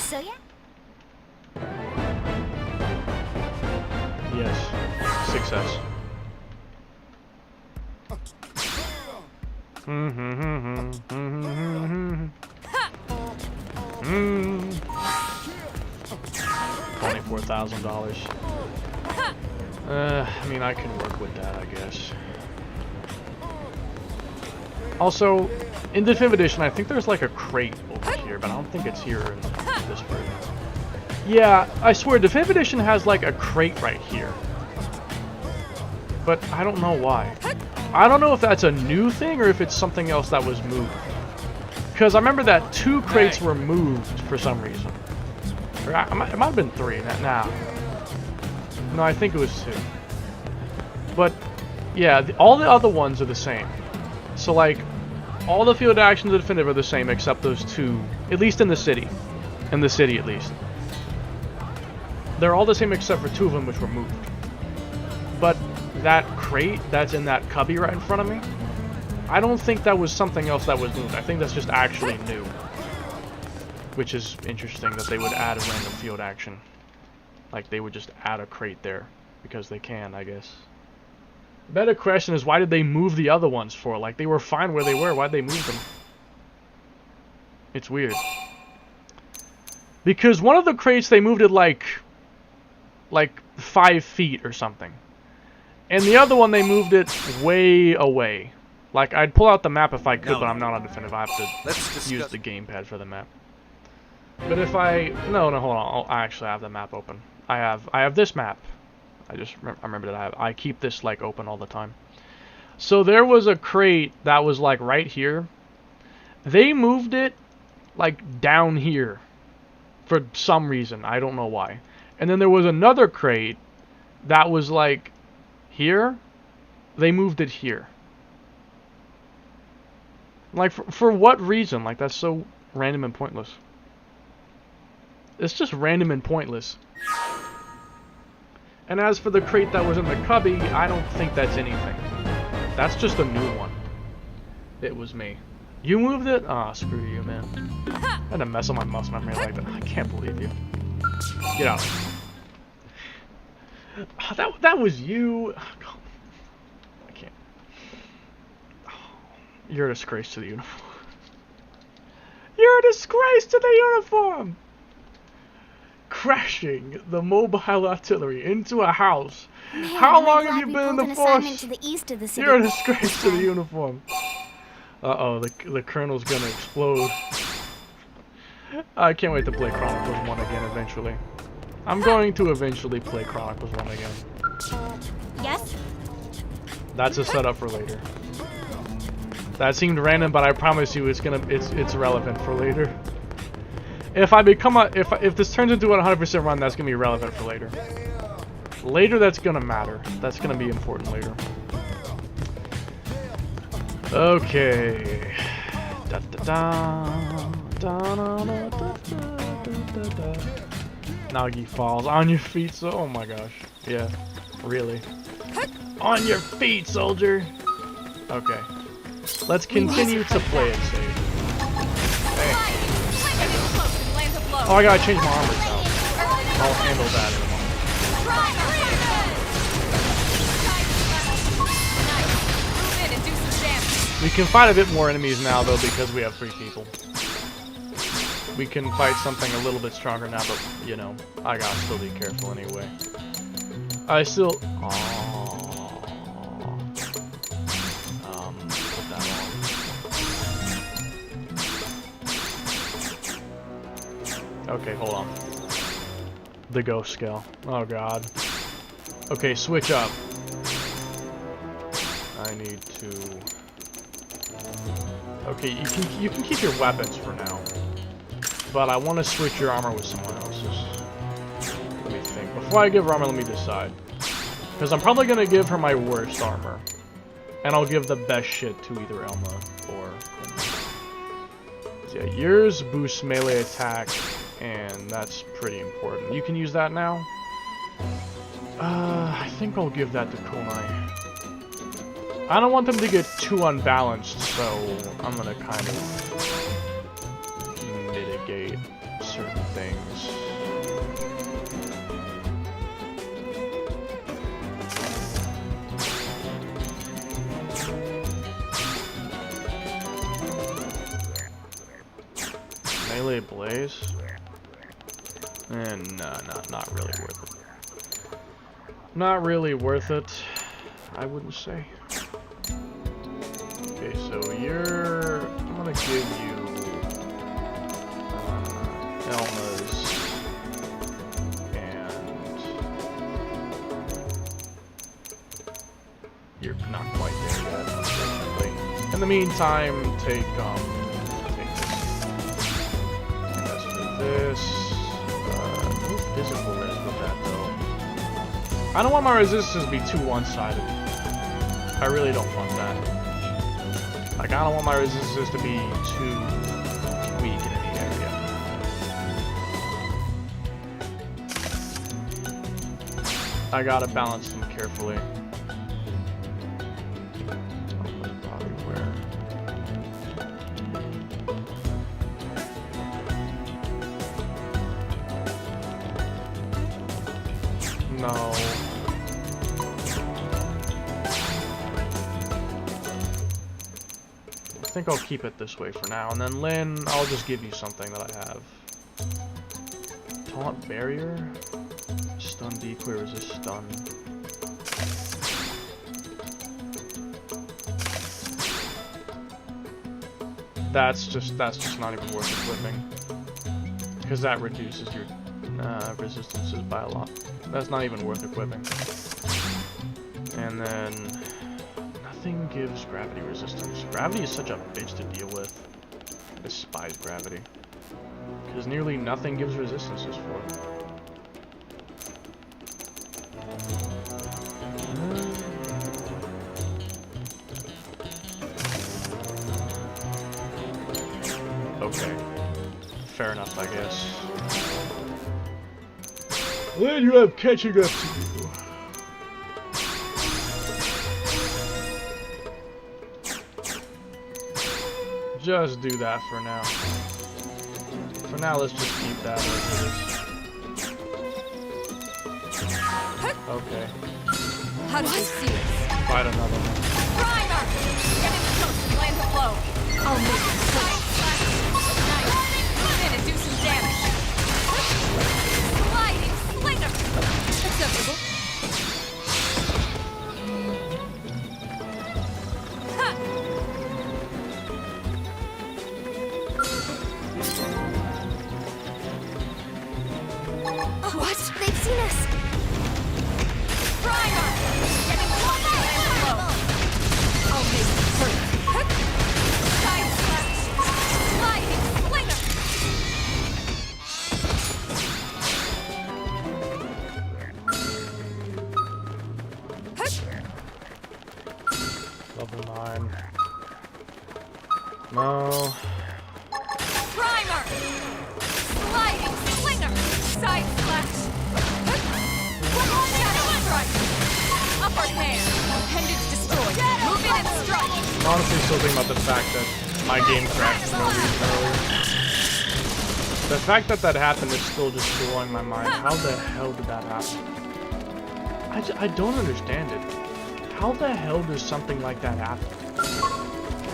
So yeah? Yes. Success. 24,000. I mean, I can work with that, I guess. Also, In Definitive Edition, I think there's like a crate over here, but I don't think it's here in this version. Yeah, I swear, Definitive Edition has like a crate right here. But I don't know why. I don't know if that's a new thing or if it's something else that was moved. Because I remember that 2 crates were moved for some reason. Or it might have been 3. Nah. No, I think it was 2. But, yeah, all the other ones are the same. So, like, all the field actions of Definitive are the same except those 2. At least in the city. In the city, at least. They're all the same except for 2 of them which were moved. But that crate that's in that cubby right in front of me, I don't think that was something else that was moved. I think that's just actually new. Which is interesting that they would add a random field action. Like they would just add a crate there. Because they can, I guess. The better question is, why did they move the other ones for? Like, they were fine where they were. Why'd they move them? It's weird. Because one of the crates, they moved it like 5 feet or something. And the other one, they moved it way away. Like, I'd pull out the map if I could, but I'm not on Definitive. I have to use the gamepad for the map. But if I... No, hold on. I actually have the map open. I have this map. I remember that I keep this, like, open all the time. So there was a crate that was, like, right here. They moved it, like, down here. For some reason. I don't know why. And then there was another crate that was, like, here. They moved it here. Like, for what reason? Like, that's so random and pointless. It's just random and pointless. And as for the crate that was in the cubby, I don't think that's anything. That's just a new one. It was me. You moved it? Ah, screw you, man. I had to mess up my muscle memory like that. I can't believe you. Get out. That was you. I can't. You're a disgrace to the uniform. You're a disgrace to the uniform! Crashing the mobile artillery into a house. Man, How long have you been in the force? To the east of the city. You're a disgrace to the uniform. Uh-oh, the colonel's gonna explode. I can't wait to play Chronicles 1 again eventually. I'm going to eventually play Chronicles 1 again. Yes? That's a setup for later. That seemed random, but I promise you it's relevant for later. If I become if this turns into a 100% run, that's gonna be relevant for later. Later, that's gonna matter. That's gonna be important later. Okay. Da da da da da da da da da. Nagi falls on your feet. So, oh my gosh. Yeah. Really. On your feet, soldier. Okay. Let's continue to play it safe. Hey. Oh, I gotta change my armor now. I'll handle that in a moment. We can fight a bit more enemies now, though, because we have 3 people. We can fight something a little bit stronger now, but, you know, I gotta still be careful anyway. I still... put that on. Okay, hold on. The ghost scale. Oh god. Okay, switch up. I need to... Okay, you can keep your weapons for now. But I want to switch your armor with someone else's. Let me think. Before I give her armor, let me decide. Because I'm probably going to give her my worst armor. And I'll give the best shit to either Elma or... So yeah, yours boosts melee attack. And that's pretty important. You can use that now? I think I'll give that to konai. I don't want them to get too unbalanced, so I'm gonna kind of mitigate certain things. Melee blaze? And not really worth it. Not really worth it, I wouldn't say. Okay, so I'm gonna give you Elma's and you're not quite there yet, unfortunately. In the meantime, take this. And that's for this. No physical res with that though. I don't want my resistance to be too one-sided. I really don't want that. Like, I don't want my resistance to be too weak in any area. I gotta balance them carefully. Probably where. No. I think I'll keep it this way for now, and then Lynn, I'll just give you something that I have. Taunt barrier, stun decoy, resist stun. That's just not even worth equipping, because that reduces your resistances by a lot. That's not even worth equipping. And then nothing gives gravity resistance. Gravity is such a bitch to deal with. I despise gravity. Because nearly nothing gives resistances for it. Okay. Fair enough, I guess. Then you have catching up to do. Just do that for now. For now, let's just keep that as it is. Okay. How do you see this? Fight another one. Primer! Get in close and land a blow. I'll make it quick. Nice. Move in and do some damage. Sliding slinger. Acceptable. Ha! What? They've seen us. Primer! Get in close and land a blow. I'll make it hurt. Side slash. Sliding slinger. Level 9. No. Primer! Sliding slinger! Side slash! Shadow strike! Upper hand! Appendage destroyed! Move in and strike! I'm honestly still thinking about the fact that my game crashed for no reason earlier. The fact that that happened is still just blowing my mind. How the hell did that happen? I don't understand it. How the hell does something like that happen?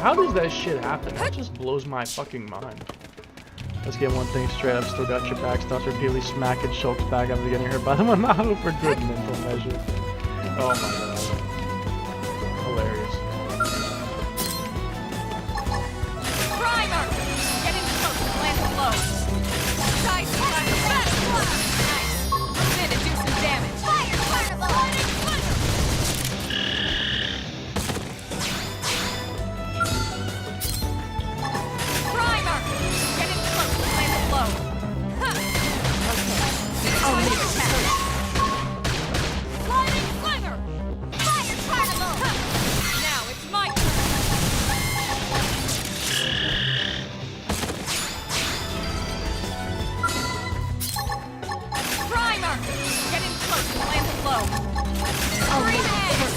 How does that shit happen? That just blows my fucking mind. Let's get one thing straight up. Still got your back. Stops repeatedly smacking Shulk's back after getting hurt by the Monado for good mental measure. Oh my god. Hilarious. Primer! Get in close and land a blow. Side slash! Nice! Move in and do some damage. Fire carnival! Primer! Get in close and land a blow. Ha! Okay. I'll make it hurt. Sliding slinger! Fire carnival! Ha! Now it's my turn. Primer! Get in close and land a blow. I'll make it hurt.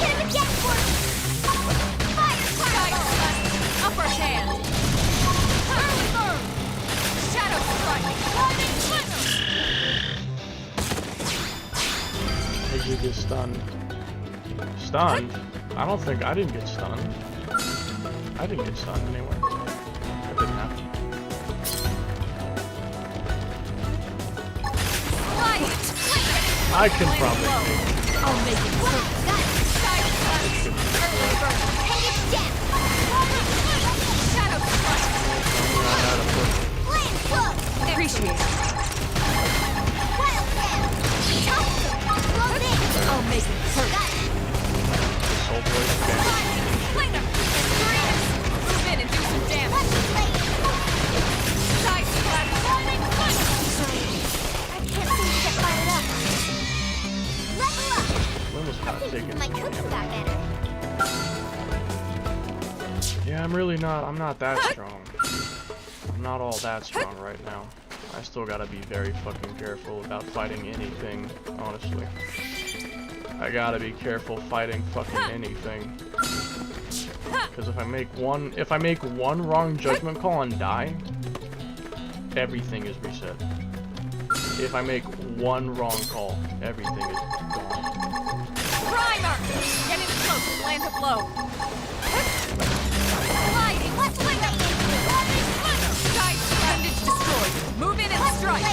Hit him again, Fire Side carnival. slash! Upper hand! Early bird! Shadow strike! Sliding slinger! Did you get stunned? Stunned? I don't think I didn't get stunned. I didn't get stunned anyway. That didn't happen. Sliding slinger! I can probably Blow. take it. I'll make it hurt. Side slash! Early bird! Hit him again. Shadow strike! not that strong. I'm not all that strong right now. I still gotta be very fucking careful about fighting anything, honestly. I gotta be careful fighting fucking anything. Because if I make one wrong judgment call and die, everything is reset. If I make one wrong call, everything is gone. Primer! Get in close and land a blow. Sliding! Slinger! Guide bandage destroyed. Move in and strike.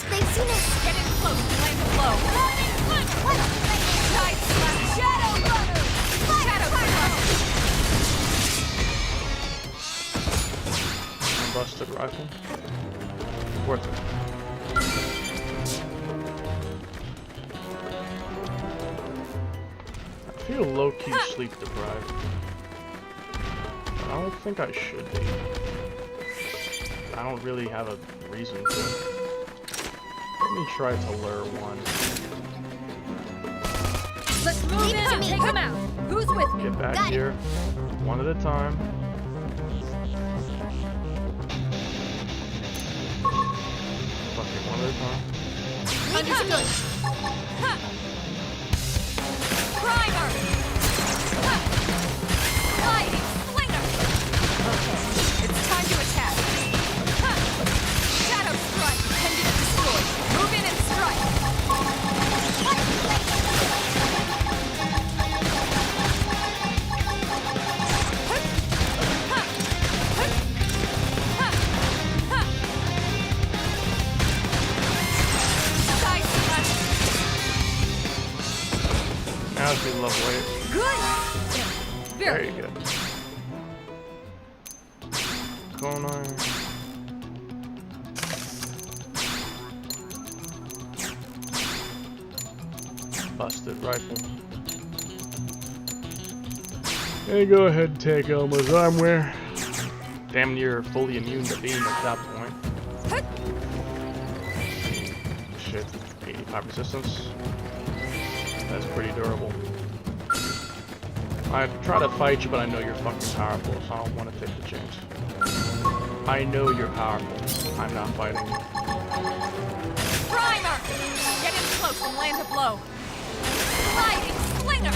They've seen us. Get in close and land a blow. Side slash shadow runner. Shadow thrust. Busted rifle. Worth it. I feel low-key sleep deprived. But I don't think I should be. I don't really have a reason to. Let me try to lure one. Let's move in and take him out. Who's with me? Get back here. One at a time. Fuck it, one at a time. Understood. Ha. Primer. Ha. Sliding slinger. Okay, it's time to attack. Ha. Shadow strike. Pendant destroyed. Move in and strike. Now we love weight. Good. Very good. Konai. Busted rifle. Hey, go ahead and take Elma's armor. Damn near fully immune to beam at that point. Shit, 85 resistance. That's pretty durable. I try to fight you, but I know you're fucking powerful, so I don't want to take the chance. I know you're powerful. I'm not fighting you. Primer! Get in close and land a blow. Sliding slinger!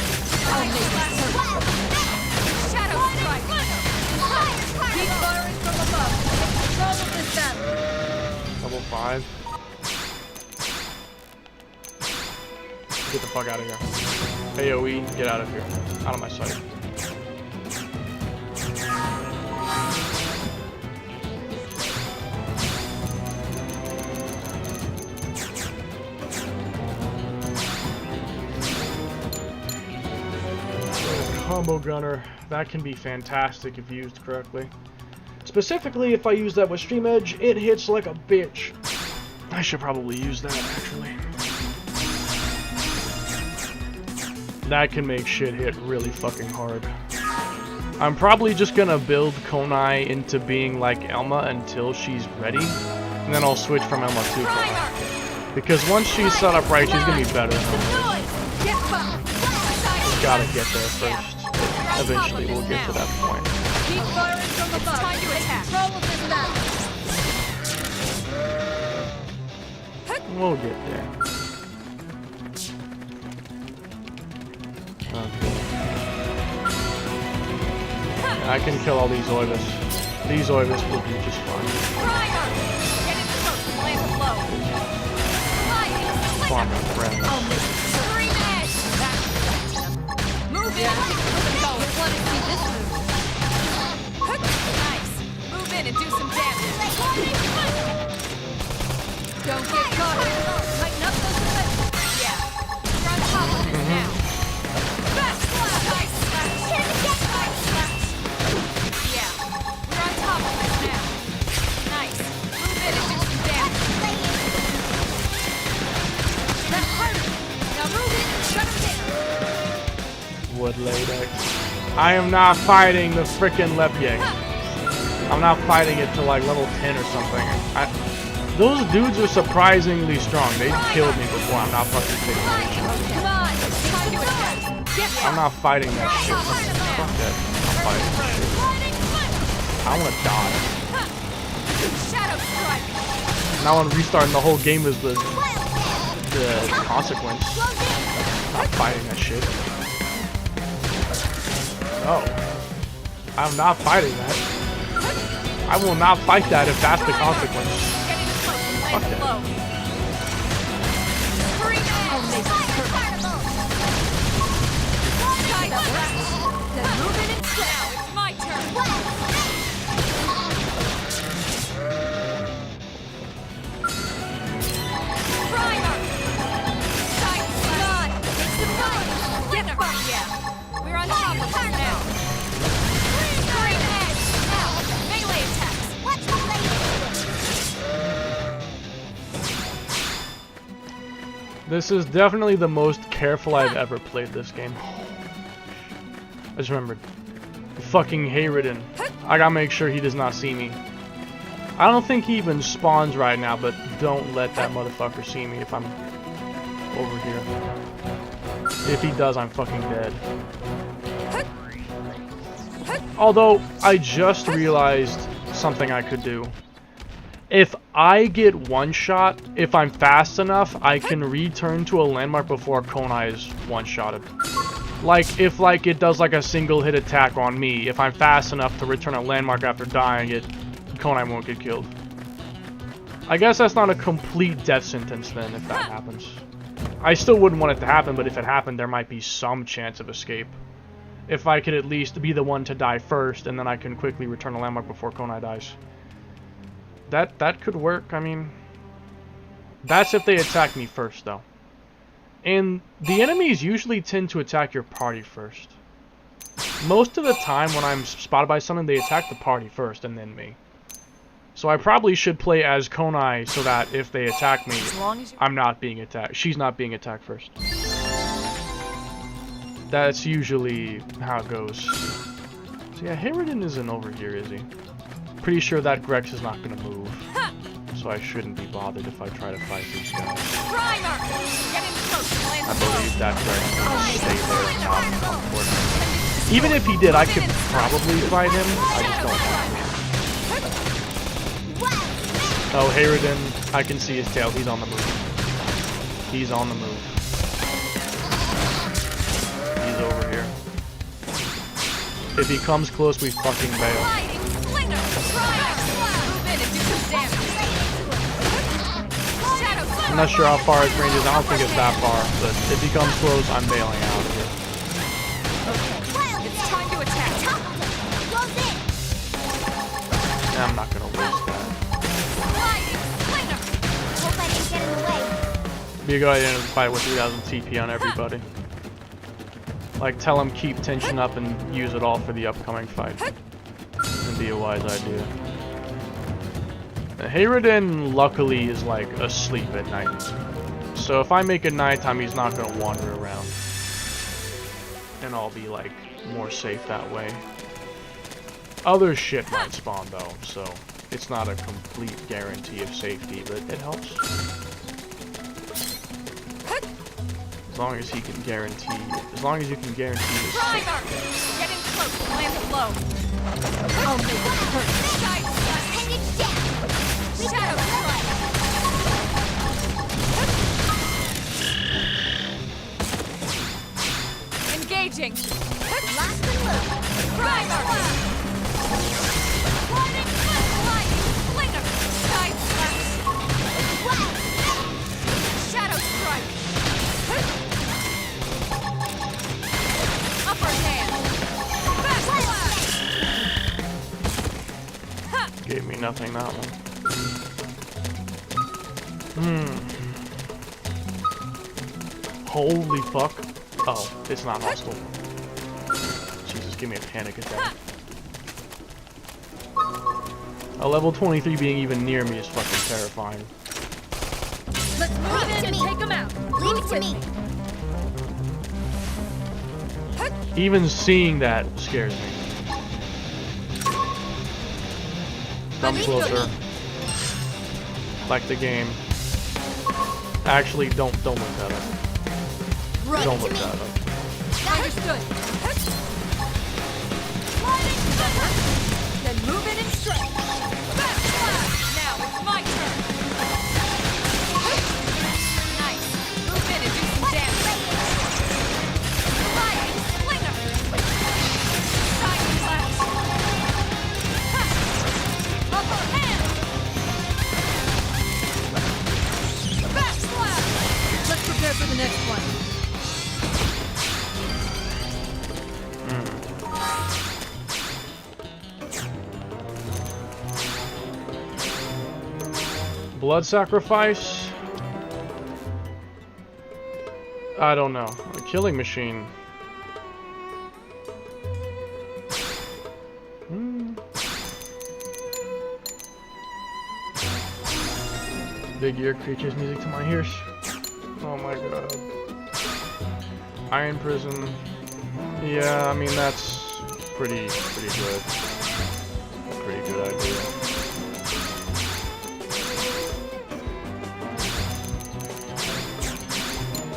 Shadow strike! Keep firing from above. Take control of this battle. Level 5. Get the fuck out of here. AoE, get out of here. Out of my sight. Combo gunner. That can be fantastic if used correctly. Specifically, if I use that with Stream Edge, it hits like a bitch. I should probably use that, actually. That can make shit hit really fucking hard. I'm probably just gonna build Konai into being like Elma until she's ready, and then I'll switch from Elma to Konai. Because once she's set up right, she's gonna be better. Gotta get there first. Eventually we'll get to that point. Keep firing from above. It's time to attack. Control of this battle. We'll get there. Okay. I can kill all these Oibus. These Oibus will do just fine. Primer! Get in close and land a blow. Sliding slinger! Farm my friend. Scream edge! Move in! Want to see this move? Nice! Move in and do some damage. Don't get caught. Tighten up those defenses. Yeah. You're on top of this now. Back slash! Side slash! Side slash! Yeah. You're on top of this now. Nice. Move in and do some damage. That hurt! Now move in and shut him down. Wood latex. I am not fighting the frickin' Lepyek. I'm not fighting it to like level 10 or something. Those dudes are surprisingly strong. They killed me before. I'm not fucking taking that shit. Come on, time to attack. Get I'm not fighting that shit. Fuck that. I'm fighting that shit. I wanna die. Shadow strike. Now I'm restarting the whole game is the consequence. Not fighting that shit. No. I'm not fighting that. I will not fight that if that's the consequence. Getting close and land Fuck a it. blow. Scream Then move in and now it's my turn. Primer. Side slot. It's the fun. Get them. Yeah. We're on top of them now. Scream edge. Now. Melee attacks. Watch the This is definitely the most careful I've ever played this game. I just remembered. Fucking Hayridden. I gotta make sure he does not see me. I don't think he even spawns right now, but don't let that motherfucker see me if I'm over here. If he does, I'm fucking dead. Although, I just realized something I could do. If I get one shot, if I'm fast enough, I can return to a landmark before konai is one-shotted. Like, if it does like a single hit attack on me, if I'm fast enough to return a landmark after dying, konai won't get killed. I guess that's not a complete death sentence then, if that happens. I still wouldn't want it to happen, but if it happened, there might be some chance of escape. If I could at least be the one to die first, and then I can quickly return a landmark before konai dies. That could work, I mean... That's if they attack me first, though. And the enemies usually tend to attack your party first. Most of the time when I'm spotted by someone, they attack the party first, and then me. So I probably should play as konai so that if they attack me, I'm not being attacked. She's not being attacked first. That's usually how it goes. So yeah, Hayridden isn't over here, is he? Pretty sure that Grex is not gonna move. So I shouldn't be bothered if I try to fight these guys. I believe that Grex will stay there and not come toward me. Even if he did, I could probably fight him. I just don't want to. Oh, Hayridden, I can see his tail. He's on the move. He's on the move. He's over here. If he comes close, we fucking bail. I'm not sure how far his range is. I don't think it's that far, but if he comes close, I'm bailing out of here. It's time to attack. I'm not gonna waste that. Hope I didn't get in the way. Be a good idea to fight with 3000 TP on everybody. Like, tell him keep tension up and use it all for the upcoming fight. It'd be a wise idea. Hayridden, luckily, is like asleep at night. So if I make it nighttime, he's not gonna wander around. And I'll be like more safe that way. Other shit might spawn though, so it's not a complete guarantee of safety, but it helps. As long as he can guarantee, as long as you can guarantee this. Getting close to land a blow. I'll make it hurt. Shadow strike. Engaging. Lost the move. Primer. Warning. Flinger. Side slash. Shadow strike. Upper hand. Back slash. Gave me nothing, that one. Holy fuck. Oh, it's not hostile. Jesus, give me a panic attack. A level 23 being even near me is fucking terrifying. Let's move in and take him out. Leave it to me. Even seeing that scares me. Come closer. Like the game. Actually, don't look that up. Right. Don't look that up. Understood. Then move in and strike. Back slash. Now it's my turn. Nice. Move in and do some damage. Flying slinger. Side slash. Ha. Upper hand. Back slash. Let's prepare for the next one. Blood sacrifice? I don't know. A killing machine. Big ear creatures music to my ears. Oh my god. Iron prison. Yeah, I mean that's pretty good. A pretty good idea.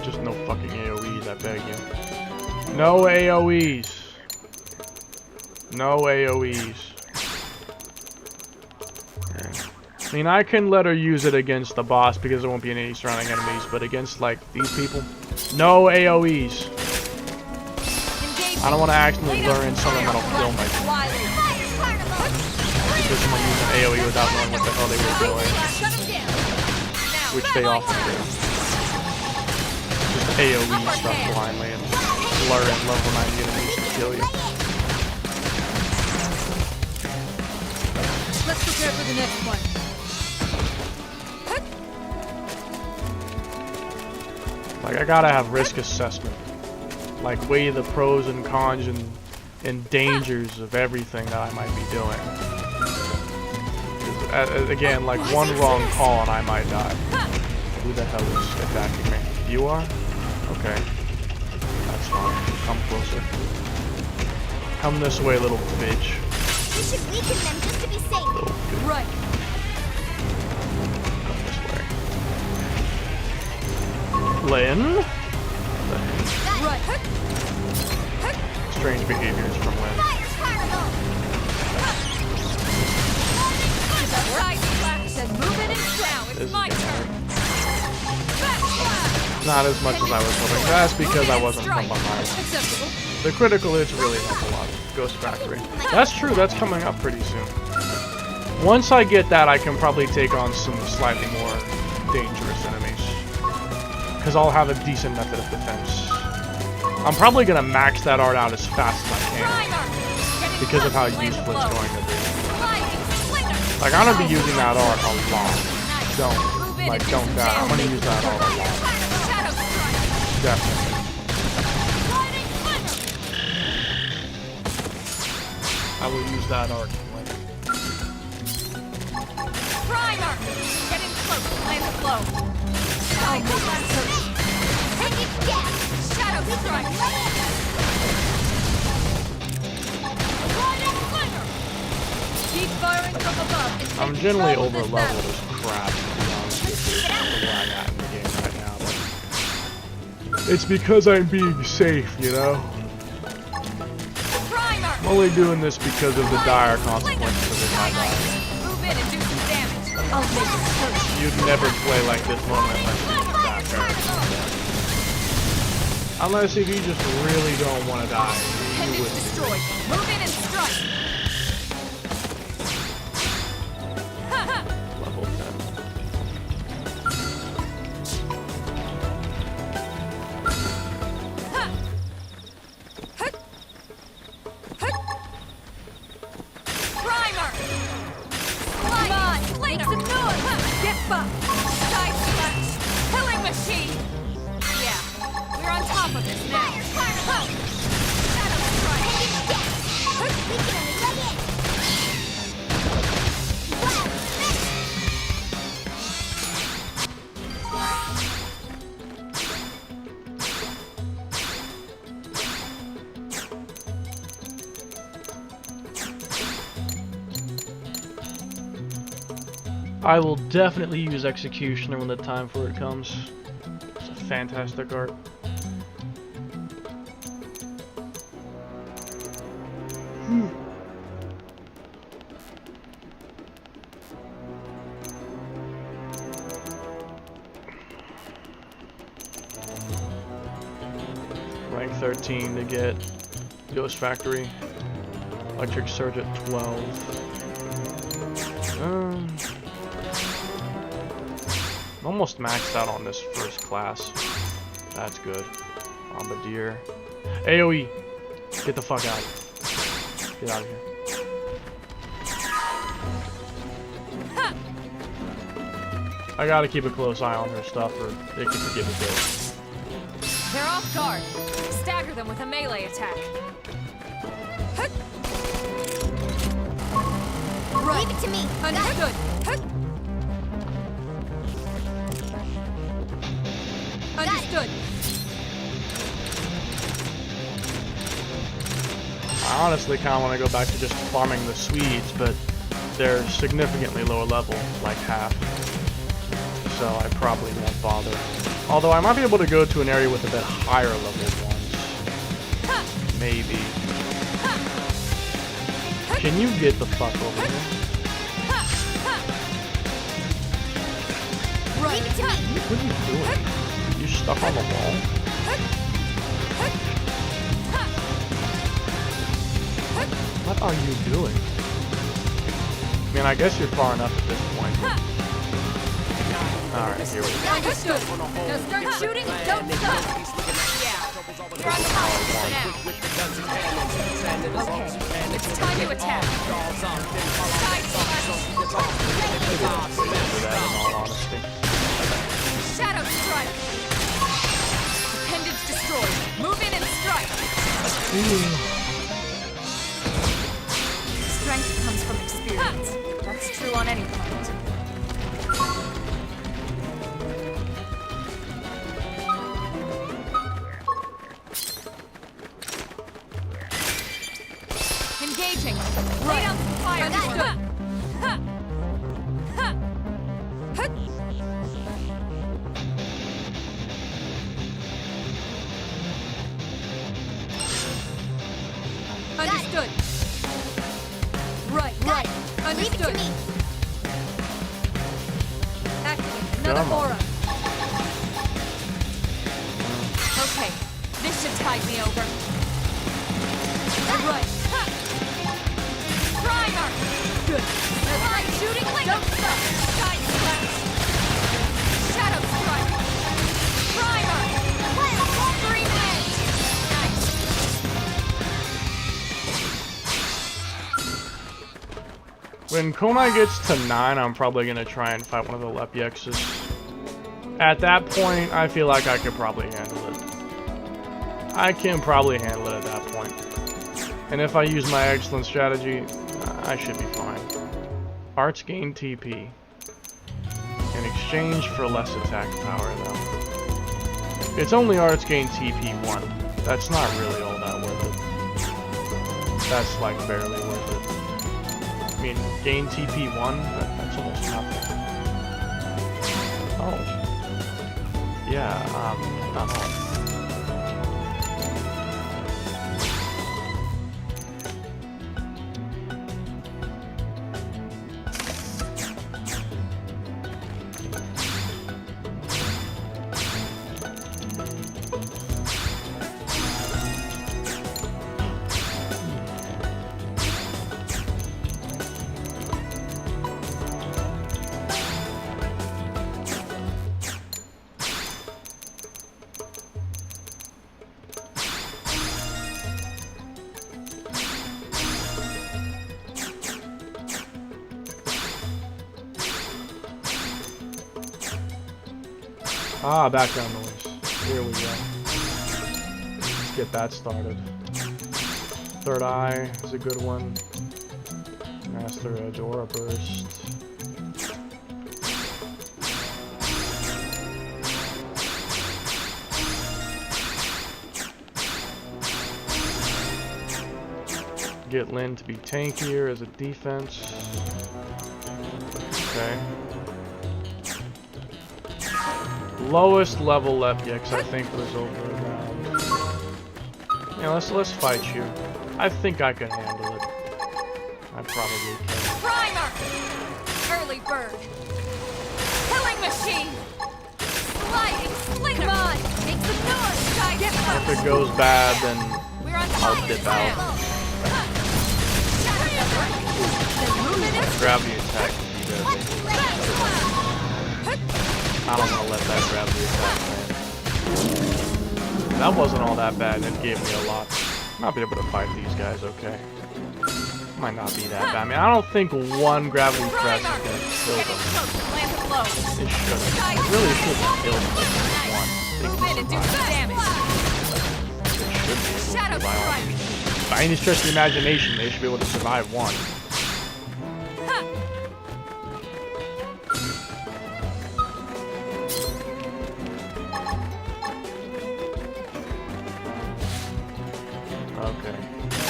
Just no fucking AoEs, I beg you. No AoEs. No AoEs. I mean, I can let her use it against the boss because there won't be any surrounding enemies, but against, like, these people, no AoEs. I don't want to accidentally lure in something that'll kill my because someone used an AoE without knowing what the hell they were doing. Which they often do. Just AoE stuff blindly and lure in level 90 enemies to kill you. Let's prepare for the next one. Like, I gotta have risk assessment. Like, weigh the pros and cons and dangers of everything that I might be doing. 'Cause, again, like, one wrong call and I might die. Who the hell is attacking me? You are? Okay. That's fine. Come closer. Come this way, little bitch. We should weaken them just to be safe. Little bitch. Right. Come this way. Lynn? Right. Strange behaviors from Lynn. Fire carnival. Side slash. Then move in and now This it's is my gonna turn. hurt. Back slash. Not as much as I was hoping. That's because I wasn't from behind. Acceptable. The critical hits really help a lot. Ghost Factory. That's true, that's coming up pretty soon. Once I get that, I can probably take on some slightly more dangerous enemies. Because I'll have a decent method of defense. I'm probably going to max that art out as fast as I can. Because of how useful it's going to be. Like, I'm going to be using that art a lot. Don't die. I'm going to use that art a lot. Definitely. I will use that art. Primer! Getting close, land the blow. Side slash. Take it down. Shadow strike. Keep firing from above. It's I'm taking generally control of over this leveled battle. as crap, to be honest with you, for where I'm at in the game right now. But it's because I'm being safe, you know? Primer! I'm only doing this because of the dire consequences of it might die. Move in and do some damage. I'll make it hurt. You'd never play like this moment unless you were that character. Unless if you just really don't want to die. You Appendage would. destroyed. Move in and strike. Level 10. Primer! Slide! Make some noise! Get buffed! Side slash! Killing machine! Yeah, we're on top of this now. Shadow strike! We can only let it. Wow. I will definitely use Executioner when the time for it comes. It's a fantastic art. Rank 13 to get Ghost Factory. Electric Surge at 12. I'm almost maxed out on this first class. That's good. Bombardier. AoE! Get the fuck out. Get out of here. I gotta keep a close eye on her stuff or it could give a bit. They're off guard. Stagger them with a melee attack. Right. Leave it to me. Understood. Understood. I honestly kind of want to go back to just farming the Swedes, but they're significantly lower level, like half. So I probably won't bother. Although I might be able to go to an area with a bit higher level ones. Maybe. Can you get the fuck over here? Leave it to me. What are you doing? You stuck on the wall? What are you doing? I mean, I guess you're far enough at this point. Alright, here we go. Understood. Now start shooting and don't stop. Yeah. You're on the line for now. Okay. It's time to attack. Side slash. For that, in all honesty. Shadow strike. Appendage destroyed. Move in and strike. Strength comes from experience. That's true on any planet. Engaging. Lay down some fire. Understood. Understood. Right. Leave it to Understood. me. Activate another Come on. aura. Okay, this should tide me over. Right. Primer. Good. Right, shooting like don't stop. Side slash. Shadow strike. Primer. Three minutes. Nice. When Konai gets to 9, I'm probably going to try and fight one of the Lepiexes. At that point, I feel like I could probably handle it. I can probably handle it at that point. And if I use my excellent strategy, I should be fine. Arts gain TP. In exchange for less attack power, though. It's only arts gain TP 1. That's not really all that worth it. That's like barely worth it. I mean, gain TP 1? That's almost nothing. Oh. Yeah, not all. Ah, background noise. Here we go. Let's get that started. Third Eye is a good one. Master Edge Aura Burst. Get Lin to be tankier as a defense. Okay. Lowest level left, yeah, 'cause I think was over around. Yeah, let's fight you. I think I can handle it. I probably can. Primer! Early bird! Killing machine! Sliding slinger! Come on! Make some noise! Get If it goes bad, then We're on I'll fire dip now. out. Gravity attack would be deadly. I don't want to let that gravity attack land. That wasn't all that bad, and it gave me a lot. Might be able to fight these guys, okay. Might not be that bad. I mean, I don't think one gravity press is going to kill them. It shouldn't. It really shouldn't kill them with one. They Move can in and do survive. some damage. They should be able Shadow to, by all strike. means. By any stretch of the imagination, they should be able to survive one. Okay.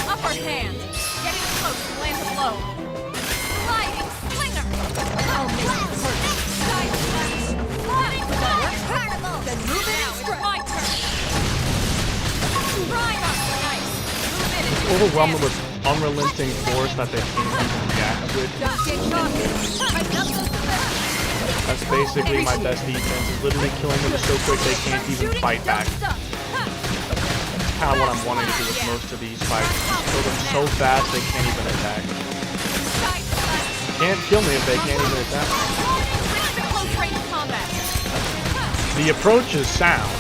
Upper hand. Getting close to land a blow. Sliding slinger. I'll make it hurt. Side slash. Sliding fire. Then move in and strike. My turn. Primer. Nice. Move in and do some Overwhelmed damage. with unrelenting force that they can't even react with. Don't get cocky. That's basically my best defense, is literally killing them so quick they can't even fight back. Kind of what I'm wanting to do with most of these fights. Kill them so fast they can't even attack. Side slash. Can't kill me if they can't even attack. Switch to close range combat. The approach is sound.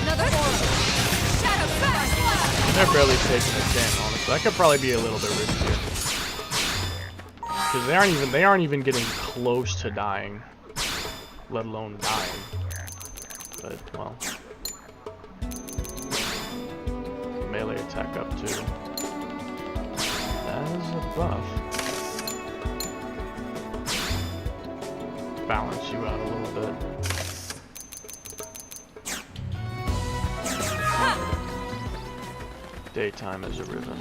Another aura. Shadow slash. They're barely taking a stand, honestly. That could probably be a little bit riskier. Because they aren't even getting close to dying. Let alone dying. But, well. Melee attack up too. That is a buff. Balance you out a little bit. Daytime is arisen.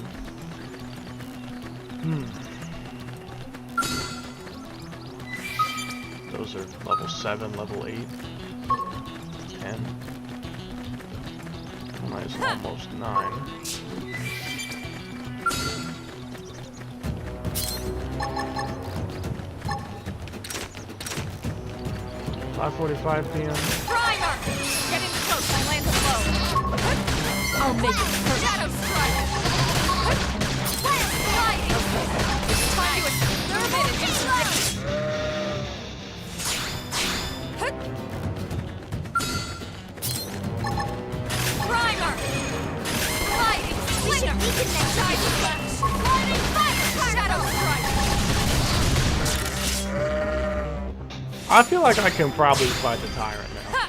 Those are level 7, level 8. 10. Konai is almost 9. $5:45 p.m. Primer! Getting close, I land a blow. I'll make it hurt. Shadow strike! Sliding! It's time to exterminate and do some damage. Primer! Sliding! Slinger! Side slash! Sliding fire! Shadow strike! I feel like I can probably fight the Tyrant now.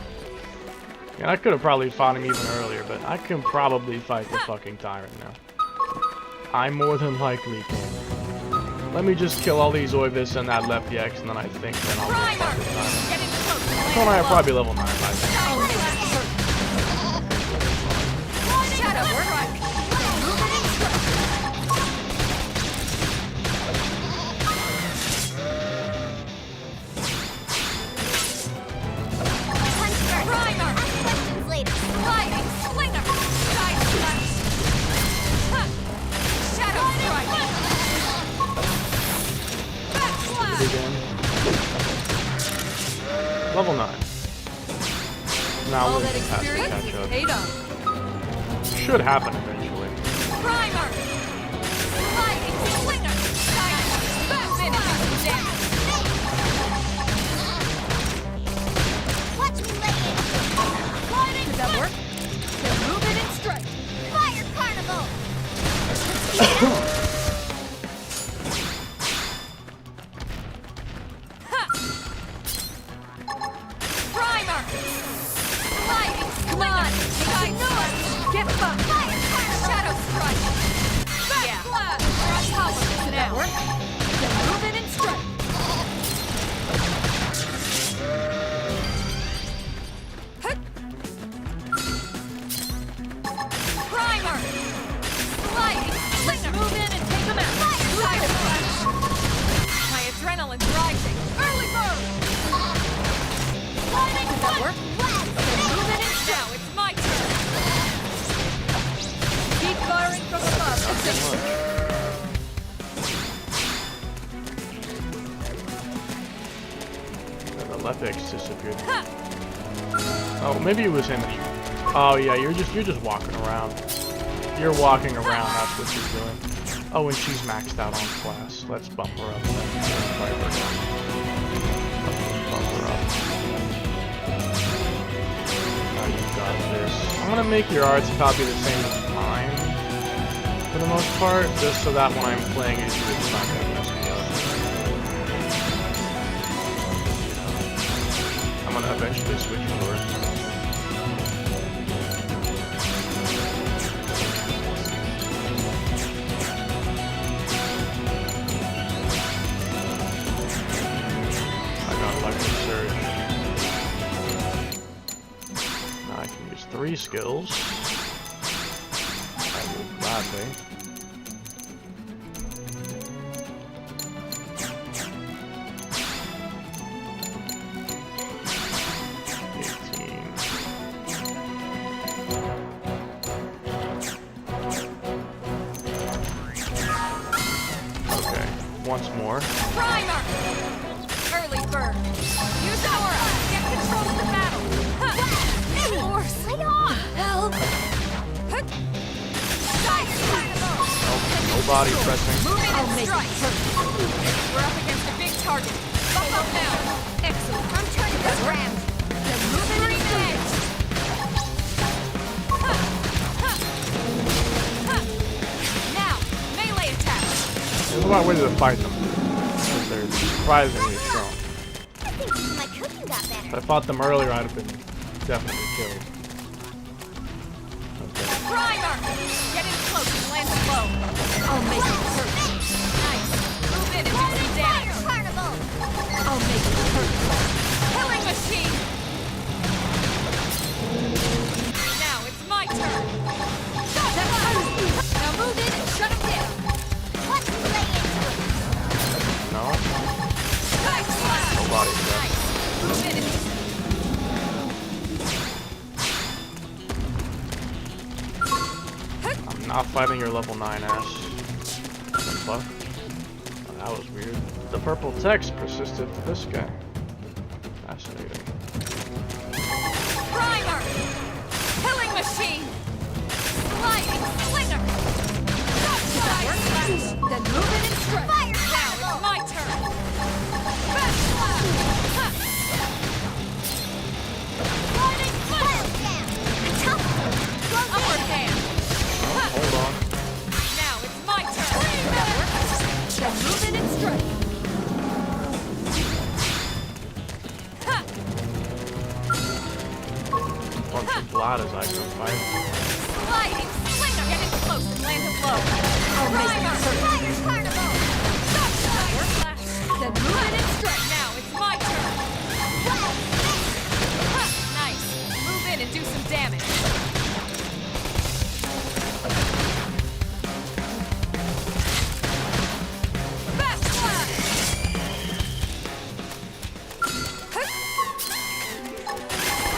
Yeah, I could have probably fought him even earlier, but I can probably fight the fucking Tyrant now. I more than likely can. Let me just kill all these Oivis and that left X, and then I think then I'll go fight the Tyrant. Getting close. Konai will probably be level 9 by then. Shadow strike. Moving and strike. Primer. Questions later. Sliding slinger. Side slash. Shadow strike. Backslash. Again. Level 9. Now All we'll that just have to experience catch up. paid off. Should happen eventually. Primer. Sliding slinger. Side slash. Move in and do some damage. Watch me lay it. Sliding. Does that work? Then move in and strike. Fire carnival. Primer! Sliding! Come on! Side slash! Get fucked! Fire! Shadow strike! Back slash! Rush power now! Work? Then move in and strike! Primer! Sliding! Slinger! Move in and take them out! Fire! Side slash! My adrenaline's rising! Early bird! that pig's disappeared. Oh, maybe it was him. Oh yeah, you're just walking around. You're walking around, that's what you're doing. Oh, and she's maxed out on class. Let's bump her up. Let's bump her up. Now you've got this. I'm gonna make your arts copy the same as mine, for the most part, just so that when I'm playing it, it's not gonna mess me up. I'm gonna eventually switch to her. Now I can use 3 skills. I will gladly. Okay, once more. Primer! Early bird. Use aura. Get control of the battle. Force. Lay on. Help. No body pressing. Moving and strike. We're up against a big target. Bump up now. Excellent. I'm turning this round. Then moving and strike. Now, melee attack. There's a lot of ways to fight them. Because they're surprisingly strong. I think my cooking got better. If I fought them earlier, I'd have been definitely killed. Okay. Primer! Get in close and land a blow. I'll make it hurt. Nice. Move in and do some damage. Fire carnival! I'll make it hurt. Killing machine! Now it's my turn. Now move in and shut him down. Watch me lay into it. No? Nice slap. Nobody does. Nice. Move in and I'm not fighting your level 9 ass. What the fuck? Oh, that was weird. The purple text persisted for this guy. Fascinating. Primer! Killing machine! Sliding slinger! Then move in and strike! Fire Now carnival! it's my turn! Best slap! Sliding slinger! Fire down! Tough! Upward hand! Hold on. Now it's my turn! Then move in and strike! Bunch of blood as I go fight. Sliding slinger! Get in close and land a blow! Primer! Fire carnival! Then move in and strike! Now it's my turn! Nice! Move in and do some damage! Fast slash!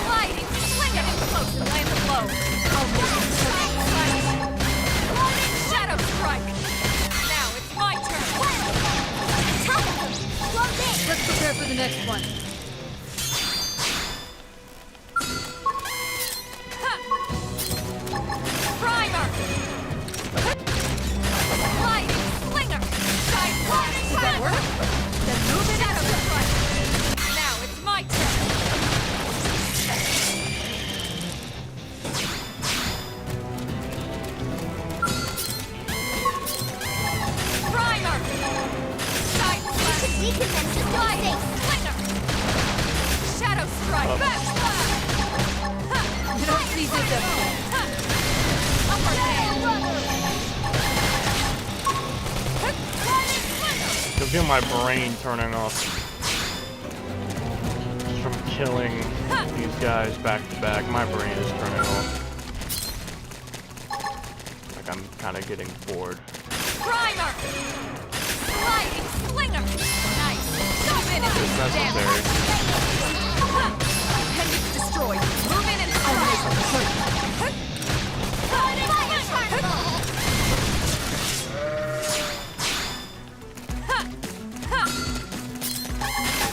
Sliding slinger! Get in close and land a blow! Shadow strike! Now it's my turn! Let's prepare for the next one. Primer! Lightning slinger! Side flash! Does that work? Then move it out of the front. Now it's my turn. Primer! Side flash! Weaken them to Lightning no slinger! Shadow strike! Back slash! You don't see this ever. Upper hand! Lightning slinger! You'll get my brain turning off. Just from killing these guys back to back, my brain is turning off. Like I'm kind of getting bored. Primer! Sliding slinger! Nice! Jump in and do some damage! Necessary. Appendix destroyed! Move in and strike! Sliding slinger!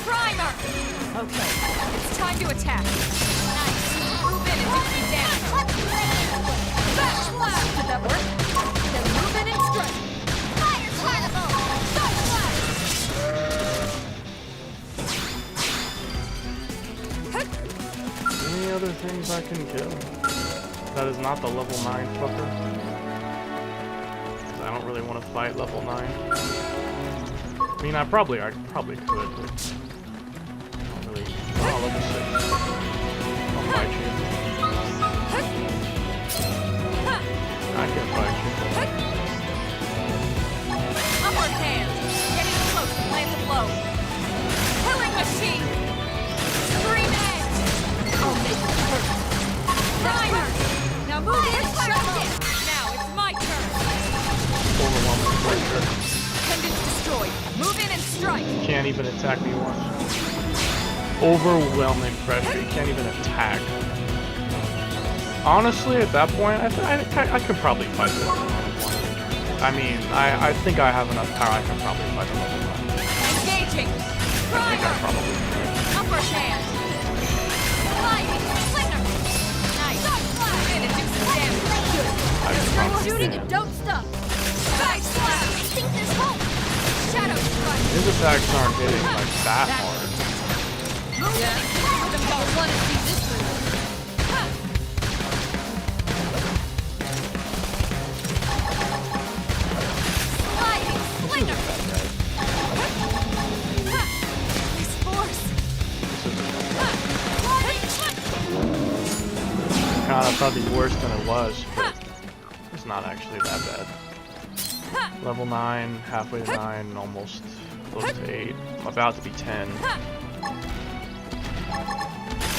Primer! Okay, it's time to attack. Nice. Move in and do some damage. Watch me lay into it. Back slash! Did that work? Then move in and strike. Fire carnival. Side slash! Any other things I can kill? That is not the level 9 fucker. 'Cause I don't really want to fight level 9. I mean, I probably could, but I don't really. Oh, level 6. I'll fight you. I can fight you. Upward hand. Getting close and land the blow. Killing machine. Scream edge. I'll make it hurt. Primer. Now move in and strike it. Now it's my turn. Overwhelming pressure. Pendants destroyed. Move in and strike. You can't even attack me once. Overwhelming pressure. You can't even attack. Honestly, at that point, I could probably fight the level 1. I mean, I think I have enough power. I can probably fight the level 1. Engaging. I think I Primer. probably can. Upper hand. Sliding. Slinger. Nice. Move in and do some damage. Good. I can probably Shooting can. and don't stop. Side slash. I think there's hope. Shadow strike. His attacks aren't hitting like that hard. Move in and keep them going. Want to see this one? Sliding. Slinger. This force. God, I thought it'd be worse than it was, but it's not actually that bad. Level 9, halfway to 9, almost close to 8. I'm about to be 10.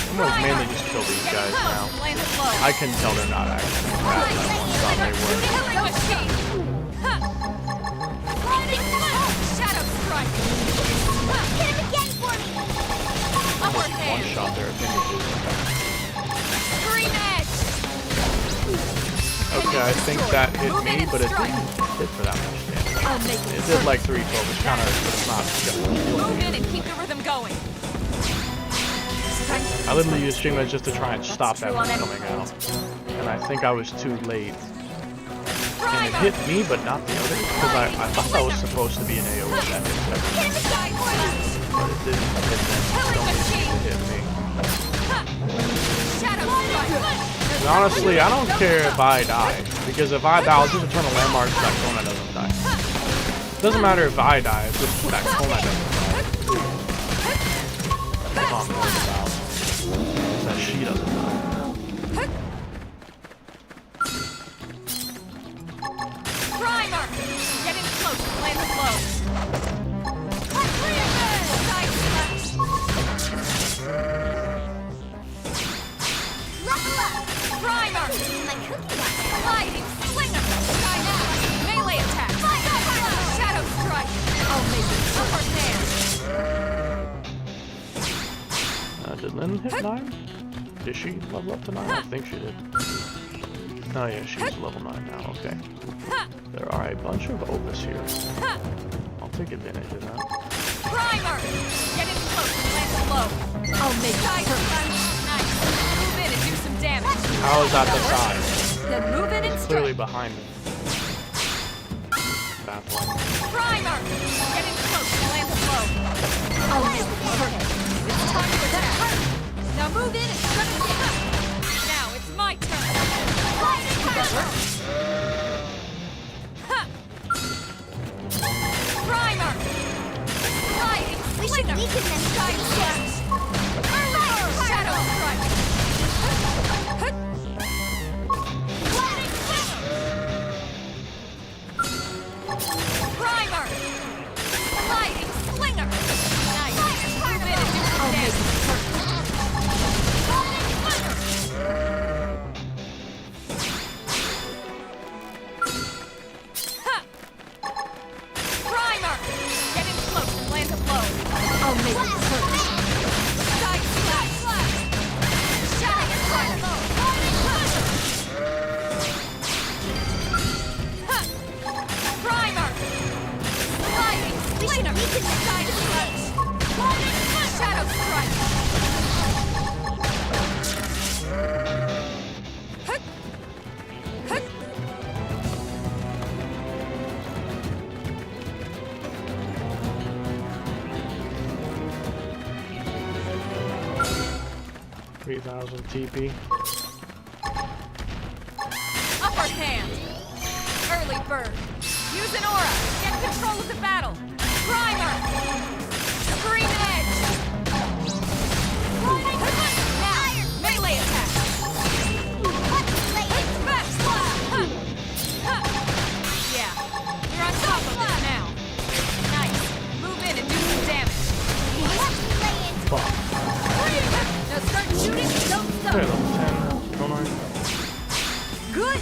I'm gonna mainly just kill these guys now. Land it low. I can tell they're not actually as bad as I once thought they were. Killing machine. Shadow strike. Hit him again for me. Upward One hand. shot there, finishes. Green edge. Okay, I think that hit me, but it didn't hit for that much damage. I'll make It did like 312, which kind of, but it's not definitely Move killing in me. and keep the rhythm going. I literally used Shinra just to try and stop that from coming out. And I think I was too late. And it hit me, but not the other, because I thought that was supposed to be an AoE that hit everything. Side slash. But it didn't hit them. Don't think it hit me. Shadow strike. And honestly, I don't care if I die, because if I die, I'll just return a landmark so that Kona doesn't die. It doesn't matter if I die, it's just that Kona doesn't die. That's all I'm worried about. Is that she doesn't die. Primer. Getting close. Land the blow. Side slash. Level up. Primer. My cookie got Sliding. Slinger. Dynamic. Melee attack. Shadow strike. I'll make it. Upper hand. Did Lynn hit 9? Did she level up to 9? I think she did. Oh yeah, she's level 9 now, okay. There are a bunch of Opus here. I'll take advantage of that. Primer. Getting close. Land the blow. I'll make it. Nice. Move in and do some damage. How is that the side? Then move in and Clearly strike. behind me. Baffling. Primer. Getting close. Land the blow. I'll make it hurt. It's time to attack. Now move in and strike again. Now it's my turn. Primer. Sliding. We should Slinger. weaken them. Side slash. Shadow strike. Primer. Sliding. Slinger. Nice. Move in and do some damage. Primer. Getting close. Land a blow. I'll make it hurt. Side slash. Shadow strike. Primer. Sliding. We should Slinger. weaken them. Side slash. Shadow strike. 3,000 TP. Upper hand. Early bird. Use an aura. Get control of the battle. Primer. Scream edge. Now, melee attack. Yeah, we're on top of this now. Nice. Move in and do some damage. Fuck. Now start shooting. Don't stop. Okay, level 10. Konai. Good.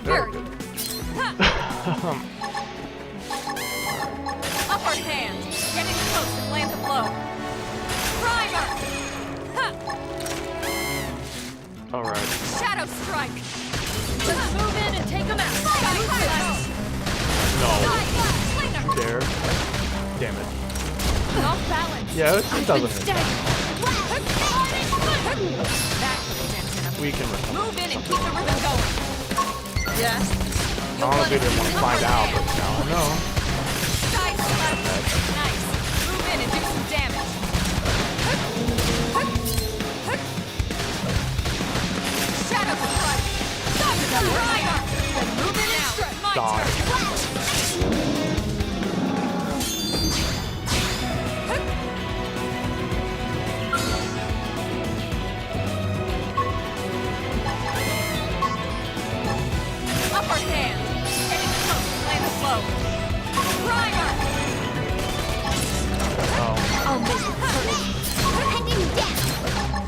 Very Very good. good. Upper hand. Get in close and land a blow. Primer. Alright. Shadow strike. Let's move in and take him out. No. Slinger. Dare. Damn it. Off balance. Yeah, it doesn't hit. Back to attention. We can recover. Move in and keep the rhythm going. Yes. Honestly, didn't want to find out, but now I know. Side slash. Nice. Move in and do some damage. Shadow strike. Primer. Then move in and strike. My Die. Upper hand. Getting close. Land a blow. Primer. Oh. I'll make it hurt. Hand him down.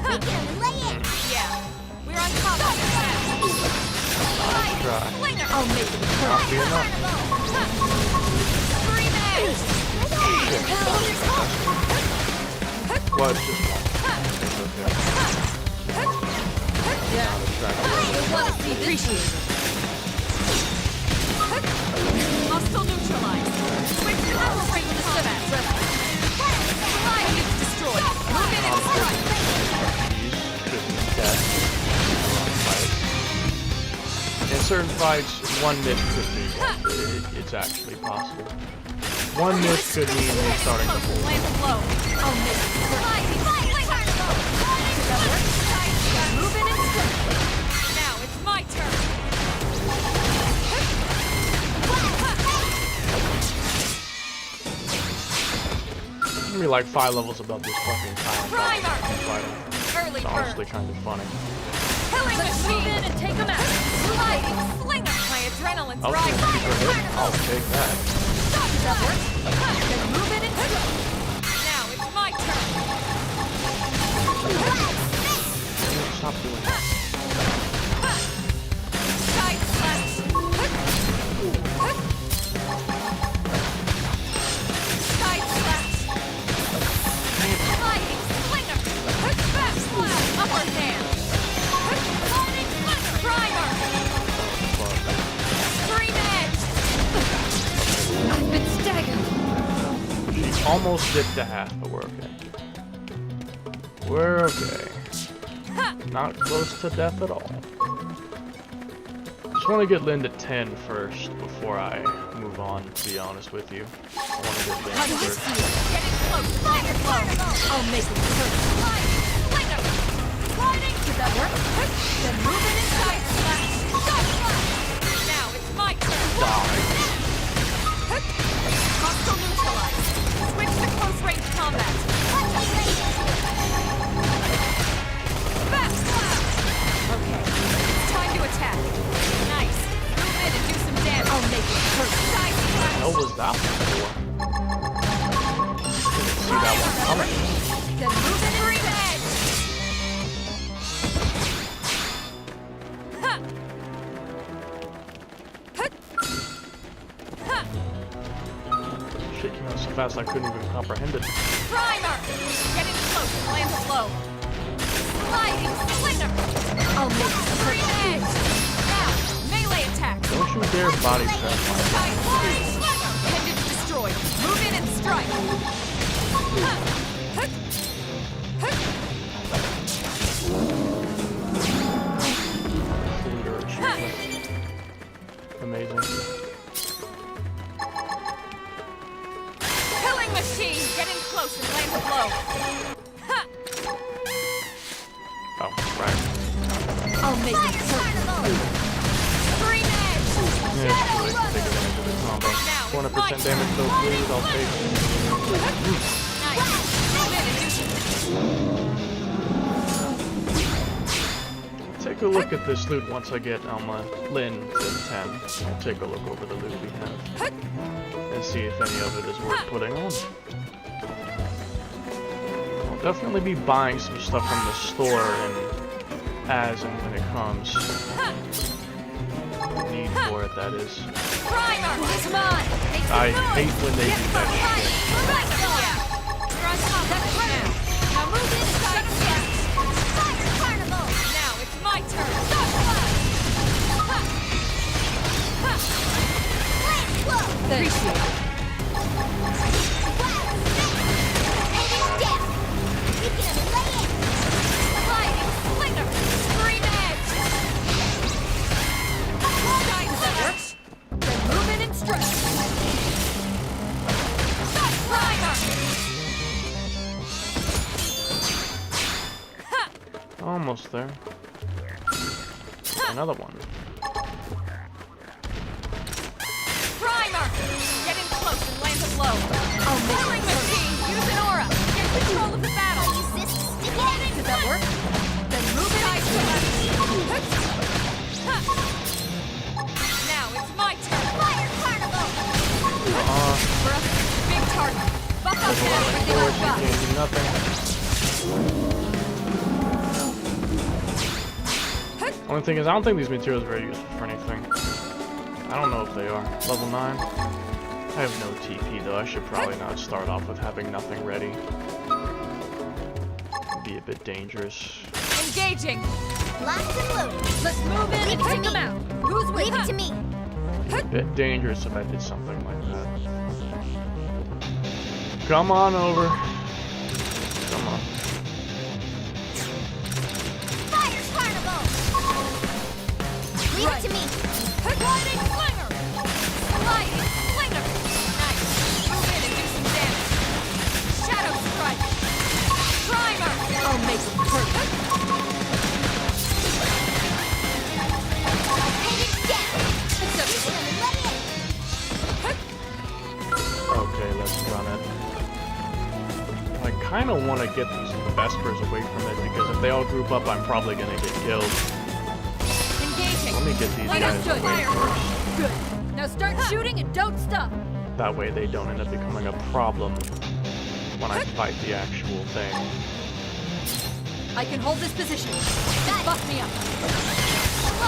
We can lay it. Yeah. We're on top of this now. Try. Slinger. I'll make it hurt. Not be enough. Scream edge. Well, it's just one. It's okay. Yeah. Not attractive. You'll want to see this. Hostile neutralized. Switch to power range combat. Slide is destroyed. Move in and strike. Just death. In certain fights, one miss could be. It's actually possible. One miss could mean you're starting to hold. Land a blow. I'll miss. Move in and strike. Now it's my turn. I'm gonna be like 5 levels above this fucking time. Primer. Fighting. Early It's bird. honestly kind of funny. Killing machine. Move in and take him out. Sliding slinger. My adrenaline's I'll take rising. super hit. I'll take that. Stop that work. Then move in and strike. Now it's my turn. Stop doing that. Side slash. Side slash. Sliding slinger. Back slash. Upper hand. Sliding slinger. Primer. Scream edge. I've been staggered. She almost did the half, but we're okay. We're okay. Not close to death at all. Just want to get Lynn to 10 first before I move on, to be honest with you. I want to get Lynn first. Getting close. Slide your blow. I'll make it hurt. Sliding slinger. Sliding. Did that work? Then move in and side slash. Now it's my turn. Hostile neutralized. Switch to close range combat. Fast. Okay. It's time to attack. Nice. Move in and do some damage. I'll make it hurt. Side What the slash. hell was that one for? Didn't see that one coming. Then move in and edge. Ha. Ha. Ha. Shit came out so fast I couldn't even comprehend it. Primer. Getting close and land a blow. Sliding slinger. I'll make it hurt. Edge. Now, melee attack. Don't you dare body trap my Side slash. Appendage destroyed. Move in and strike. Ha. Ha. Ha. finger achievement. Amazing. Killing machine. Getting close and land a blow. Ha. Oh, right. I'll make it perfect. Scream edge! Yeah, it's too late to take advantage of the combo. 400% damage though, please, I'll take it. Nice. Move in and do some. Take a look at this loot once I get Lynn to 10. I'll take a look over the loot we have. And see if any of it is worth putting on. I'll definitely be buying some stuff from the store and as and when it comes. Need for it, that is. Primer! It's mine! I hate when they do that shit. Now move inside. Fire carnival! Now it's my turn. Appreciate it. Heading down! We can lay it! Sliding slinger. Scream edge. Does that work? Then move in and strike. Primer. Almost there. Another one. Primer! Get in close and land a blow. Killing machine! Use an aura! Get control of the battle! Use this to stick it in! Does that work? Then move it eyes to left. Now it's my turn! Fire carnival! Bruh, big target. Buck up and everything I've got. Can't do nothing. Only thing is, I don't think these materials are very useful for anything. I don't know if they are. Level 9? I have no TP though, I should probably not start off with having nothing ready. Be a bit dangerous. Engaging! Locked and loaded. Let's move in and take them out. Who's with Leave it to me. A bit dangerous if I did something like that. Come on over. Come on. Fire carnival! Leave it to me. Gliding slinger! Sliding slinger! Nice. Move in and do some damage. Shadow strike. Primer! I'll make it perfect. Heading down! Except We can lay it! Okay, let's run it. I kind of want to get these Vespers away from it because if they all group up, I'm probably going to get killed. engaging. Let me get these guys Understood. away first. Good. Now start shooting and don't stop. That way they don't end up becoming a problem when I fight the actual thing. I can hold this position. Just buff me up.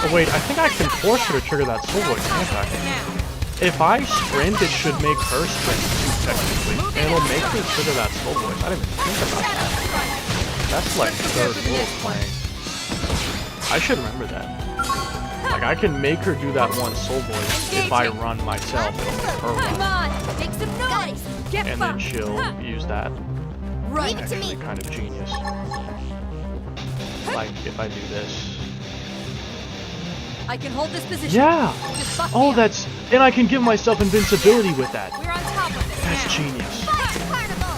Oh wait, I think I can force her to trigger that soul voice, can't I? Now. If I sprint, it should make her sprint too, technically. And it'll make me trigger that soul voice. I didn't even think about Shadow that. strike. That's like third world playing. I should remember that. Like, I can make her do that one soul voice if I run myself. It'll make her Come run. on, make some noise. Get And then buffed. she'll use that. Right. Leave it to Actually, me. kind of genius. Like, if I do this. I can hold this position. Yeah! Just buff Oh, me up. that's... And I can give myself invincibility with that. We're on top of this That's now. genius. Fire carnival!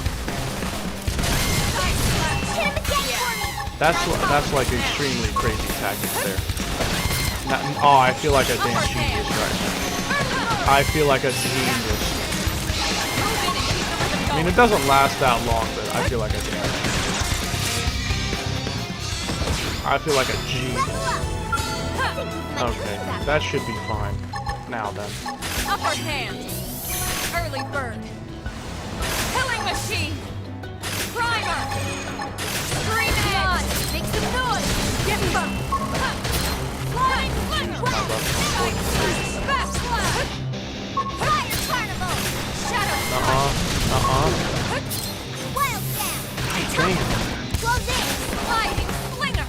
Nice slash. Hit him again for me! That's like extremely crazy tactics there. Oh, I feel like a damn Upper genius hand. right now. I feel like a genius. Move in and keep the rhythm I mean, going. it doesn't last that long, but I feel like a damn genius. I feel like a genius. Level up! I think you've met Okay, about that should be fine. Now then. Upper hand. Early bird. Killing machine. Primer. Scream edge. Make some noise. Get bumped. Flying slinger. Fast slash. Fire carnival! Shadow Wild sound! Damn. Close in! sliding slinger.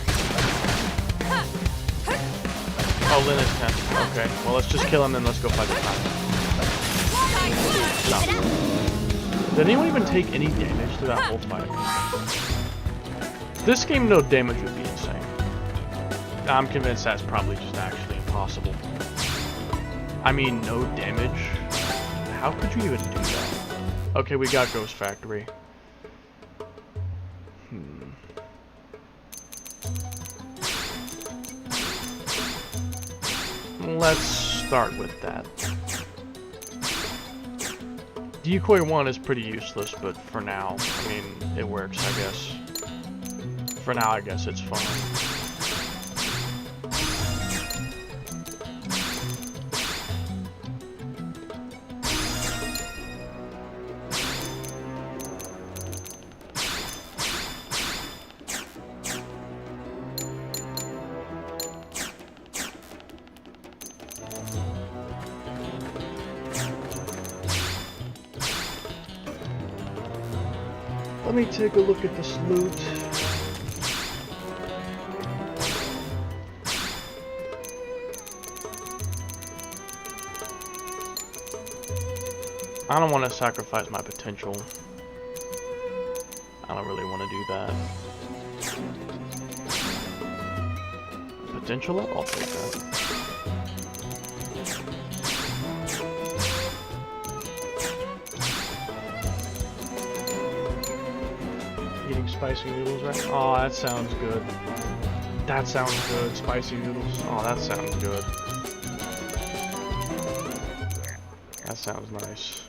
Oh, Lynn is 10. Okay, well, let's just kill him and let's go fight the time. Keep it up! Did anyone even take any damage to that whole fight? This game, no damage would be insane. I'm convinced that's probably just actually impossible. I mean, no damage? How could you even do that? Okay, we got Ghost Factory. let's start with that. Decoy 1 is pretty useless, but for now, I mean, it works, I guess. For now, I guess it's fine. Let me take a look at this loot. I don't want to sacrifice my potential. I don't really want to do that. Potential up? I'll take that. Eating spicy noodles, right? Oh, that sounds good. That sounds good. Spicy noodles. Oh, that sounds good. That sounds nice.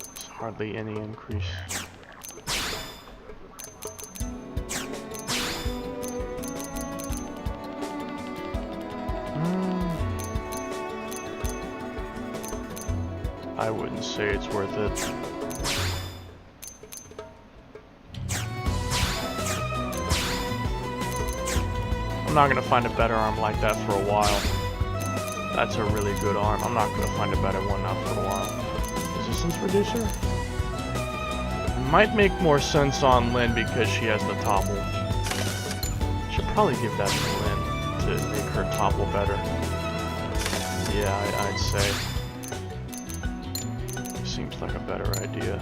There's hardly any increase. I wouldn't say it's worth it. I'm not gonna find a better arm like that for a while. That's a really good arm. I'm not gonna find a better one now for a while. Resistance reducer? Might make more sense on Lynn because she has the topple. Should probably give that to Lynn to make her topple better. Yeah, I'd say. Seems like a better idea.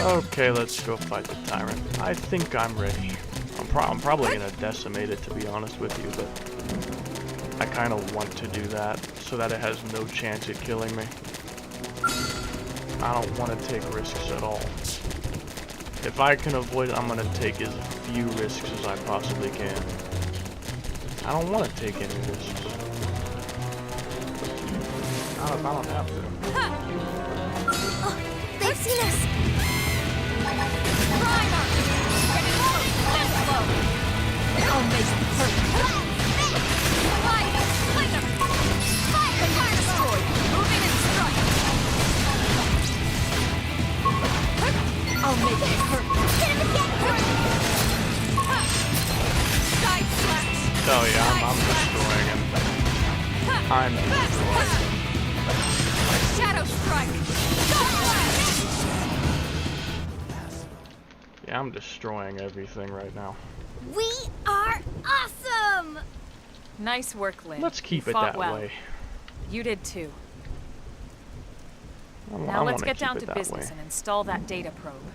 Okay, let's go fight the tyrant. I think I'm ready. I'm probably gonna decimate it, to be honest with you, but I kind of want to do that so that it has no chance at killing me. I don't want to take risks at all. If I can avoid it, I'm gonna take as few risks as I possibly can. I don't want to take any risks. Not if I don't have to. Oh, they've seen us. I'll make it perfect. Fire! Flinger! Fire! Destroy! Moving and strike! I'll make it perfect. Hit him again. Side slash! Oh yeah, I'm destroying him. I'm destroying him. Shadow strike! Yeah, I'm destroying everything right now. We are awesome. Nice work, Lynn. Let's keep You it fought that well. way. You did too. I Now let's wanna get down keep to it that business way. and install that data probe.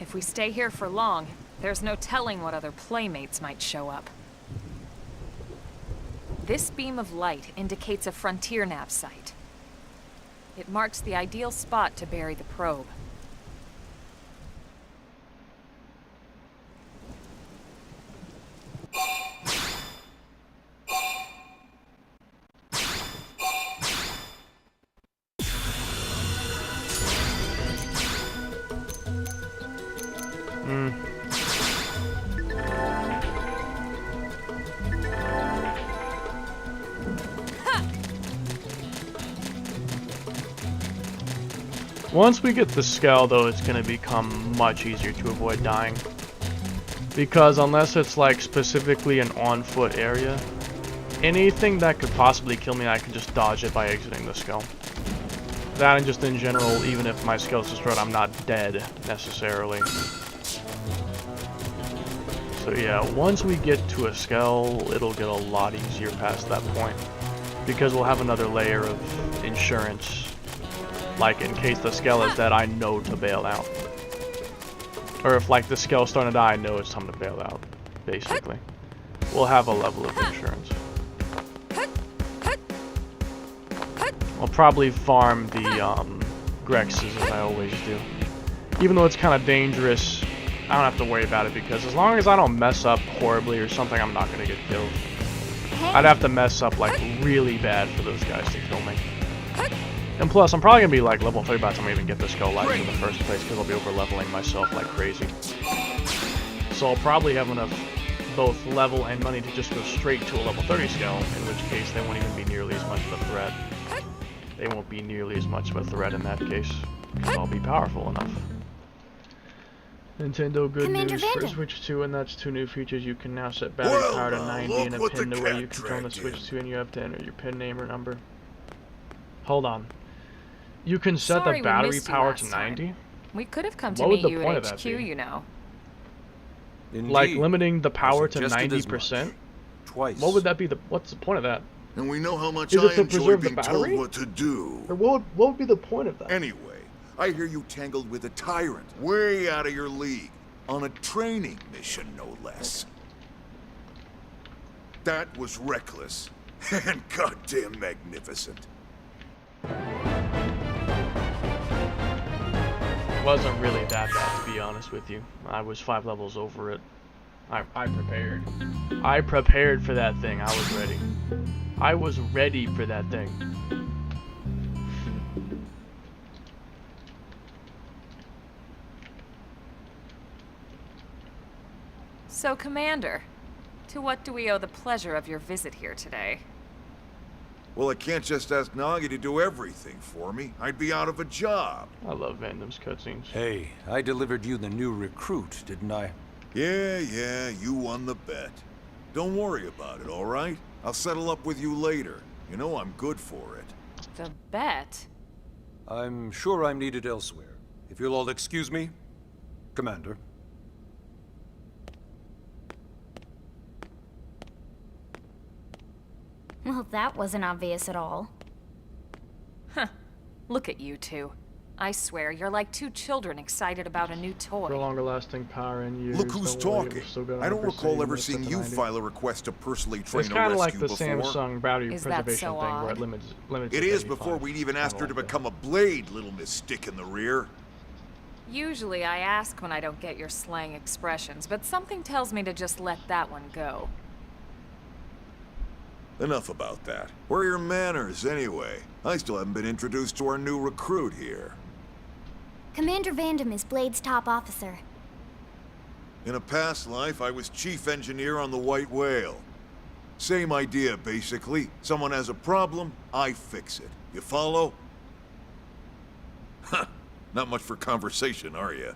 If we stay here for long, there's no telling what other playmates might show up. This beam of light indicates a frontier nav site. It marks the ideal spot to bury the probe. Once we get the scale, though, it's going to become much easier to avoid dying. Because unless it's like specifically an on-foot area, anything that could possibly kill me, I can just dodge it by exiting the skull. That and just in general, even if my skull's destroyed, I'm not dead necessarily. So yeah, once we get to a skull, it'll get a lot easier past that point. Because we'll have another layer of insurance. Like, in case the skull is dead, I know to bail out. Or if, like, the skull's starting to die, I know it's time to bail out, basically. We'll have a level of insurance. I'll probably farm the, Grexes, as I always do. Even though it's kind of dangerous, I don't have to worry about it, because as long as I don't mess up horribly or something, I'm not going to get killed. I'd have to mess up, like, really bad for those guys to kill me. And plus, I'm probably going to be, like, level 30 by the time I even get this skull life in the first place, because I'll be over-leveling myself like crazy. So I'll probably have enough both level and money to just go straight to a level 30 skull, in which case they won't even be nearly as much of a threat. They won't be nearly as much of a threat in that case, because I'll be powerful enough. Nintendo good Commander news for Vanden. Switch 2, and that's 2 new features. You can now set battery power to 90 and a pin to where you control the Switch 2, and you have to enter your pin name or number. Hold on. You can set Sorry the we battery missed you power last to time. 90? We could have come to What would meet the you point of at that HQ, be? you know. Like limiting the power to suggested as 90%? much. Twice. What would that be? What's the point of that? And we know how much Is I it to enjoy preserve the being told battery? what to do. Or what would be the point of that? Anyway, I hear you tangled with a tyrant, way out of your league, on a training mission, no less. That was reckless, and goddamn magnificent. Wasn't really that bad, to be honest with you. I was 5 levels over it. I prepared. I prepared for that thing. I was ready. I was ready for that thing. So, Commander, to what do we owe the pleasure of your visit here today? Well, I can't just ask Nagi to do everything for me. I'd be out of a job. I love Vandom's cutscenes. Hey, I delivered you the new recruit, didn't I? Yeah, you won the bet. Don't worry about it, all right? I'll settle up with you later. You know I'm good for it. The bet? I'm sure I'm needed elsewhere. If you'll all excuse me, Commander. Well, that wasn't obvious at all. Huh. Look at you two. I swear, you're like 2 children excited about a new For toy. longer lasting power and years. Look who's don't worry, talking. we're still good on I don't our recall proceeding ever list seeing at you 90. file a request to personally train It's a kind of rescue like the before. Samsung battery Is that preservation so thing, where odd? it limits It to is 85. before we'd even asked her to Kinda like become a blade, little Miss Stick in the rear. Usually I ask when I don't get your slang expressions, but something tells me to just let that one go. Enough about that. Where are your manners, anyway? I still haven't been introduced to our new recruit here. Commander Vandam is Blade's top officer. In a past life, I was chief engineer on the White Whale. Same idea, basically. Someone has a problem, I fix it. You follow? Huh. Not much for conversation, are you?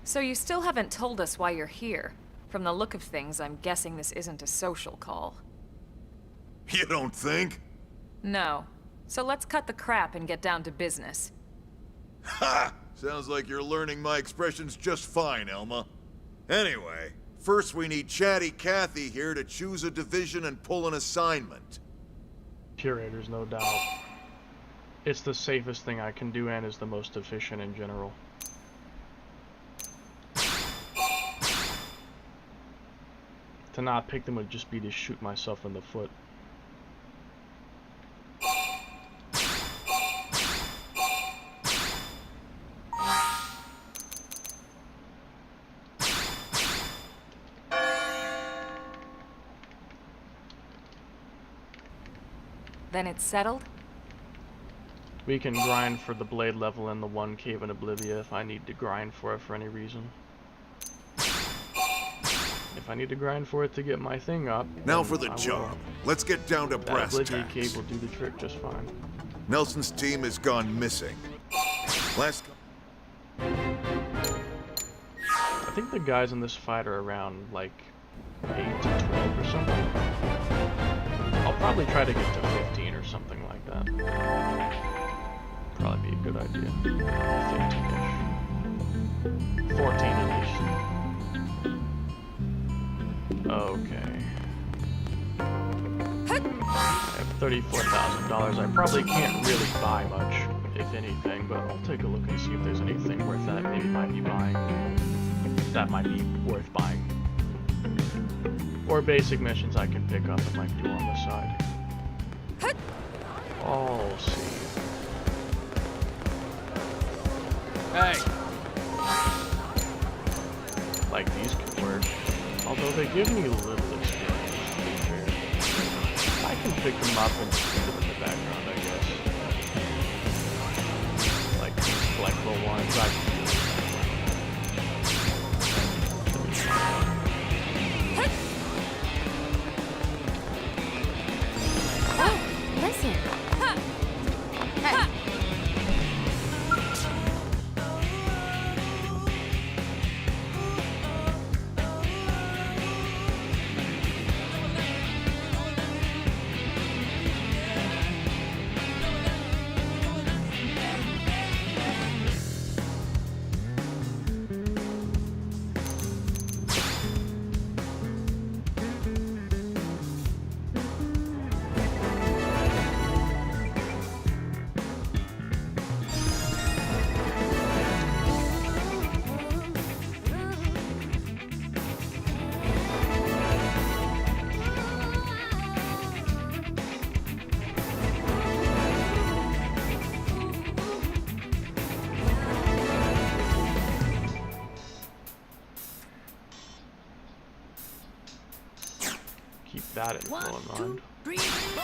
So you still haven't told us why you're here. From the look of things, I'm guessing this isn't a social call. You don't think? No. So let's cut the crap and get down to business. Ha! Sounds like you're learning my expressions just fine, Elma. Anyway, first we need Chatty Cathy here to choose a division and pull an assignment. Curators, no doubt. It's the safest thing I can do and is the most efficient in general. To not pick them would just be to shoot myself in the foot. Then it's settled? We can grind for the blade level in the 1 cave in Oblivia if I need to grind for it for any reason. If I need to grind for it to get my thing up, Now then for the I will. job. Let's get down to That brass Oblivia tacks. cave will do the trick just fine. Nelson's team has gone missing. Last... I think the guys in this fight are around like 8 to 12 or something. probably try to get to 15 or something like that. Probably be a good idea. 15-ish. 14 at least. Okay. I have $34,000. I probably can't really buy much, if anything, but I'll take a look and see if there's anything worth that maybe might be buying. That might be worth buying. Or basic missions I can pick up and like do on the side. I'll see. Hey! Like these could work. Although they give me a little experience, to be fair. I can pick them up and just put them in the background, I guess. Like these collectible ones, I can do Listen. keep that in full in mind. 3, 4.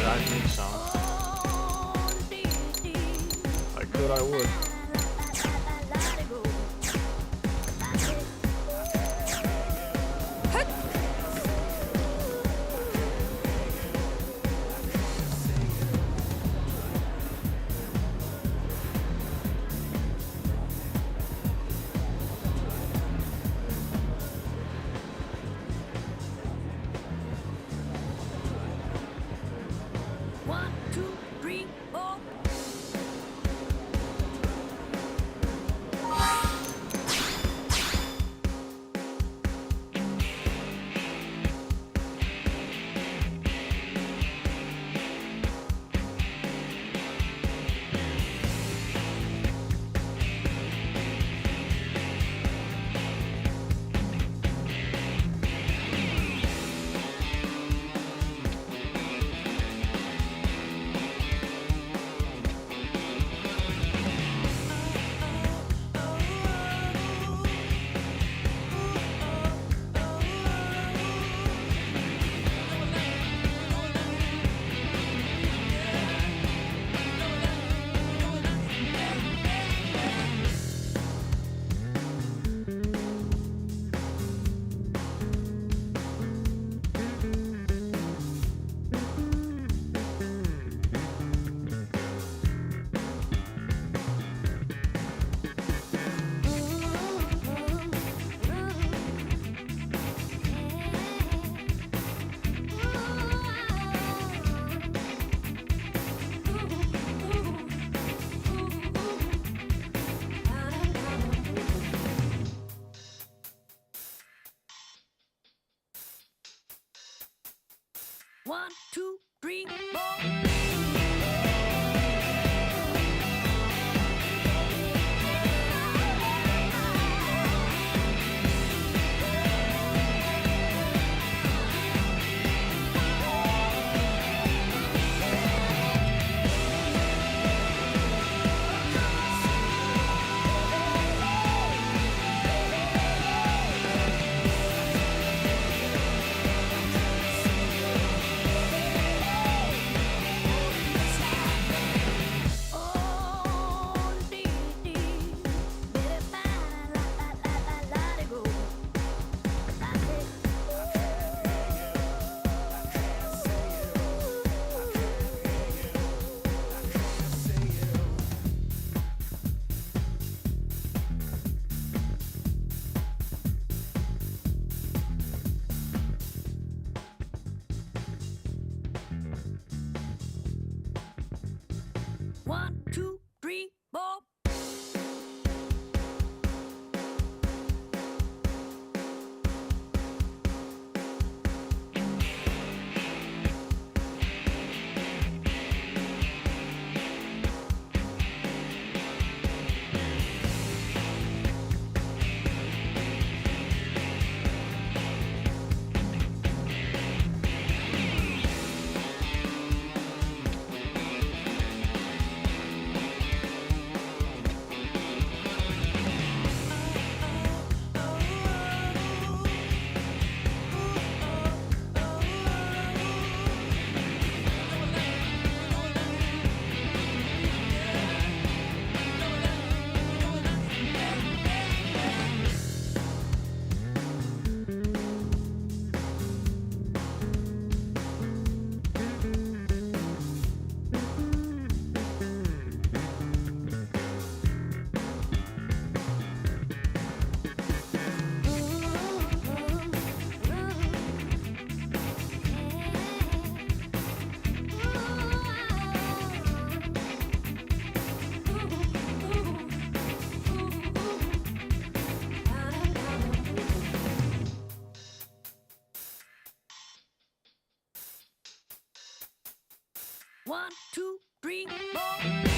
I think so. If I could, I would. One, two, three, four. 1, 2, 3, 4. One, two, three, four.